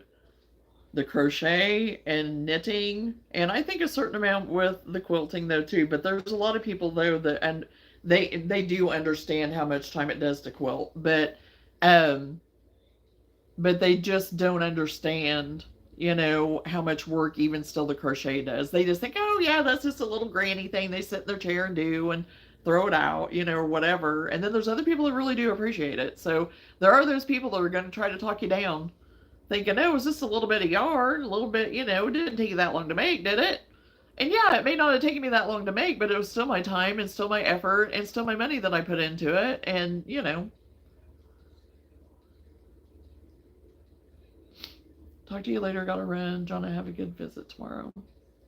crochet and knitting, and I think a certain amount with the quilting though too. But there's a lot of people though that, and they do understand how much time it does to quilt, um but they just don't understand, how much work even still the crochet does. They just think, oh yeah, that's just a little granny thing they sit in their chair and do and throw it out, or whatever. And then there's other people that really do appreciate it. So there are those people that are going to try to talk you down, thinking, oh, it was just a little bit of yarn, a little bit, it didn't take you that long to make, did it? And yeah, it may not have taken me that long to make, but it was still my time and still my effort and still my money that I put into it. And, talk to you later. Gotta run. Johnna, have a good visit tomorrow.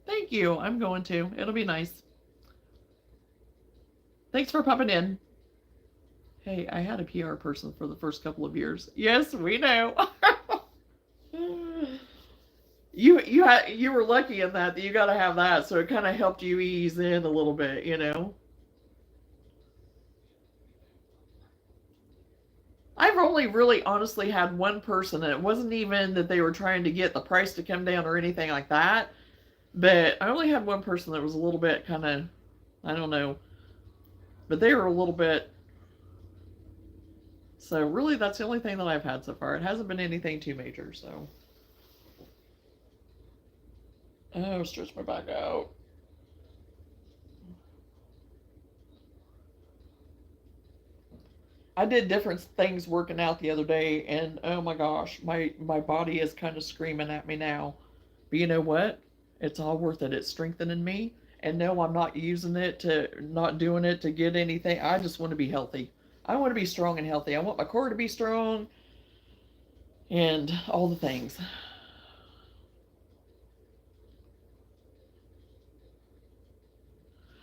Thank you. I'm going to. It'll be nice. Thanks for popping in. Hey, I had a PR person for the first couple of years. Yes, we know. You were lucky in that you got to have that, so it kind of helped you ease in a little bit. I've only really honestly had one person, and it wasn't even that they were trying to get the price to come down or anything like that. But I only had one person that was a little bit kind of, I don't know, but they were a little bit. So really, that's the only thing that I've had so far. It hasn't been anything too major. So, oh, stretch my back out. I did different things working out the other day, and oh my gosh, my body is kind of screaming at me now. But you know what? It's all worth it. It's strengthening me. And no, I'm not using it to, not doing it to get anything. I just want to be healthy. I want to be strong and healthy. I want my core to be strong and all the things.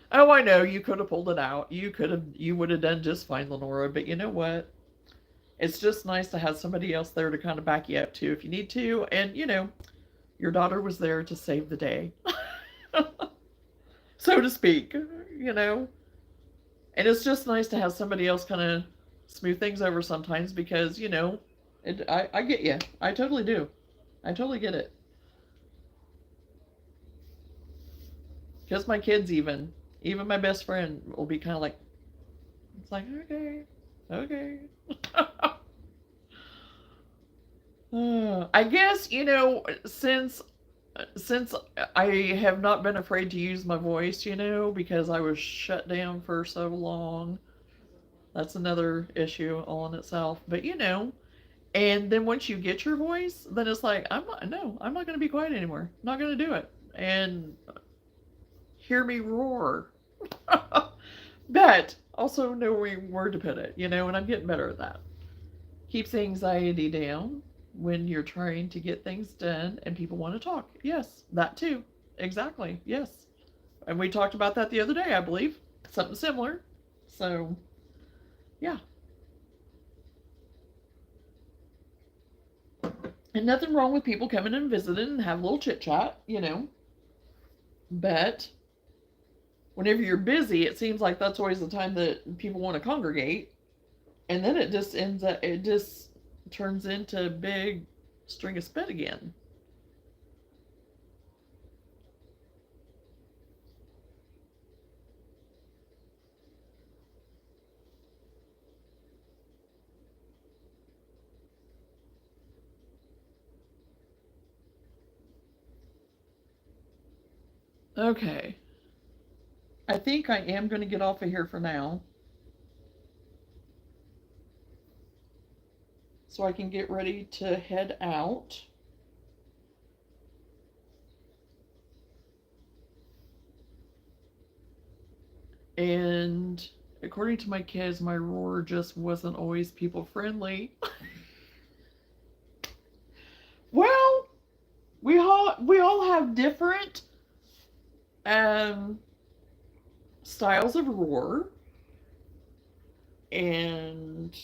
Oh, I know you could have pulled it out. You would have done just fine, Lenora. But you know what? It's just nice to have somebody else there to kind of back you up too if you need to. And your daughter was there to save the day, so to speak. You know, and it's just nice to have somebody else kind of smooth things over sometimes because I get you. I totally do. I totally get it. Because my kids even my best friend will be kind of like, it's like, okay, okay. I guess since I have not been afraid to use my voice, because I was shut down for so long. That's another issue all in itself. But and then once you get your voice, then it's like, I'm not going to be quiet anymore. I'm not going to do it. And hear me roar. But also knowing where to put it, and I'm getting better at that. Keeps anxiety down when you're trying to get things done and people want to talk. Yes, that too. Exactly. Yes. And we talked about that the other day, I believe. Something similar. So, yeah. And nothing wrong with people coming and visiting and have a little chit chat. But whenever you're busy, it seems like that's always the time that people want to congregate. And then it just turns into a big string of spit again. Okay. I think I am going to get off of here for now so I can get ready to head out. And according to my kids, my roar just wasn't always people friendly. Well, we all have different um styles of roar, and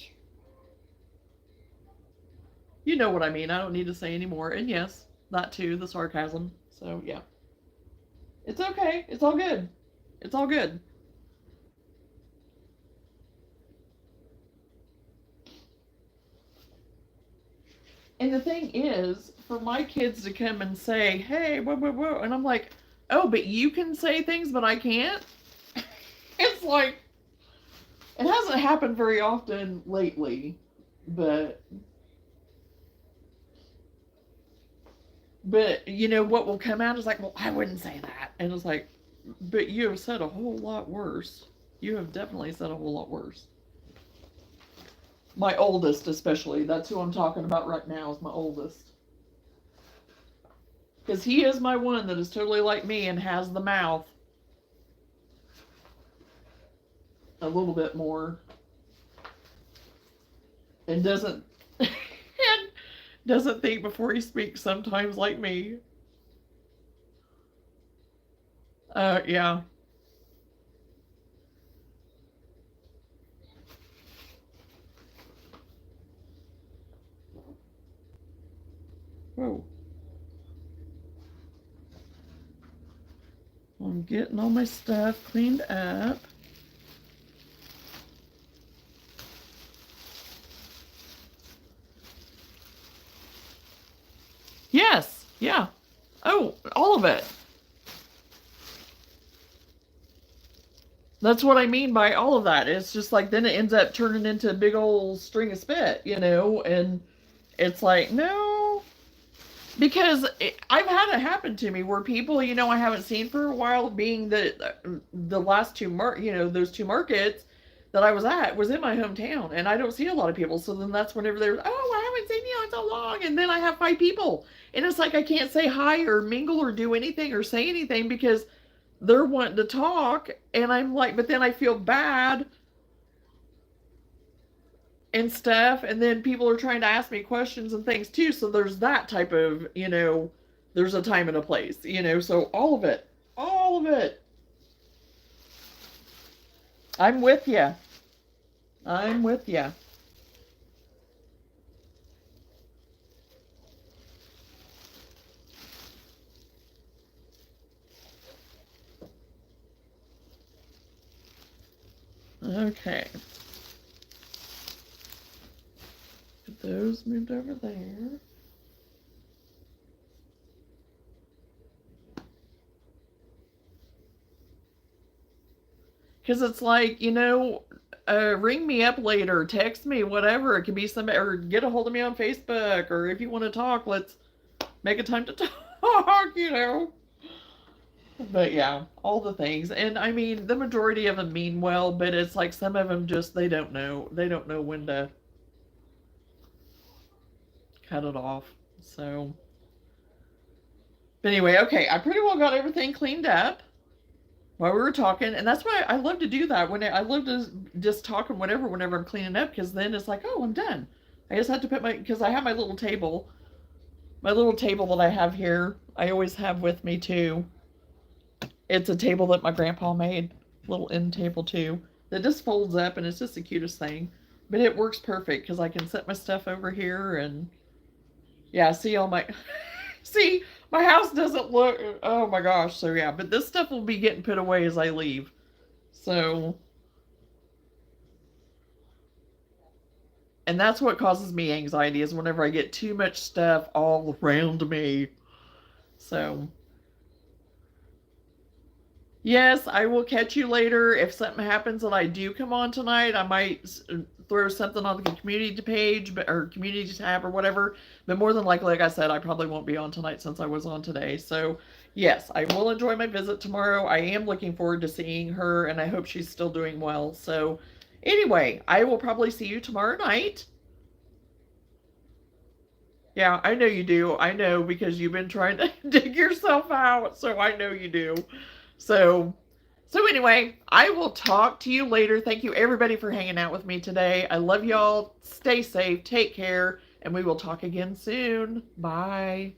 you know what I mean. I don't need to say anymore. And yes, that too, the sarcasm. So yeah, it's okay. It's all good. It's all good. And the thing is, for my kids to come and say, "Hey, whoa, whoa, whoa," and I'm like, "Oh, but you can say things, but I can't." It's like it hasn't happened very often lately, but you know what will come out is like, "Well, I wouldn't say that," and it's like, "But you have said a whole lot worse. You have definitely said a whole lot worse." My oldest, especially. That's who I'm talking about right now. Is my oldest. Because he is my one that is totally like me and has the mouth a little bit more and doesn't and doesn't think before he speaks sometimes like me. Yeah. Whoa. I'm getting all my stuff cleaned up. Yes. Yeah. Oh, all of it. That's what I mean by all of that. It's just like then it ends up turning into a big old string of spit, and it's like, no, because I've had it happen to me where people, I haven't seen for a while, being the last those two markets that I was at was in my hometown, and I don't see a lot of people. So then that's whenever they're, oh, I haven't seen you in so long, and then I have 5 people, and it's like I can't say hi or mingle or do anything or say anything because they're wanting to talk, and I'm like, but then I feel bad and stuff, and then people are trying to ask me questions and things too, so there's that type of, there's a time and a place, so all of it. I'm with you. I'm with you. Okay, get those moved over there. Because it's like, ring me up later, text me, whatever. It could be somebody, or get a hold of me on Facebook, or if you want to talk, let's make a time to talk. But yeah, all the things. And I mean, the majority of them mean well, but it's like some of them just, they don't know. They don't know when to cut it off. So, but anyway, okay, I pretty well got everything cleaned up while we were talking, and that's why I love to do that. I love to just talk and whatever whenever I'm cleaning up, because then it's like, oh, I'm done. I just have to put because I have my little table that I have here. I always have with me too. It's a table that my grandpa made, little end table too, that just folds up, and it's just the cutest thing. But it works perfect because I can set my stuff over here, and yeah, see all my see, my house doesn't look, oh my gosh. So yeah, but this stuff will be getting put away as I leave. So, and that's what causes me anxiety, is whenever I get too much stuff all around me. So, yes, I will catch you later. If something happens and I do come on tonight, I might throw something on the community page or community tab or whatever. But more than likely, like I said, I probably won't be on tonight since I was on today. So, yes, I will enjoy my visit tomorrow. I am looking forward to seeing her, and I hope she's still doing well. So, anyway, I will probably see you tomorrow night. Yeah, I know you do. I know, because you've been trying to dig yourself out, so I know you do. So, so anyway, I will talk to you later. Thank you everybody for hanging out with me today. I love y'all. Stay safe, take care, and we will talk again soon. Bye.